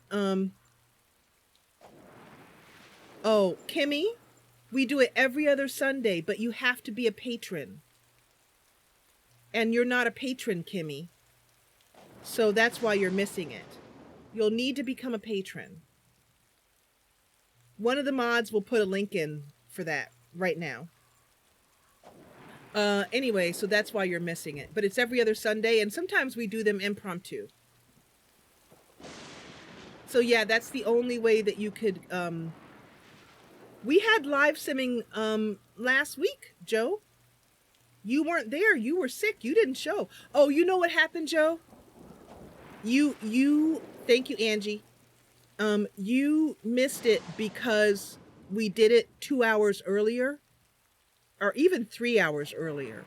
Speaker 1: Oh, Kimmy? We do it every other Sunday, but you have to be a patron. And you're not a patron, Kimmy. So that's why you're missing it. You'll need to become a patron. One of the mods will put a link in for that right now. Anyway, so that's why you're missing it. But it's every other Sunday, and sometimes we do them impromptu. So yeah, that's the only way that you could, we had live simming last week, Joe. You weren't there. You were sick. You didn't show. Oh, you know what happened, Joe? Thank you, Angie. You missed it because we did it 2 hours earlier, or even 3 hours earlier.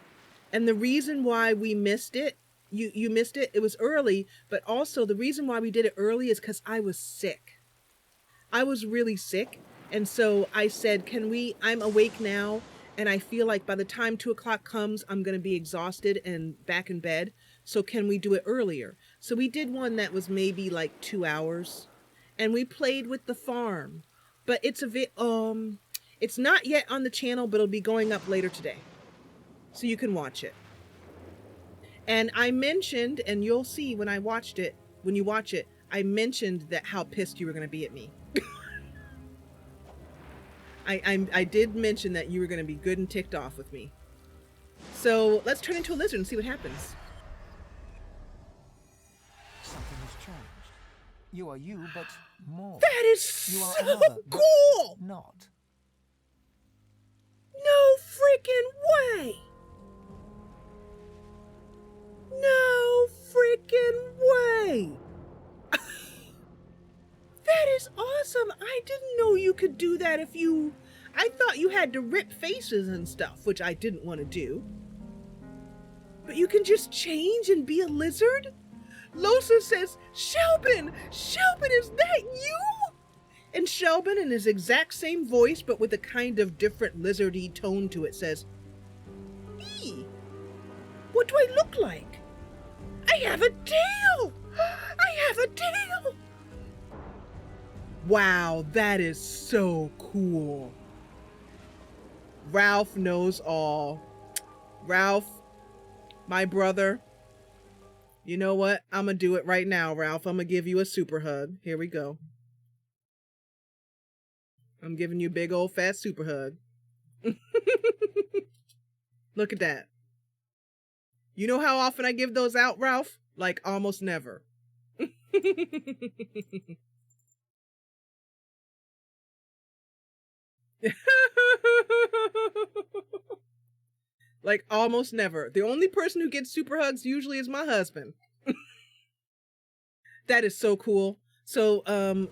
Speaker 1: And the reason why we missed it, you missed it, it was early, but also the reason why we did it early is because I was sick. I was really sick. And so I said, I'm awake now, and I feel like by the time 2 o'clock comes, I'm going to be exhausted and back in bed. So can we do it earlier? So we did one that was maybe like 2 hours, and we played with the farm. But it's it's not yet on the channel, but it'll be going up later today. So you can watch it. And I mentioned, and you'll see when you watch it, I mentioned that how pissed you were going to be at me. I did mention that you were going to be good and ticked off with me. So let's turn into a lizard and see what happens.
Speaker 3: Something has changed. You are you, but more.
Speaker 1: That is
Speaker 3: you are
Speaker 1: so
Speaker 3: another,
Speaker 1: cool!
Speaker 3: Not.
Speaker 1: No freaking way! No freaking way! That is awesome! I didn't know you could do that if you... I thought you had to rip faces and stuff, which I didn't want to do. But you can just change and be a lizard? Losa says, Shelben! Shelben, is that you? And Shelben, in his exact same voice, but with a kind of different lizardy tone to it, says, "Eee, what do I look like? I have a tail! I have a tail!" Wow, that is so cool. Ralph knows all. Ralph, my brother, you know what? I'm gonna do it right now, Ralph. I'm gonna give you a super hug. Here we go. I'm giving you a big old fat super hug. Look at that. You know how often I give those out, Ralph? Like almost never. Like almost never. The only person who gets super hugs usually is my husband. That is so cool. So,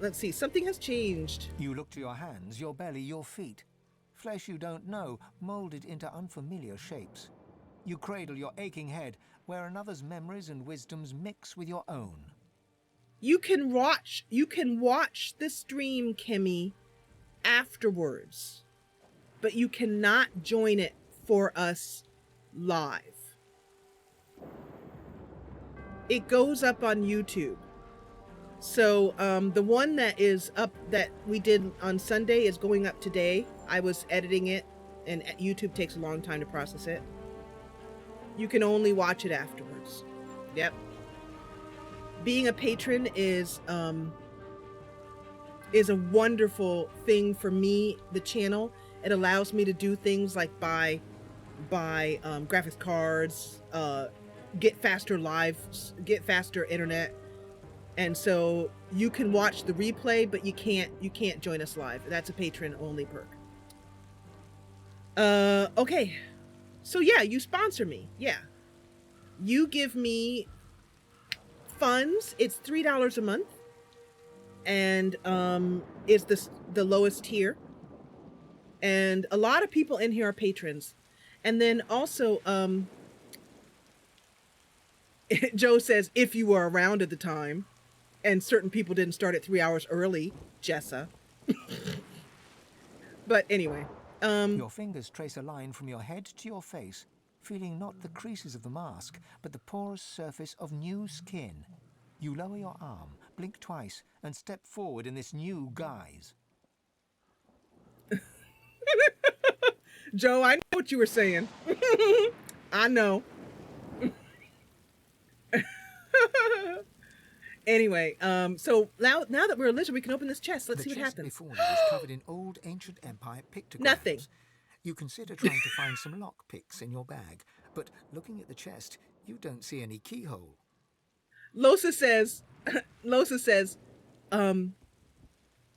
Speaker 1: let's see. Something has changed.
Speaker 3: You look to your hands, your belly, your feet. Flesh you don't know, molded into unfamiliar shapes. You cradle your aching head, where another's memories and wisdoms mix with your own.
Speaker 1: You can watch the stream, Kimmy, afterwards. But you cannot join it for us live. It goes up on YouTube. So the one that is up that we did on Sunday is going up today. I was editing it, and YouTube takes a long time to process it. You can only watch it afterwards. Yep. Being a patron is a wonderful thing for me, the channel. It allows me to do things like buy graphics cards, get faster internet. And so you can watch the replay, but you can't join us live. That's a patron only perk. Okay. So yeah, you sponsor me. Yeah. You give me funds. It's $3 a month. And is the lowest tier. And a lot of people in here are patrons. And then also Joe says, if you were around at the time, and certain people didn't start at 3 hours early, Jessa. But anyway.
Speaker 3: Your fingers trace a line from your head to your face, feeling not the creases of the mask, but the porous surface of new skin. You lower your arm, blink twice, and step forward in this new guise.
Speaker 1: Joe, I know what you were saying. I know. Anyway, so now that we're a lizard, we can open this chest. Let's see what happens.
Speaker 3: The chest before you is covered in old ancient empire pictograms.
Speaker 1: Nothing.
Speaker 3: You consider trying to find some lock picks in your bag, but looking at the chest, you don't see any keyhole.
Speaker 1: Losa says,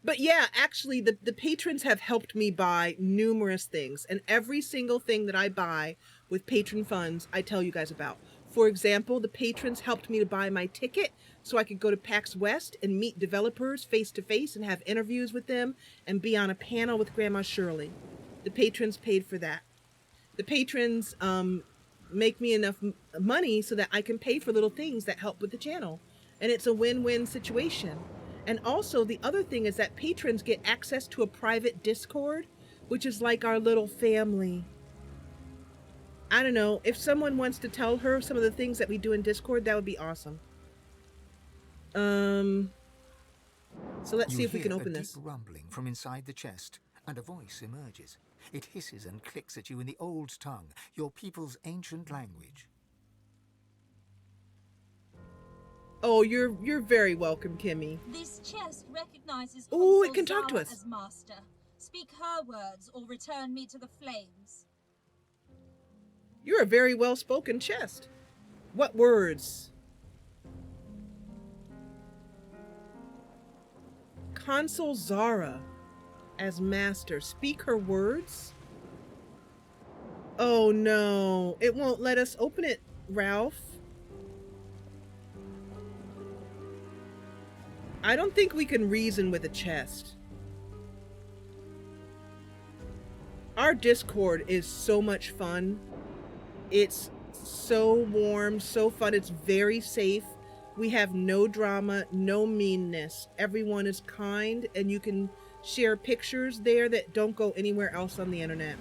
Speaker 1: but yeah, actually the patrons have helped me buy numerous things, and every single thing that I buy with patron funds, I tell you guys about. For example, the patrons helped me to buy my ticket so I could go to PAX West and meet developers face to face and have interviews with them and be on a panel with Grandma Shirley. The patrons paid for that. The patrons make me enough money so that I can pay for little things that help with the channel. And it's a win-win situation. And also the other thing is that patrons get access to a private Discord, which is like our little family. I don't know. If someone wants to tell her some of the things that we do in Discord, that would be awesome. So let's see if we can open this.
Speaker 3: You hear a deep rumbling from inside the chest, and a voice emerges. It hisses and clicks at you in the old tongue, your people's ancient language.
Speaker 1: Oh, you're very welcome, Kimmy.
Speaker 9: This chest recognizes
Speaker 1: Oh, it can talk to us.
Speaker 9: as master. Speak her words or return me to the flames.
Speaker 1: You're a very well-spoken chest. What words? Consul Zara as master. Speak her words? Oh no, it won't let us open it, Ralph. I don't think we can reason with a chest. Our Discord is so much fun. It's so warm, so fun. It's very safe. We have no drama, no meanness. Everyone is kind, and you can share pictures there that don't go anywhere else on the internet.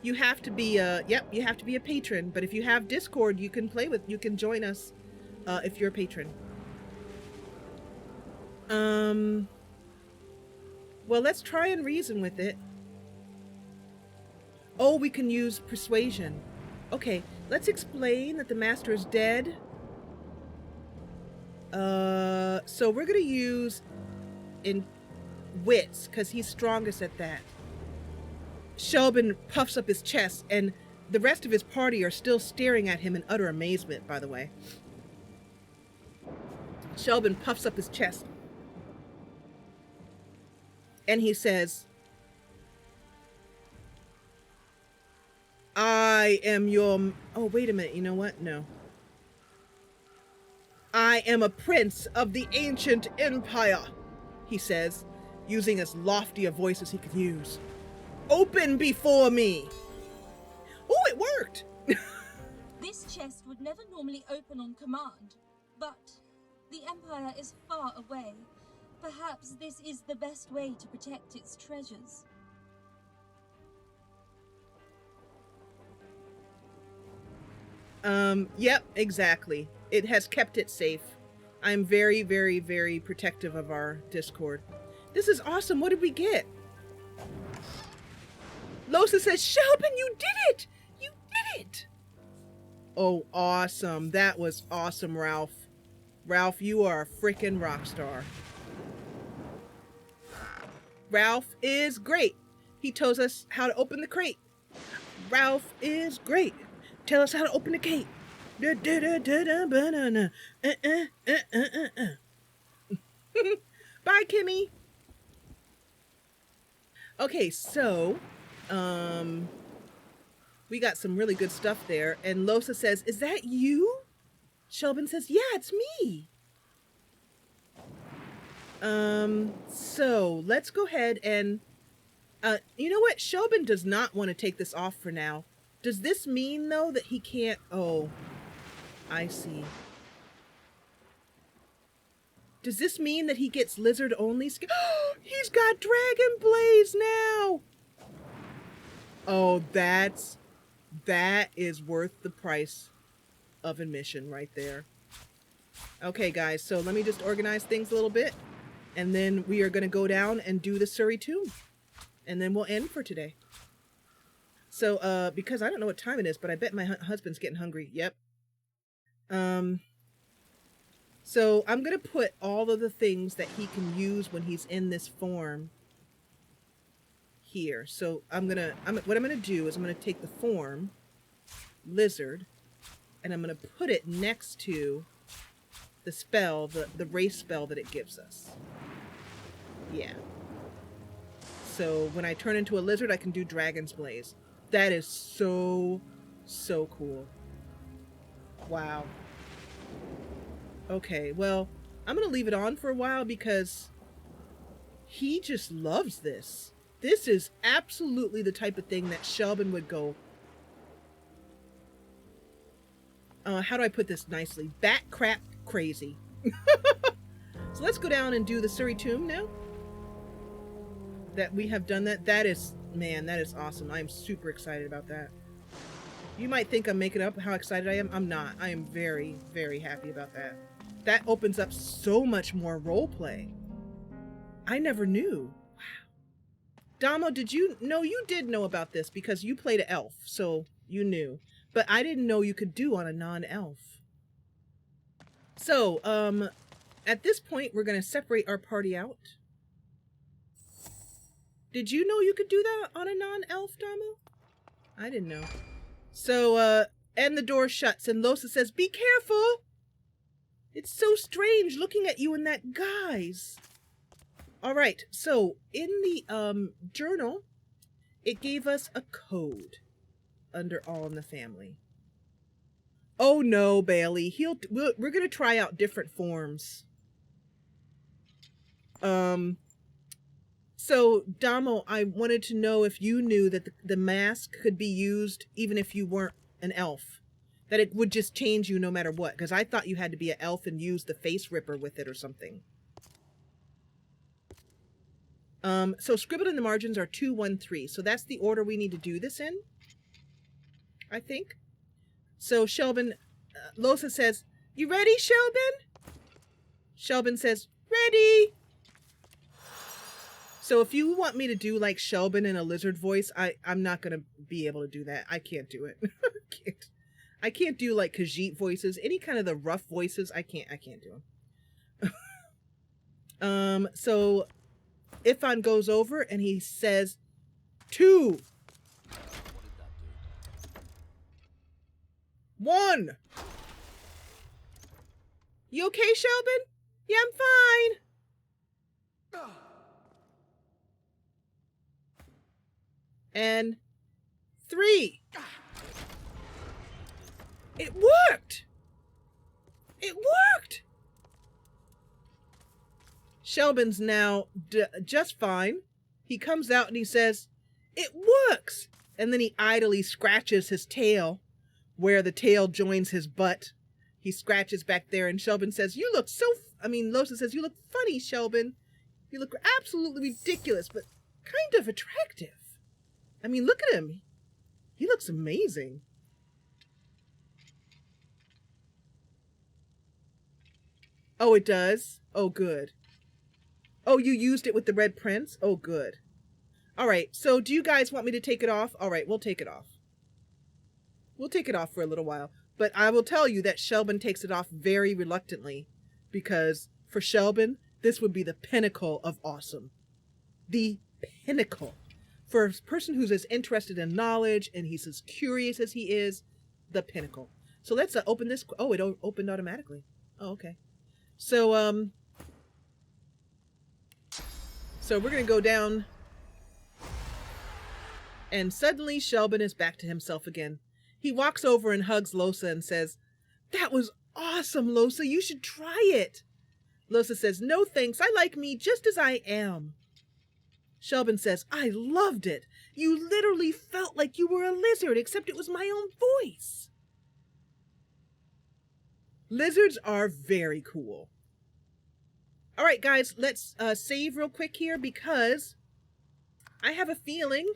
Speaker 1: You have to be you have to be a patron, but if you have Discord, you can join us if you're a patron. Well, let's try and reason with it. Oh, we can use persuasion. Okay, let's explain that the master is dead. So we're gonna use in wits, because he's strongest at that. Shelben puffs up his chest, and the rest of his party are still staring at him in utter amazement, by the way. Shelben puffs up his chest. And he says, I am your... Oh, wait a minute. You know what? No. I am a prince of the ancient empire, he says, using as lofty a voice as he could use. Open before me. Oh, it worked.
Speaker 9: This chest would never normally open on command, but the Empire is far away. Perhaps this is the best way to protect its treasures.
Speaker 1: Yep, exactly. It has kept it safe. I'm very, very, very protective of our Discord. This is awesome. What did we get? Losa says, Shelben, you did it! You did it! Oh, awesome. That was awesome, Ralph. Ralph, you are a freaking rock star. Ralph is great. He tells us how to open the crate. Ralph is great. Tell us how to open the crate. Bye, Kimmy. Okay, so, we got some really good stuff there. And Losa says, is that you? Shelben says, yeah, it's me. So let's go ahead and, you know what? Shelben does not want to take this off for now. Does this mean, though, that he can't? Oh, I see. Does this mean that he gets lizard-only skin? Oh, he's got Dragon Blaze now! Oh, that is worth the price of admission right there. Okay, guys, so let me just organize things a little bit, and then we are going to go down and do the Surrey Tomb, and then we'll end for today. So, because I don't know what time it is, but I bet my husband's getting hungry. Yep. So I'm going to put all of the things that he can use when he's in this form here. So what I'm going to do is I'm going to take the form, lizard, and I'm going to put it next to the spell, the race spell that it gives us. Yeah. So when I turn into a lizard, I can do Dragon's Blaze. That is so, so cool. Wow. Okay, well, I'm going to leave it on for a while because he just loves this. This is absolutely the type of thing that Shelben would go, how do I put this nicely? Bat crap crazy. So let's go down and do the Surrey Tomb now. That we have done that. That is, Man, that is awesome. I'm super excited about that. You might think I'm making up how excited I am. I'm not. I am very, very happy about that. That opens up so much more roleplay. I never knew. Wow. Damo, did you know? You did know about this because you played an elf, so you knew. But I didn't know you could do on a non-elf. So, at this point, we're going to separate our party out. Did you know you could do that on a non-elf, Damo? I didn't know. So, and the door shuts, and Losa says, "Be careful! It's so strange looking at you in that guise." All right, so in the journal, it gave us a code under All in the Family. Oh no, Bailey, we're gonna try out different forms. So Damo, I wanted to know if you knew that the mask could be used even if you weren't an elf, that it would just change you no matter what, because I thought you had to be an elf and use the face ripper with it or something. So scribbled in the margins are 2, 1, 3. So that's the order we need to do this in, I think. So Shelben, Losa says, "You ready, Shelben?" Shelben says, "Ready." So if you want me to do like Shelben in a lizard voice, I'm not going to be able to do that. I can't do it. I can't do like Khajiit voices, any kind of the rough voices. I can't do them. So Ifan goes over and he says, 2, 1. You okay, Shelben? Yeah, I'm fine. And 3. It worked! It worked! Shelben's now just fine. He comes out and he says, "It works!" And then he idly scratches his tail where the tail joins his butt. He scratches back there and Shelben says, "You look so..." Losa says, "You look funny, Shelben. You look absolutely ridiculous, but kind of attractive. Look at him. He looks amazing." Oh, it does? Oh, good. Oh, you used it with the Red Prince? Oh, good. All right, so do you guys want me to take it off? All right, we'll take it off. We'll take it off for a little while. But I will tell you that Shelben takes it off very reluctantly, because for Shelben, this would be the pinnacle of awesome. The pinnacle. For a person who's as interested in knowledge and he's as curious as he is, the pinnacle. So let's open this. Oh, it opened automatically. Oh, okay. So we're going to go down. And suddenly Shelben is back to himself again. He walks over and hugs Losa and says, "That was awesome, Losa. You should try it." Losa says, "No thanks. I like me just as I am." Shelben says, "I loved it. You literally felt like you were a lizard, except it was my own voice." Lizards are very cool. All right, guys, let's save real quick here because I have a feeling,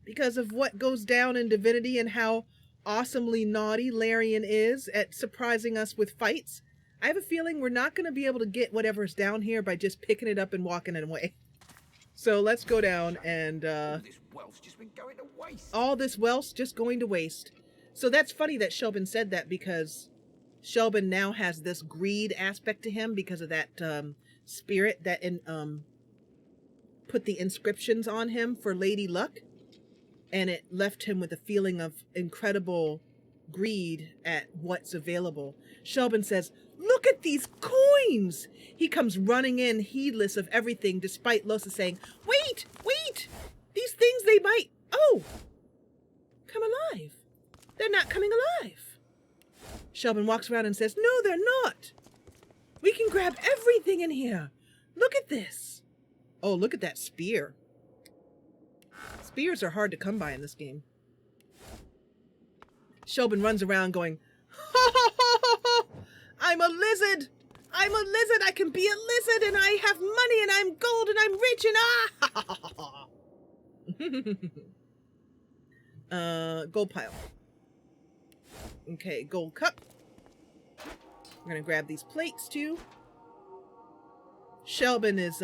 Speaker 1: because of what goes down in Divinity and how awesomely naughty Larian is at surprising us with fights, I have a feeling we're not going to be able to get whatever's down here by just picking it up and walking it away. So let's go down and
Speaker 11: all this wealth's just been going to waste.
Speaker 1: All this wealth's just going to waste. So that's funny that Shelben said that, because Shelben now has this greed aspect to him because of that spirit that put the inscriptions on him for Lady Luck, and it left him with a feeling of incredible greed at what's available. Shelben says, "Look at these coins!" He comes running in, heedless of everything, despite Losa saying, Wait! These things, they might... Oh! Come alive. They're not coming alive." Shelben walks around and says, "No, they're not. We can grab everything in here. Look at this." Oh, look at that spear. Spears are hard to come by in this game. Shelben runs around going, "Ha ha ha ha ha! I'm a lizard! I'm a lizard! I can be a lizard, and I have money, and I'm gold, and I'm rich, and ah ha ha ha ha!" Gold pile. Okay, gold cup. We're gonna grab these plates too. Shelben is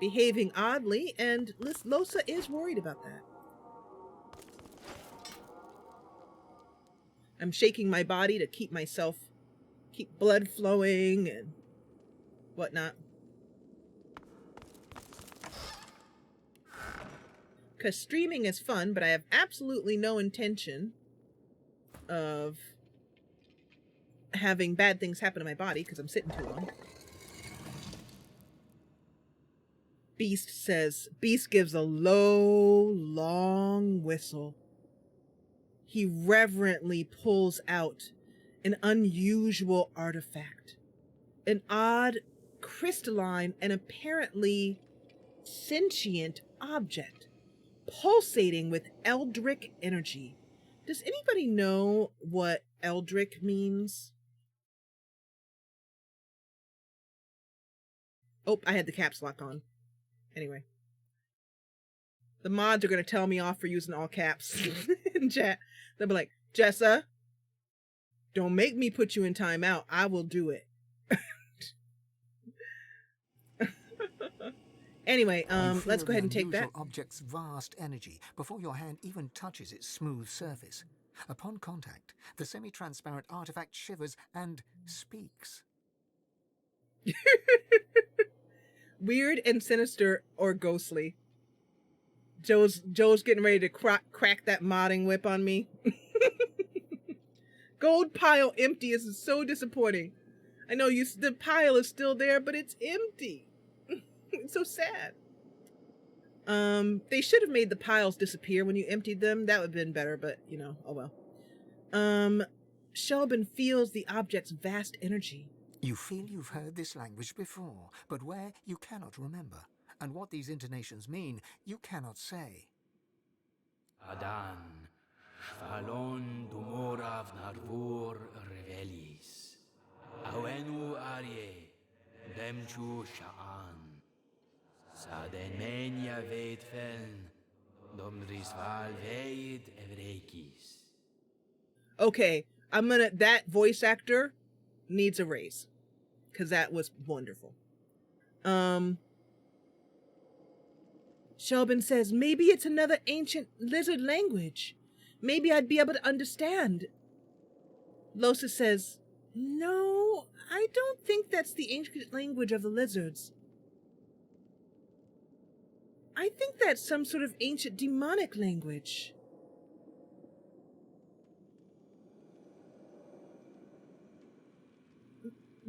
Speaker 1: behaving oddly, and Losa is worried about that. I'm shaking my body to keep blood flowing and whatnot. Because streaming is fun, but I have absolutely no intention of having bad things happen to my body because I'm sitting too long. Beast gives a low, long whistle. He reverently pulls out an unusual artifact. An odd, crystalline, and apparently sentient object, pulsating with eldritch energy. Does anybody know what eldritch means? Oh, I had the caps lock on. Anyway. The mods are going to tell me off for using all caps in chat. They'll be like, Jessa, don't make me put you in timeout. I will do it. Anyway, let's go ahead and take that.
Speaker 3: Object's vast energy before your hand even touches its smooth surface. Upon contact, the semi-transparent artifact shivers and speaks.
Speaker 1: Weird and sinister or ghostly. Joe's getting ready to crack that modding whip on me. Gold pile empty is so disappointing. I know the pile is still there, but it's empty. It's so sad. They should have made the piles disappear when you emptied them. That would have been better, but you know, oh well. Shelben feels the object's vast energy.
Speaker 3: You feel you've heard this language before, but where you cannot remember. And what these intonations mean, you cannot say.
Speaker 13: Adan, falon dumorav narvur revelis. Awenu arie, demchu sha'an. Sadenmenia veitfen, domrisval veid evrekis.
Speaker 1: Okay, that voice actor needs a raise. Because that was wonderful. Shelben says, maybe it's another ancient lizard language. Maybe I'd be able to understand. Losa says, no, I don't think that's the ancient language of the lizards. I think that's some sort of ancient demonic language.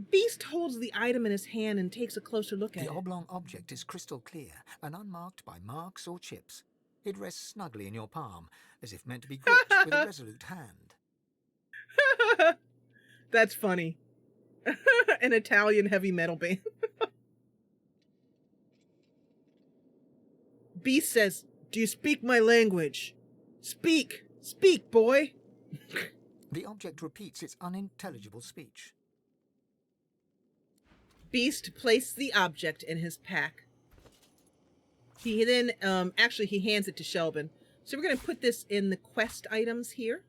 Speaker 1: Beast holds the item in his hand and takes a closer look at it.
Speaker 3: The oblong object is crystal clear and unmarked by marks or chips. It rests snugly in your palm, as if meant to be gripped with a resolute hand.
Speaker 1: That's funny. An Italian heavy metal band. Beast says, do you speak my language? Speak! Speak, boy!
Speaker 3: The object repeats its unintelligible speech.
Speaker 1: Beast placed the object in his pack. He then, actually he hands it to Shelben. So we're going to put this in the quest items here.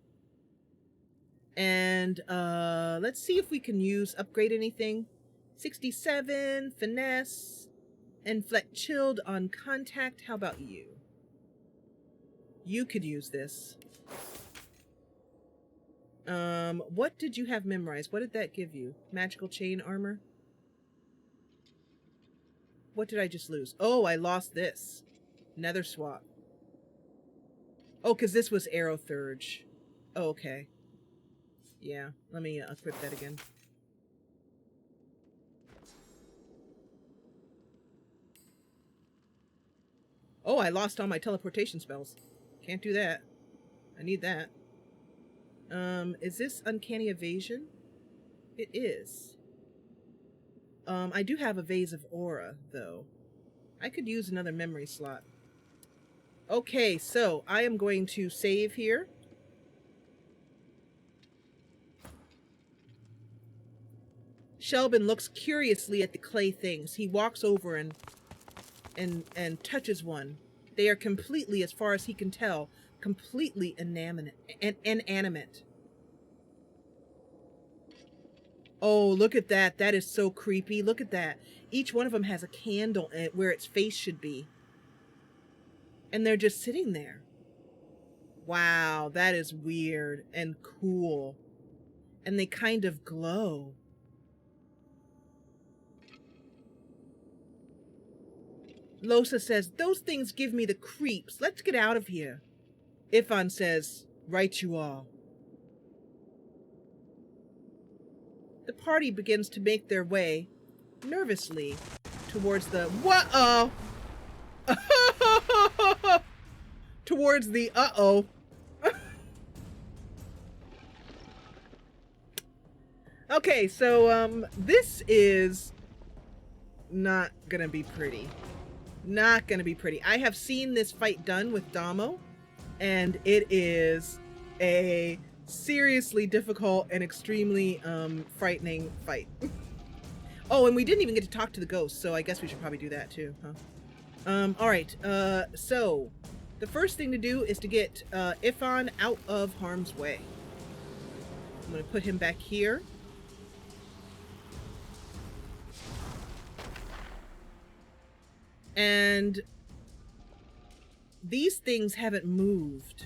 Speaker 1: And let's see if we can upgrade anything. 67, finesse, inflict chilled on contact. How about you? You could use this. What did you have memorized? What did that give you? Magical chain armor? What did I just lose? Oh, I lost this. Nether swap. Oh, because this was arrow thurge. Oh, okay. Yeah, let me equip that again. Oh, I lost all my teleportation spells. Can't do that. I need that. Is this uncanny evasion? It is. I do have a vase of aura, though. I could use another memory slot. Okay, so I am going to save here. Shelben looks curiously at the clay things. He walks over and touches one. They are completely, as far as he can tell, completely inanimate. Oh, look at that. That is so creepy. Look at that. Each one of them has a candle where its face should be. And they're just sitting there. Wow, that is weird and cool. And they kind of glow. Losa says, those things give me the creeps. Let's get out of here. Ifan says, right you are. The party begins to make their way, nervously, towards the what-oh. Towards the uh-oh. Okay, so, this is not gonna be pretty. Not gonna be pretty. I have seen this fight done with Damo, and it is a seriously difficult and extremely frightening fight. Oh, and we didn't even get to talk to the ghost, so I guess we should probably do that too, huh? Alright, so the first thing to do is to get Ifan out of harm's way. I'm gonna put him back here. And these things haven't moved.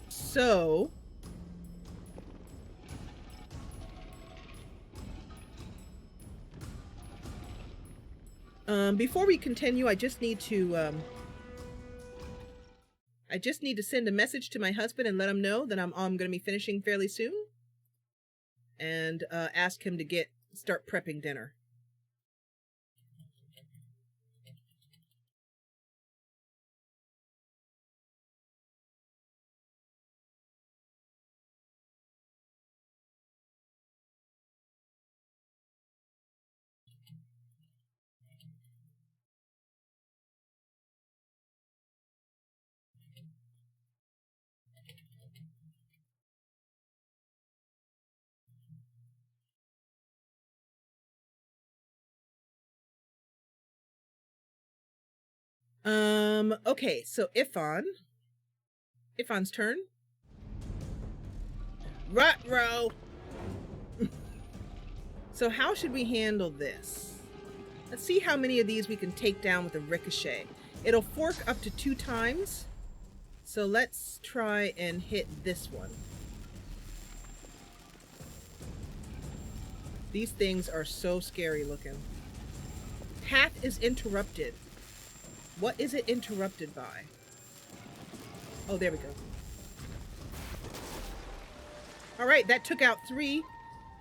Speaker 1: So before we continue, I just need to send a message to my husband and let him know that I'm going to be finishing fairly soon, and ask him to start prepping dinner. Okay, so Ifan's turn. Ruh-roh. So how should we handle this? Let's see how many of these we can take down with a ricochet. It'll fork up to 2 times. So let's try and hit this one. These things are so scary looking. Path is interrupted. What is it interrupted by? Oh, there we go. Alright, that took out 3.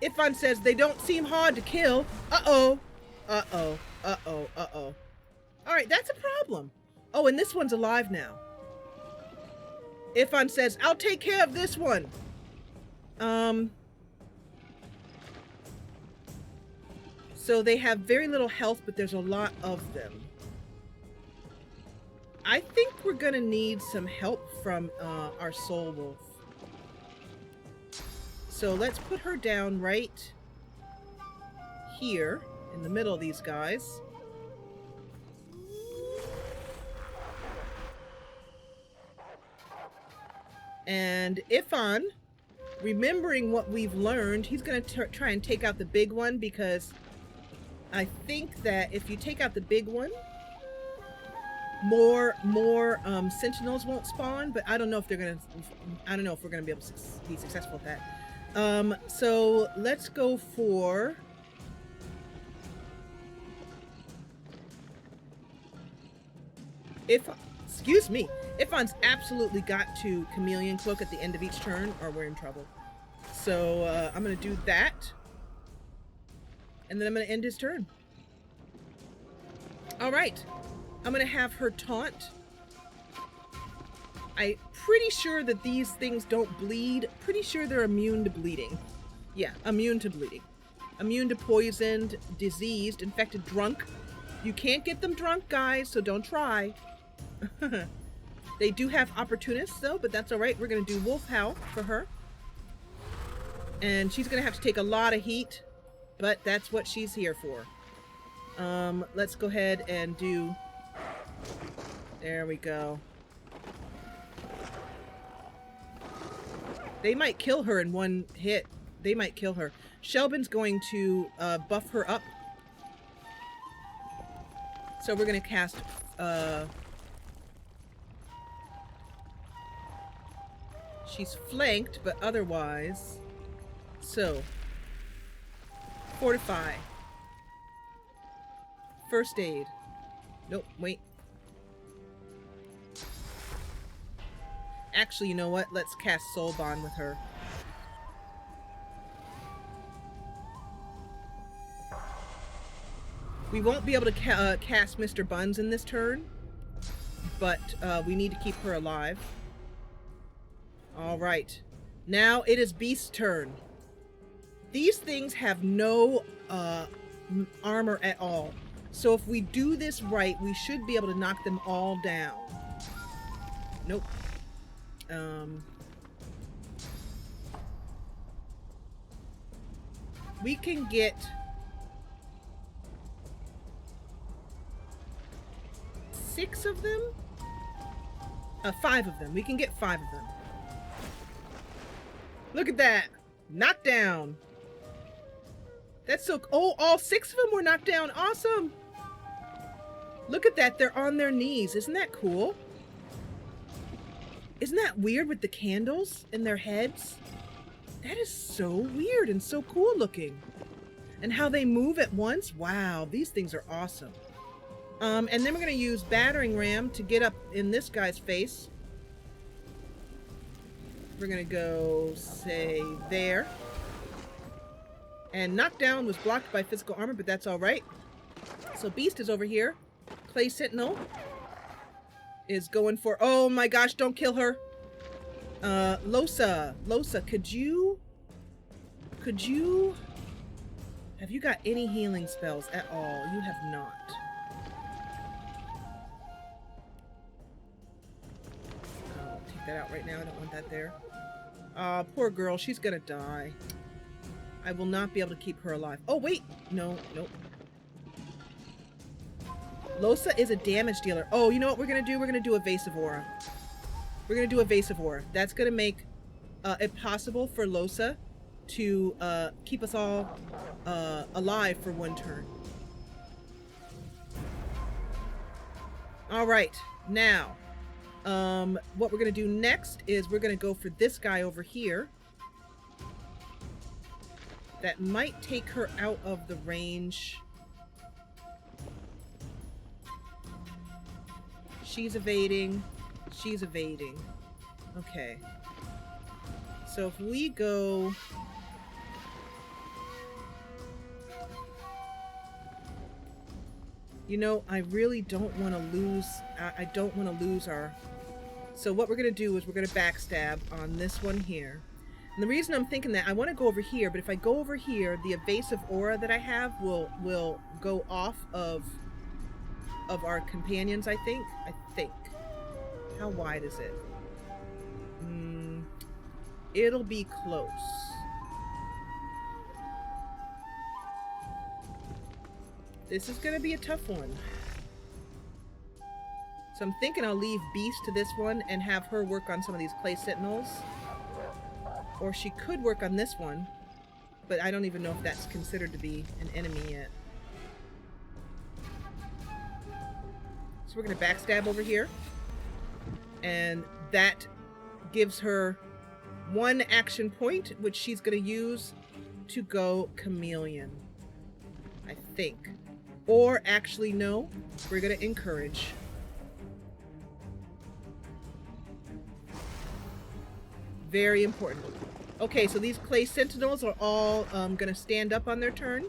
Speaker 1: Ifan says they don't seem hard to kill. Uh-oh. Uh-oh. Uh-oh. Uh-oh. Alright, that's a problem. Oh, and this one's alive now. Ifan says, I'll take care of this one. So they have very little health, but there's a lot of them. I think we're gonna need some help from our soul wolf. So let's put her down right here in the middle of these guys. And Ifan, remembering what we've learned, he's gonna try and take out the big one, because I think that if you take out the big one, more sentinels won't spawn, but I don't know if we're gonna be able to be successful at that. So let's go for Ifan's absolutely got to chameleon cloak at the end of each turn, or we're in trouble. So I'm gonna do that, and then I'm gonna end his turn. All right. I'm gonna have her taunt. I'm pretty sure that these things don't bleed. Pretty sure they're immune to bleeding. Yeah, immune to bleeding. Immune to poisoned, diseased, infected, drunk. You can't get them drunk, guys, so don't try. They do have opportunists, though, but that's alright. We're gonna do Wolf Howl for her. And she's gonna have to take a lot of heat, but that's what she's here for. Let's go ahead and do... There we go. They might kill her in one hit. They might kill her. Shelben's going to buff her up. So we're going to cast... she's flanked, but otherwise... So... Fortify. First aid. Nope, wait. Actually, you know what? Let's cast Soul Bond with her. We won't be able to cast Mr. Buns in this turn, but we need to keep her alive. Alright. Now it is Beast's turn. These things have no armor at all. So if we do this right, we should be able to knock them all down. Nope. We can get 6 of them? 5 of them. We can get 5 of them. Look at that! Knocked down. That's so... Oh, all 6 of them were knocked down. Awesome! Look at that. They're on their knees. Isn't that cool? Isn't that weird with the candles in their heads? That is so weird and so cool looking. And how they move at once. Wow, these things are awesome. And then we're going to use Battering Ram to get up in this guy's face. We're going to go, say, there. And Knockdown was blocked by physical armor, but that's all right. So Beast is over here. Clay Sentinel is going for... Oh my gosh, don't kill her. Losa, could you... Have you got any healing spells at all? You have not. I'll take that out right now. I don't want that there. Poor girl. She's gonna die. I will not be able to keep her alive. Oh, wait. No, nope. Losa is a damage dealer. Oh, you know what we're gonna do? We're gonna do Evasive Aura. We're gonna do Evasive Aura. That's gonna make it possible for Losa to keep us all alive for one turn. All right, now what we're gonna do next is we're gonna go for this guy over here. That might take her out of the range. She's evading. She's evading. Okay. So if we go... You know, I really don't want to lose... I don't want to lose our... So what we're going to do is we're going to backstab on this one here. And the reason I'm thinking that, I want to go over here, but if I go over here, the evasive aura that I have will go off of our companions, I think. How wide is it? It'll be close. This is going to be a tough one. So I'm thinking I'll leave Beast to this one and have her work on some of these Clay Sentinels. Or she could work on this one, but I don't even know if that's considered to be an enemy yet. So we're going to backstab over here. And that gives her 1 action point, which she's going to use to go Chameleon, I think. Or actually, no, we're going to encourage. Very important. Okay, so these Clay Sentinels are all going to stand up on their turn.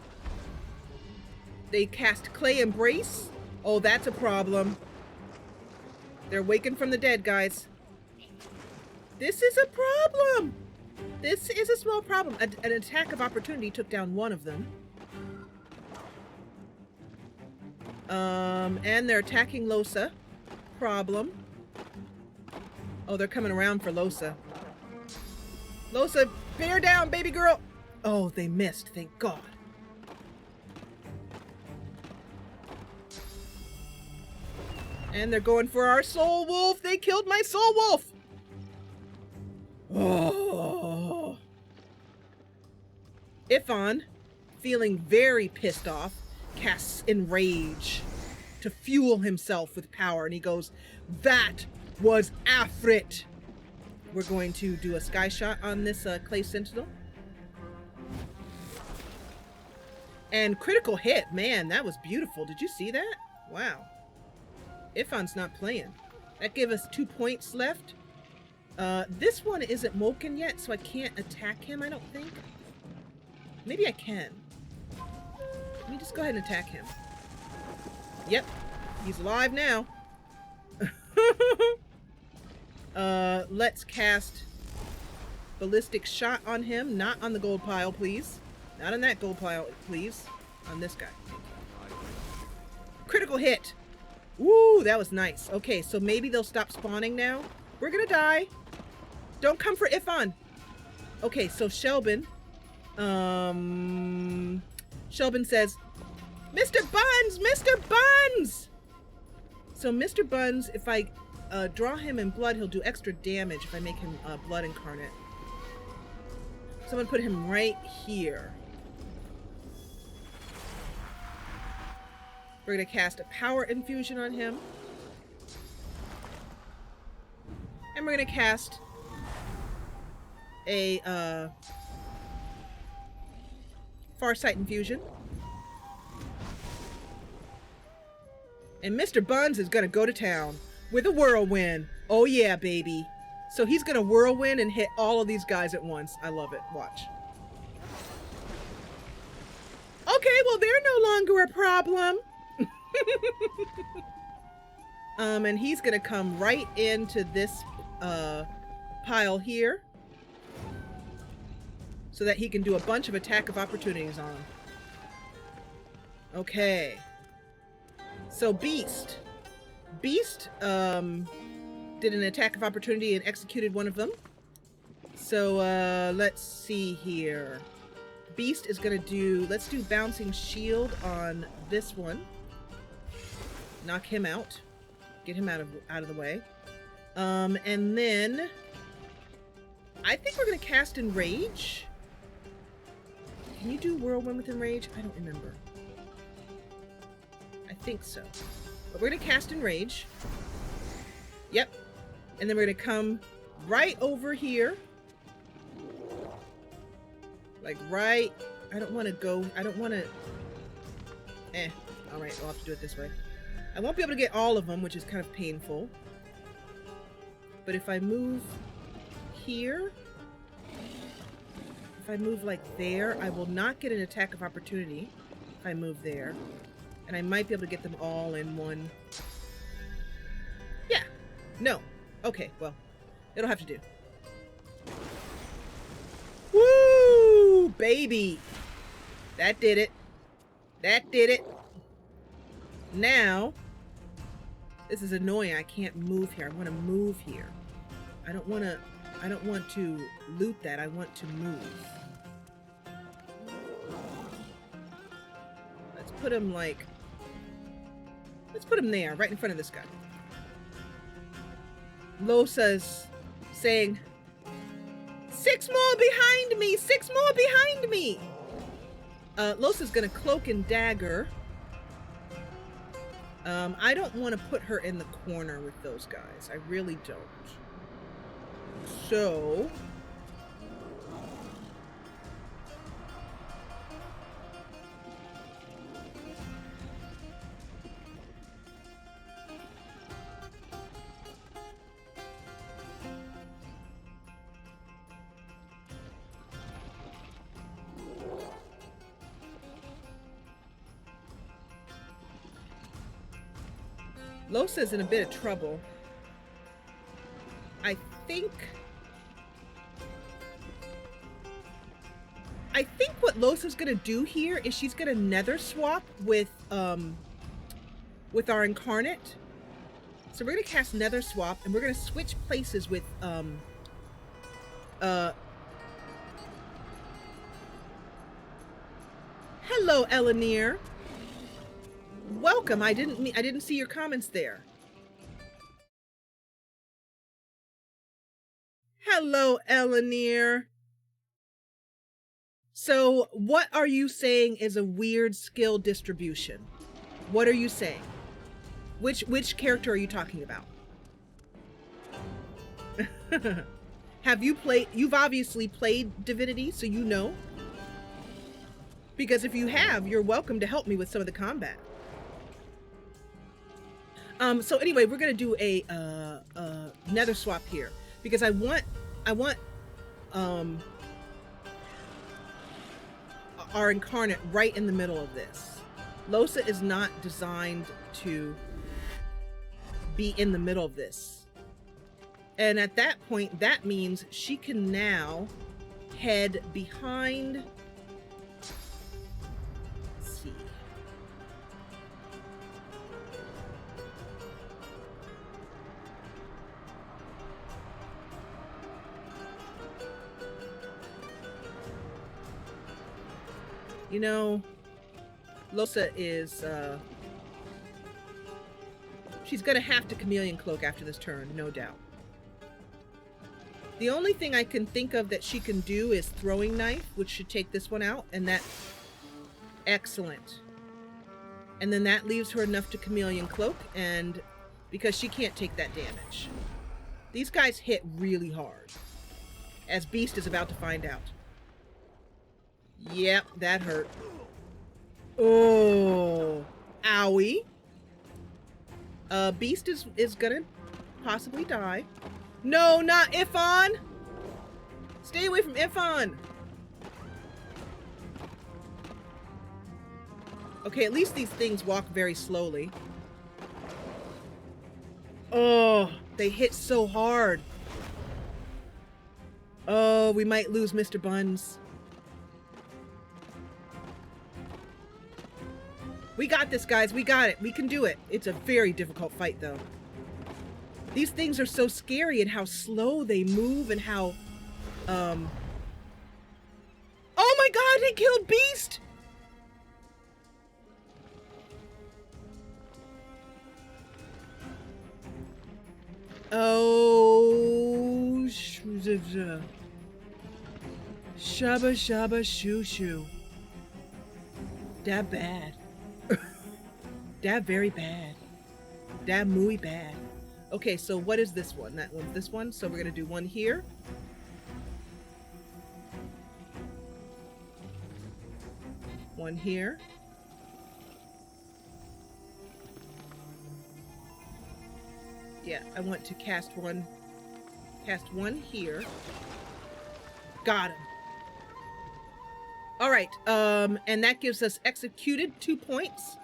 Speaker 1: They cast Clay Embrace. Oh, that's a problem. They're waking from the dead, guys. This is a problem. This is a small problem. An attack of opportunity took down 1 of them. And they're attacking Losa. Problem. Oh, they're coming around for Losa. Losa, bear down, baby girl. Oh, they missed. Thank God. And they're going for our soul wolf. They killed my soul wolf. Oh. Ifon, feeling very pissed off, casts Enrage to fuel himself with power. And he goes, that was Afrit. We're going to do a sky shot on this clay sentinel. And critical hit. Man, that was beautiful. Did you see that? Wow. Ifon's not playing. That gave us 2 points left. This one isn't woken yet, so I can't attack him, I don't think. Maybe I can. Let me just go ahead and attack him. Yep. He's alive now. Let's cast Ballistic Shot on him. Not on the gold pile, please. Not on that gold pile, please. On this guy. Critical hit. Woo, that was nice. Okay, so maybe they'll stop spawning now. We're gonna die. Don't come for Ifon. Okay, so Shelben. Shelben says, Mr. Buns! Mr. Buns! So Mr. Buns, if I draw him in blood, he'll do extra damage if I make him blood incarnate. So I'm gonna put him right here. We're gonna cast a power infusion on him. And we're gonna cast a Farsight infusion. And Mr. Buns is gonna go to town with a whirlwind. Oh yeah, baby. So he's gonna whirlwind and hit all of these guys at once. I love it. Watch. Okay, well they're no longer a problem. And he's gonna come right into this pile here so that he can do a bunch of attack of opportunities on him. Okay. So Beast did an attack of opportunity and executed one of them. So let's see here. Beast is gonna do, let's do Bouncing Shield on this one. Knock him out. Get him out of the way. And then I think we're gonna cast Enrage. Can you do Whirlwind with Enrage? I don't remember. I think so. But we're gonna cast Enrage. Yep. And then we're gonna come right over here. Like right, I don't want to go, I don't want to, alright, we'll have to do it this way. I won't be able to get all of them, which is kind of painful. But if I move here, if I move like there, I will not get an attack of opportunity if I move there. And I might be able to get them all in one. Yeah. No. Okay, well, it'll have to do. Woo, baby. That did it. That did it. Now, this is annoying. I can't move here. I want to move here. I don't want to loot that. I want to move. Let's put him like, let's put him there, right in front of this guy. Losa's saying, 6 more behind me! 6 more behind me! Losa's gonna cloak and dagger. I don't want to put her in the corner with those guys. I really don't. So... Losa's in a bit of trouble. I think what Losa's gonna do here is she's gonna nether swap with our incarnate. So we're gonna cast nether swap and we're gonna switch places with hello, Elanir. Welcome. I didn't see your comments there. Hello, Elanir. So, what are you saying is a weird skill distribution? What are you saying? Which character are you talking about? Have you played? You've obviously played Divinity, so you know. Because if you have, you're welcome to help me with some of the combat. So anyway, we're gonna do a nether swap here because I want our incarnate right in the middle of this. Lohse is not designed to be in the middle of this. And at that point, that means she can now head behind. Let's see. You know, Lohse is, she's gonna have to chameleon cloak after this turn, no doubt. The only thing I can think of that she can do is throwing knife, which should take this one out, and that, excellent. And then that leaves her enough to chameleon cloak, and because she can't take that damage. These guys hit really hard, as Beast is about to find out. Yep, that hurt. Oh, owie. Beast is gonna possibly die. No, not Ifon! Stay away from Ifon! Okay, at least these things walk very slowly. Oh, they hit so hard. Oh, we might lose Mr. Buns. We got this, guys. We got it. We can do it. It's a very difficult fight, though. These things are so scary and how slow they move and how, Oh my god, they killed Beast! Oh, shabba shabba shoo shoo. That bad. That very bad. That muy bad. Okay, so what is this one? That one's this one. So we're gonna do one here. One here. Yeah, I want to cast one here. Got him. All right, and that gives us executed 2 points.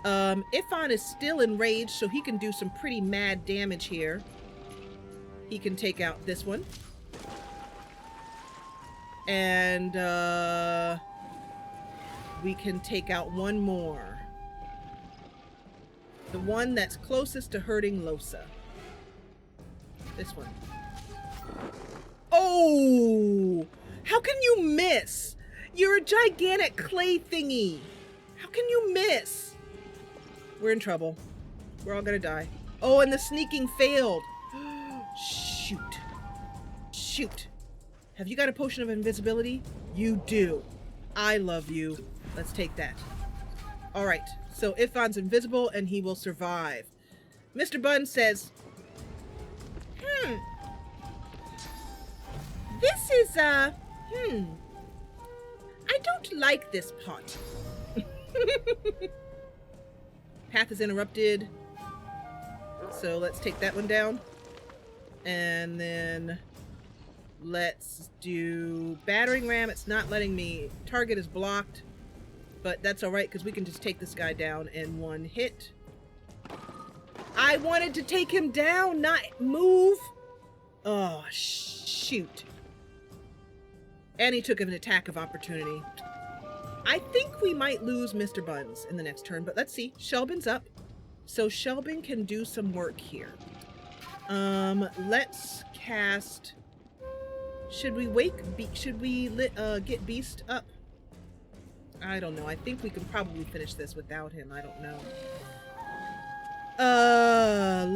Speaker 1: Ifon is still enraged, so he can do some pretty mad damage here. He can take out this one. And, we can take out one more. The one that's closest to hurting Lohse. This one. Oh! How can you miss? You're a gigantic clay thingy. How can you miss? We're in trouble. We're all gonna die. Oh, and the sneaking failed. Shoot. Shoot. Have you got a potion of invisibility? You do. I love you. Let's take that. All right. So Ifon's invisible and he will survive. Mr. Bun says, This is, I don't like this pot. Path is interrupted. So let's take that one down. And then let's do battering ram. It's not letting me. Target is blocked. But that's all right because we can just take this guy down in one hit. I wanted to take him down, not move. Oh, shoot. And he took an attack of opportunity. I think we might lose Mr. Buns in the next turn, but let's see. Shelben's up. So Shelben can do some work here. Let's cast... Should we get Beast up? I don't know. I think we can probably finish this without him. I don't know.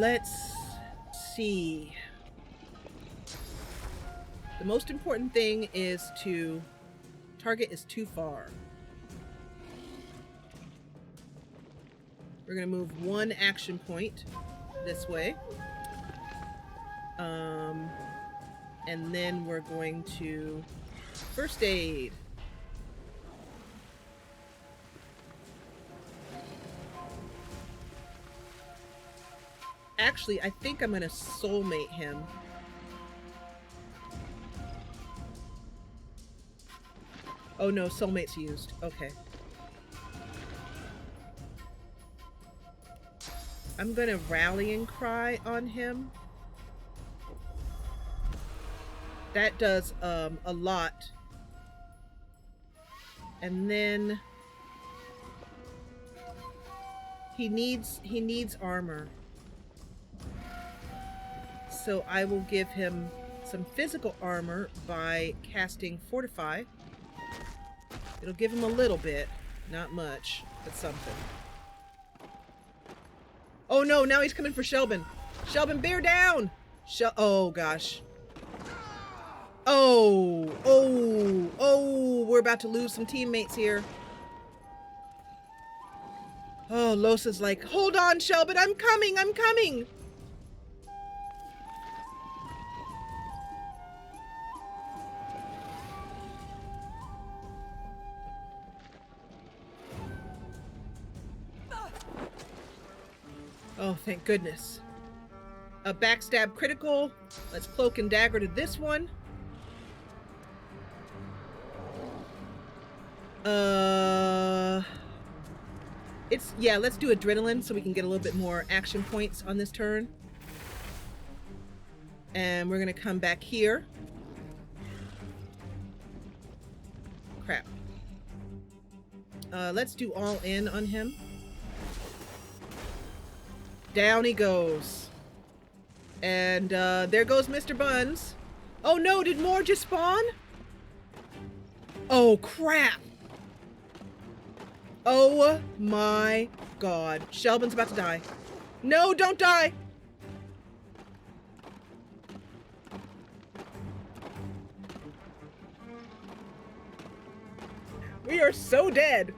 Speaker 1: Let's see. The most important thing is to... Target is too far. We're going to move 1 action point this way. And then we're going to first aid. Actually, I think I'm going to soulmate him. Oh no, soulmate's used. Okay. I'm going to rallying cry on him. That does a lot. And then he needs armor. So I will give him some physical armor by casting Fortify. It'll give him a little bit, not much, but something. Oh no, now he's coming for Shelben. Shelben, bear down! Oh gosh. Oh, we're about to lose some teammates here. Oh, Losa's like, hold on, Shelben, I'm coming. Oh, thank goodness. A backstab critical. Let's cloak and dagger to this one. Let's do adrenaline so we can get a little bit more action points on this turn. And we're gonna come back here. Crap. Let's do all in on him. Down he goes. And there goes Mr. Buns. Oh no, did more just spawn? Oh crap. Oh my god. Shelben's about to die. No, don't die. We are so dead.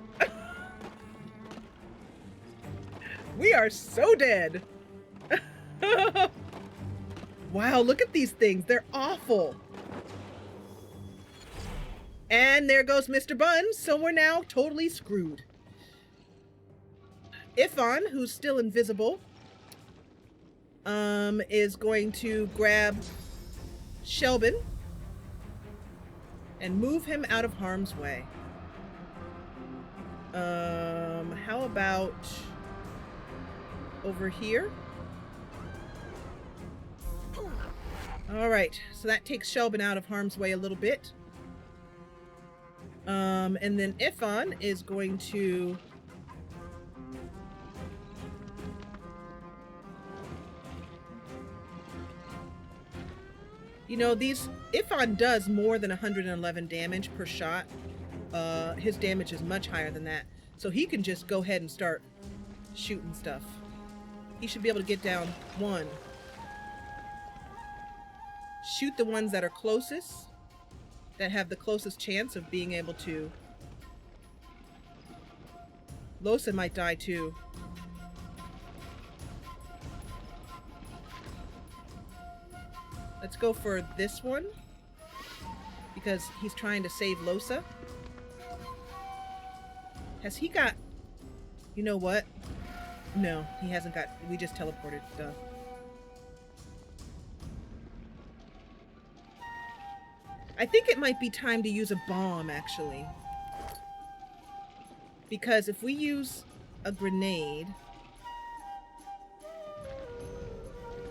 Speaker 1: We are so dead. Wow, look at these things. They're awful. And there goes Mr. Buns, so we're now totally screwed. Ifan, who's still invisible, is going to grab Shelben and move him out of harm's way. How about over here? All right, so that takes Shelben out of harm's way a little bit. And then Ifan is going to... You know, Ifan does more than 111 damage per shot. His damage is much higher than that. So he can just go ahead and start shooting stuff. He should be able to get down one. Shoot the ones that are closest, that have the closest chance of being able to. Losa might die too. Let's go for this one, because he's trying to save Losa. Has he got... You know what? No, he hasn't got... We just teleported stuff. I think it might be time to use a bomb, actually. Because if we use a grenade...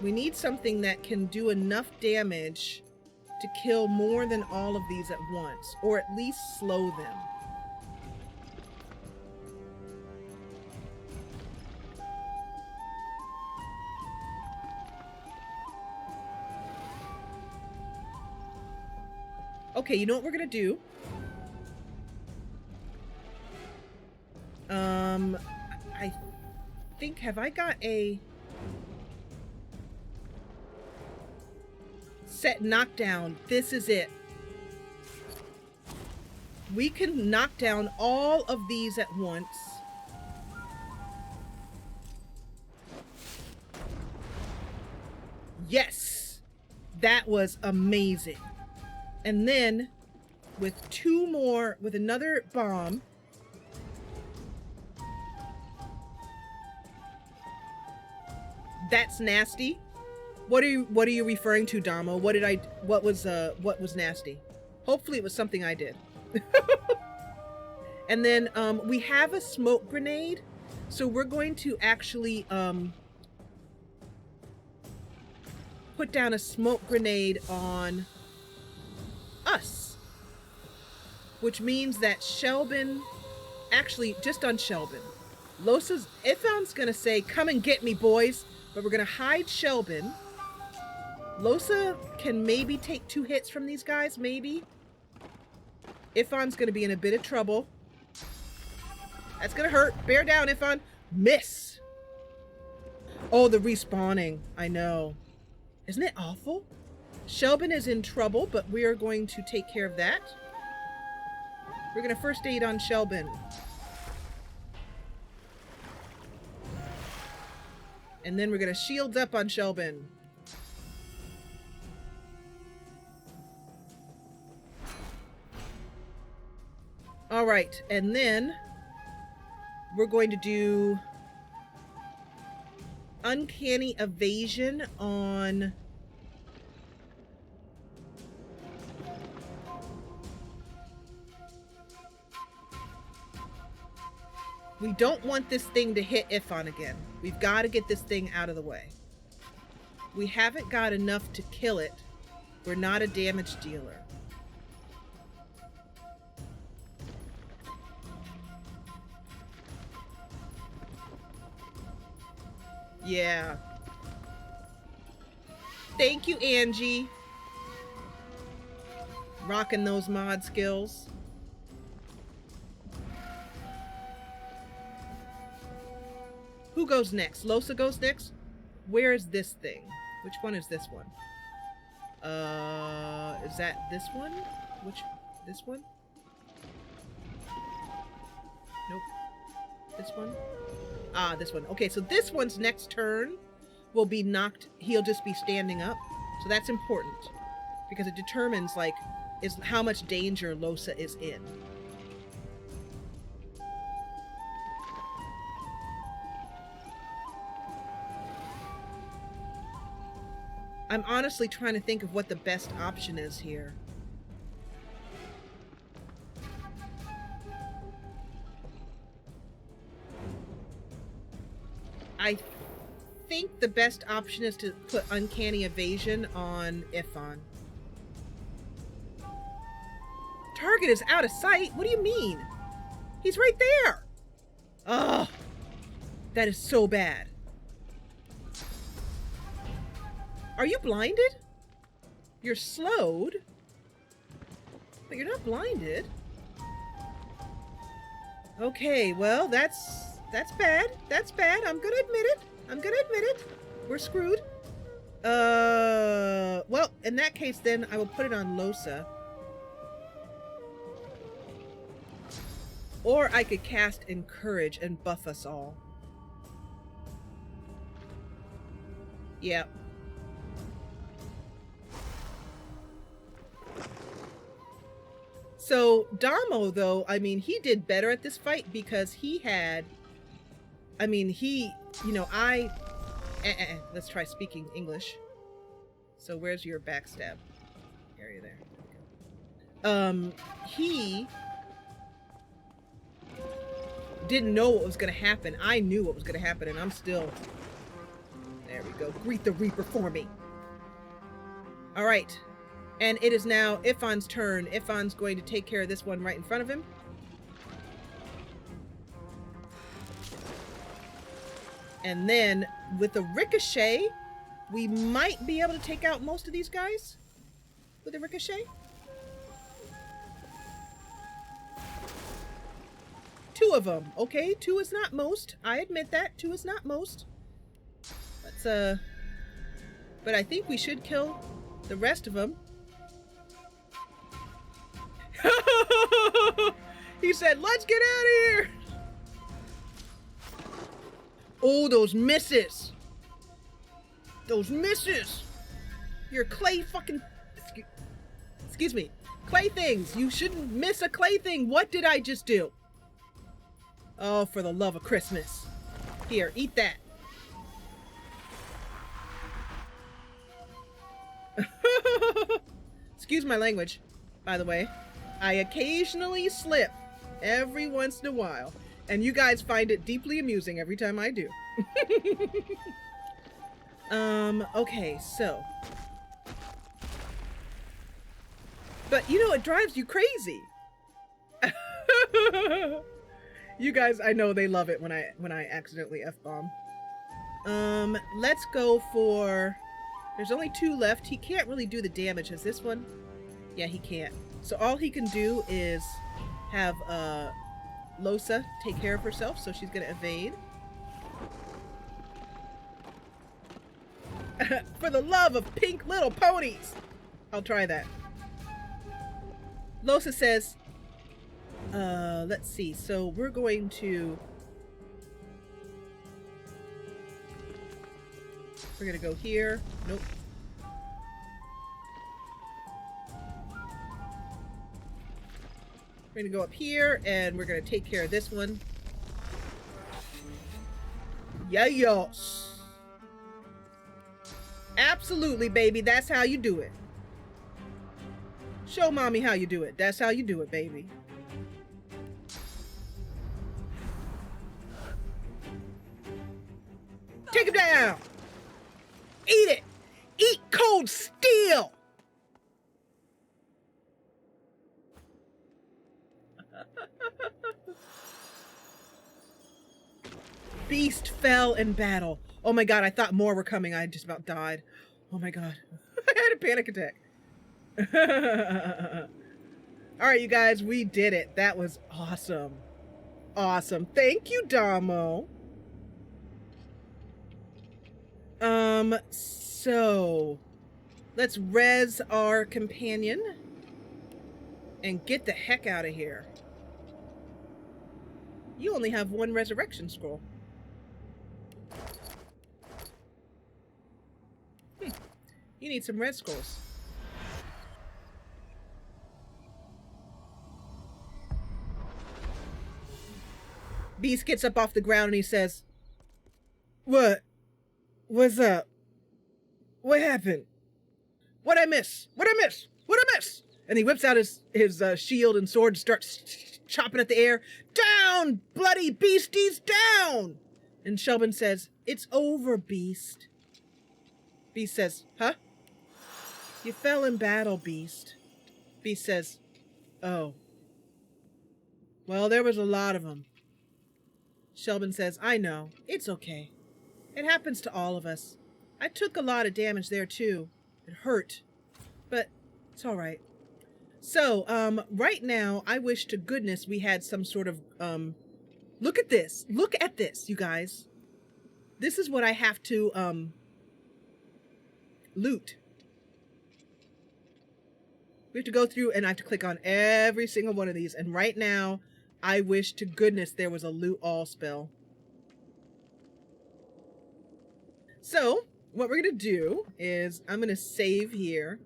Speaker 1: We need something that can do enough damage to kill more than all of these at once, or at least slow them. Okay, you know what we're gonna do? I think, have I got a Set knockdown. This is it. We can knock down all of these at once. Yes! That was amazing. And then, with two more, with another bomb, that's nasty. What are you referring to, Damo? What was nasty? Hopefully it was something I did. And then we have a smoke grenade, so we're going to actually put down a smoke grenade on us, which means that Shelben, actually just on Shelben, Ifan's gonna say, "Come and get me, boys," but we're gonna hide Shelben. Losa can maybe take 2 hits from these guys, maybe. Ifan's gonna be in a bit of trouble. That's gonna hurt. Bear down, Ifan. Miss. Oh, the respawning. I know. Isn't it awful? Shelben is in trouble, but we are going to take care of that. We're gonna first aid on Shelben. And then we're gonna shields up on Shelben. All right, and then we're going to do uncanny evasion on we don't want this thing to hit Ifan again. We've got to get this thing out of the way. We haven't got enough to kill it. We're not a damage dealer. Yeah. Thank you, Angie. Rocking those mod skills. Who goes next? Losa goes next? Where is this thing? Which one is this one? Is that this one? This one? Nope. This one? Ah, this one. Okay, so this one's next turn will be knocked. He'll just be standing up. So that's important because it determines how much danger Losa is in. I'm honestly trying to think of what the best option is here. I think the best option is to put uncanny evasion on Ifan. Target is out of sight? What do you mean? He's right there! Ugh. That is so bad. Are you blinded? You're slowed, but you're not blinded. Okay, well, that's bad. That's bad. I'm gonna admit it. We're screwed. Well, in that case, then I will put it on Losa. Or I could cast Encourage and buff us all. Yeah. So Damo, though, I mean, he did better at this fight because he had, I mean, he, you know, let's try speaking English. So where's your backstab area there? He didn't know what was going to happen. I knew what was going to happen, and I'm still, there we go. Greet the Reaper for me. All right. And it is now Ifan's turn. Ifan's going to take care of this one right in front of him. And then with a ricochet, we might be able to take out most of these guys with a ricochet. 2 of them. Okay, 2 is not most. I admit that. 2 is not most. Let's, but I think we should kill The rest of them. He said, let's get out of here. Oh, those misses. Those misses. Your clay fucking... Excuse me. Clay things. You shouldn't miss a clay thing. What did I just do? Oh, for the love of Christmas. Here, eat that. Excuse my language, by the way. I occasionally slip every once in a while, and you guys find it deeply amusing every time I do. Okay, so. But you know, it drives you crazy. You guys, I know they love it when I accidentally F-bomb. Let's go for... There's only 2 left. He can't really do the damage. Has this one? Yeah, he can't. So all he can do is have Losa take care of herself, so she's gonna evade. For the love of pink little ponies! I'll try that. Losa says, let's see. So we're going to... We're gonna go here. Nope. We're gonna go up here, and we're gonna take care of this one. Yes. Absolutely, baby. That's how you do it. Show mommy how you do it. That's how you do it, baby. Take him down. Eat it. Eat cold steel. Beast fell in battle. Oh my god, I thought more were coming. I just about died. Oh my god. I had a panic attack. Alright, you guys, we did it. That was awesome. Awesome. Thank you, Damo. So let's res our companion and get the heck out of here. You only have 1 resurrection scroll. You need some red scrolls. Beast gets up off the ground and he says, "What? What's up? What happened? What'd I miss? What'd I miss? What'd I miss?" And he whips out his shield and sword and starts chopping at the air. "Down, bloody beasties, down!" And Shelben says, "It's over, Beast." Beast says, "Huh? You fell in battle, Beast." Beast says, "Oh. Well, there was a lot of them." Shelben says, "I know. It's okay. It happens to all of us. I took a lot of damage there, too. It hurt. But it's all right." So, right now, I wish to goodness we had some sort of, look at this. Look at this, you guys. This is what I have to, loot. We have to go through and I have to click on every single one of these. And right now, I wish to goodness there was a loot all spell. So, what we're going to do is I'm going to save here.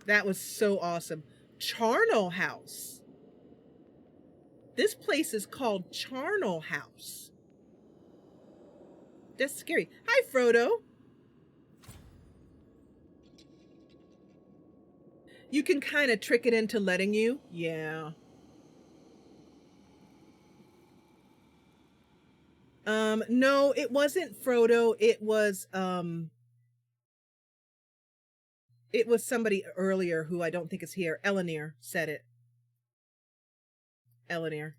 Speaker 1: That was so awesome. Charnel House. This place is called Charnel House. That's scary. Hi, Frodo. You can kind of trick it into letting you. Yeah. No, it wasn't Frodo. It was somebody earlier who I don't think is here. Elenir said it. Elenir.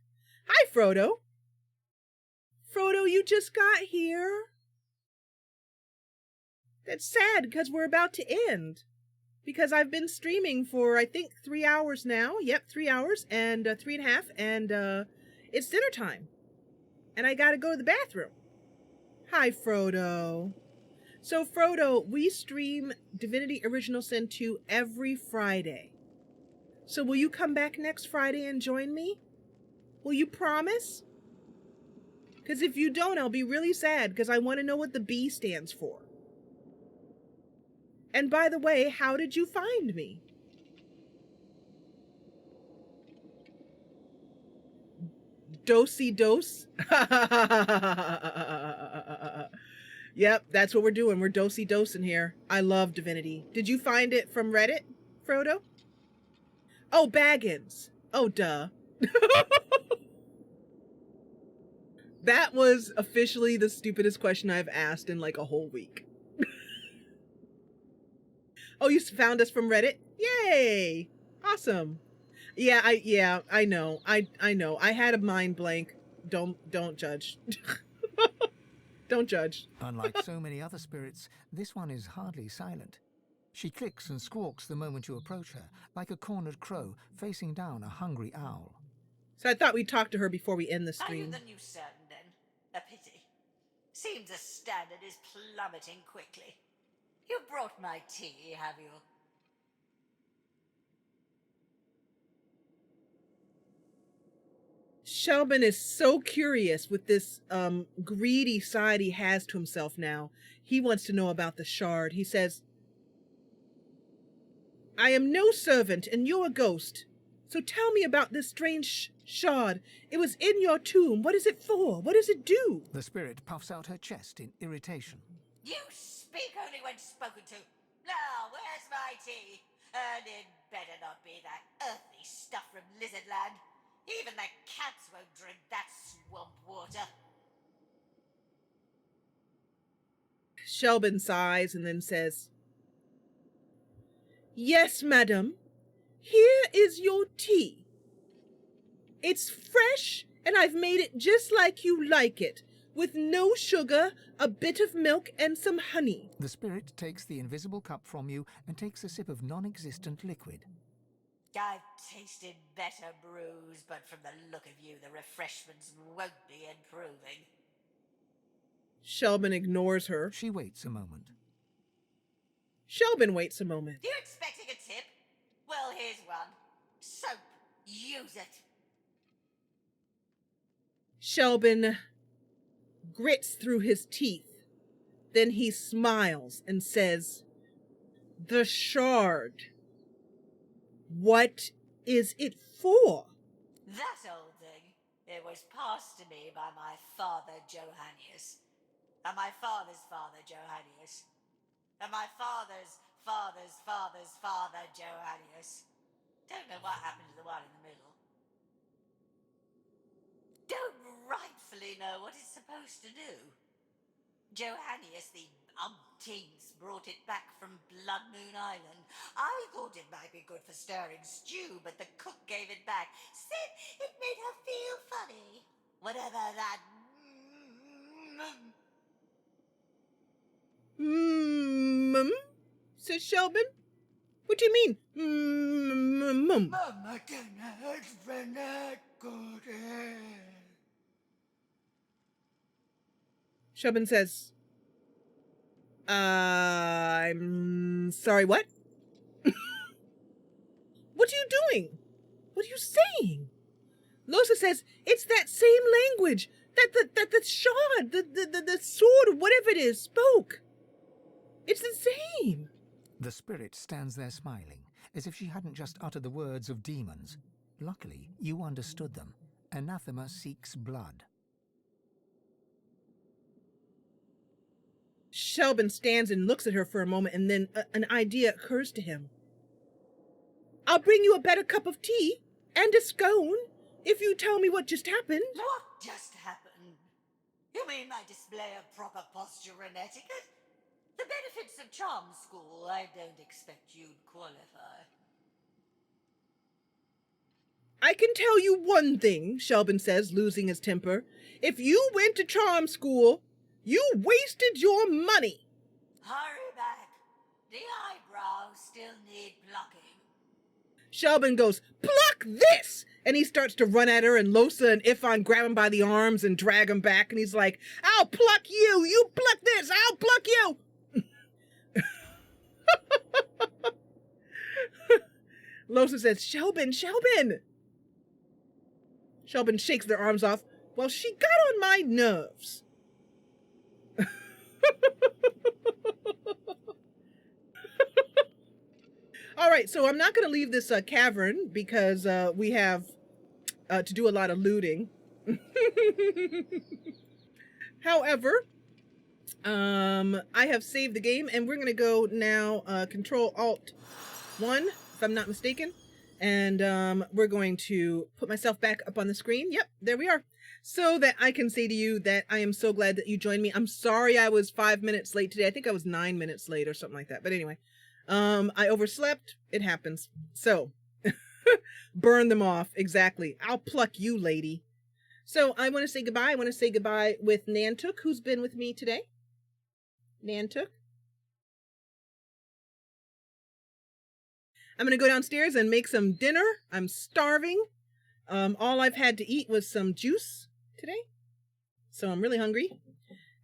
Speaker 1: Hi, Frodo. Frodo, you just got here. That's sad because we're about to end. Because I've been streaming for, I think, 3 hours now. Yep, 3 hours and 3.5. And it's dinner time. And I gotta go to the bathroom. Hi, Frodo. So, Frodo, we stream Divinity Original Sin 2 every Friday. So will you come back next Friday and join me? Will you promise? Because if you don't, I'll be really sad because I want to know what the B stands for. And by the way, how did you find me? Dosey dose? Yep, that's what we're doing. We're dosey dosing here. I love Divinity. Did you find it from Reddit, Frodo? Oh, Baggins. Oh, duh. That was officially the stupidest question I've asked in like a whole week. Oh, you found us from Reddit? Yay! Awesome. Yeah, I know. I know. I had a mind blank. Don't judge. Don't judge.
Speaker 3: Unlike so many other spirits, this one is hardly silent. She clicks and squawks the moment you approach her, like a cornered crow facing down a hungry owl.
Speaker 1: So I thought we'd talk to her before we end the
Speaker 14: Are
Speaker 1: stream.
Speaker 14: you the new certain then? A pity. Seems the standard is plummeting quickly. You brought my tea, have you?
Speaker 1: Shelben is so curious with this greedy side he has to himself now. He wants to know about the shard. He says, I am no servant and you're a ghost. So tell me about this strange shard. It was in your tomb. What is it for? What does it do?
Speaker 3: The spirit puffs out her chest in irritation.
Speaker 14: You speak only when spoken to. Now, where's my tea? And it better not be that earthly stuff from Lizardland. Even the cats won't drink that swamp water.
Speaker 1: Shelben sighs and then says, Yes, madam. Here is your tea. It's fresh and I've made it just like you like it, with no sugar, a bit of milk and some honey.
Speaker 3: The spirit takes the invisible cup from you and takes a sip of non-existent liquid.
Speaker 14: I've tasted better brews, but from the look of you, the refreshments won't be improving.
Speaker 1: Shelben ignores her.
Speaker 3: She waits a moment.
Speaker 1: Shelben waits a moment.
Speaker 14: You expecting a tip? Well, here's one. Soap. Use it.
Speaker 1: Shelben grits through his teeth. Then he smiles and says, The shard. What is it for?
Speaker 14: That old thing. It was passed to me by my father, Johannius. And my father's father, Johannius. And my father's father's father's father, Johannius. Don't know what happened to the one in the middle. Don't rightfully know what it's supposed to do. Johannius, the umpteens, brought it back from Blood Moon Island. I thought it might be good for stirring stew, but the cook gave it back. Said it made her feel funny. Whatever that...
Speaker 1: Says Shelben. What do you mean?
Speaker 8: Mama cannot not good.
Speaker 1: Shelben says, I'm sorry, what? What are you doing? What are you saying? Losa says, it's that same language that the shard, the sword, whatever it is, spoke. It's the same.
Speaker 3: The spirit stands there smiling, as if she hadn't just uttered the words of demons. Luckily, you understood them. Anathema seeks blood.
Speaker 1: Shelben stands and looks at her for a moment, and then an idea occurs to him. I'll bring you a better cup of tea and a scone if you tell me what just happened.
Speaker 14: What just happened? You mean my display of proper posture and etiquette? The benefits of charm school, I don't expect you'd qualify.
Speaker 1: I can tell you one thing, Shelben says, losing his temper. If you went to charm school, you wasted your money.
Speaker 14: Hurry back. The eyebrows still need plucking.
Speaker 1: Shelben goes, pluck this! And he starts to run at her, and Losa and Ifan grab him by the arms and drag him back, and he's like, I'll pluck you! You pluck this! I'll pluck you! Losa says, Shelben, Shelben! Shelben shakes their arms off. Well, she got on my nerves. All right, so I'm not going to leave this cavern because we have to do a lot of looting. However, I have saved the game, and we're going to go now Control-Alt-1, if I'm not mistaken. And we're going to put myself back up on the screen. Yep, there we are. So that I can say to you that I am so glad that you joined me. I'm sorry I was 5 minutes late today. I think I was 9 minutes late or something like that. But anyway, I overslept. It happens. So, burn them off. Exactly. I'll pluck you, lady. So I want to say goodbye. I want to say goodbye with Nantuk, who's been with me today. Nantuk. I'm going to go downstairs and make some dinner. I'm starving. All I've had to eat was some juice today. So I'm really hungry.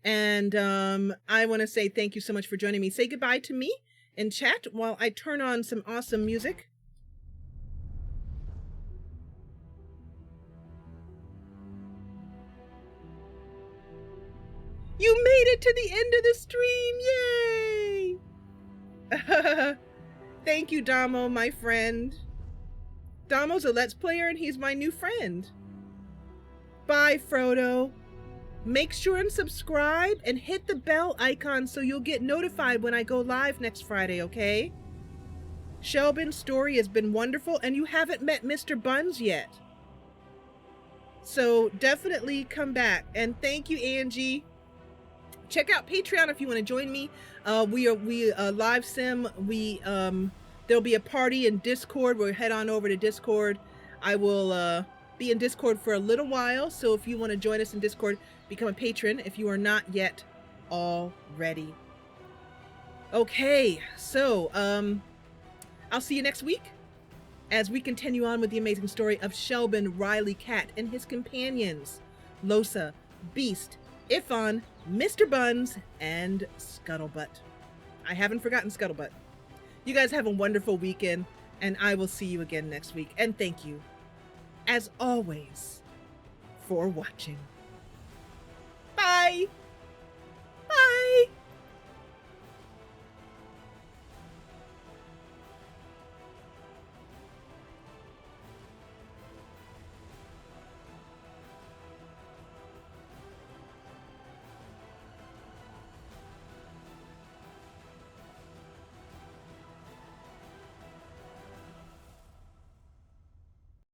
Speaker 1: And I want to say thank you so much for joining me. Say goodbye to me in chat while I turn on some awesome music. You made it to the end of the stream! Yay! Thank you, Damo, my friend. Damo's a Let's Player and he's my new friend. Bye, Frodo. Make sure and subscribe and hit the bell icon so you'll get notified when I go live next Friday, okay? Shelben's story has been wonderful and you haven't met Mr. Buns yet. So definitely come back. And thank you, Angie. Check out Patreon if you want to join me. We live sim. There'll be a party in Discord. We'll head on over to Discord. I will be in Discord for a little while. So if you want to join us in Discord, become a patron if you are not yet already. Okay, so I'll see you next week as we continue on with the amazing story of Shelben Riley Katte and his companions, Losa, Beast, Ifon, Mr. Buns, and Scuttlebutt. I haven't forgotten Scuttlebutt. You guys have a wonderful weekend, and I will see you again next week. And thank you, as always, for watching. Bye!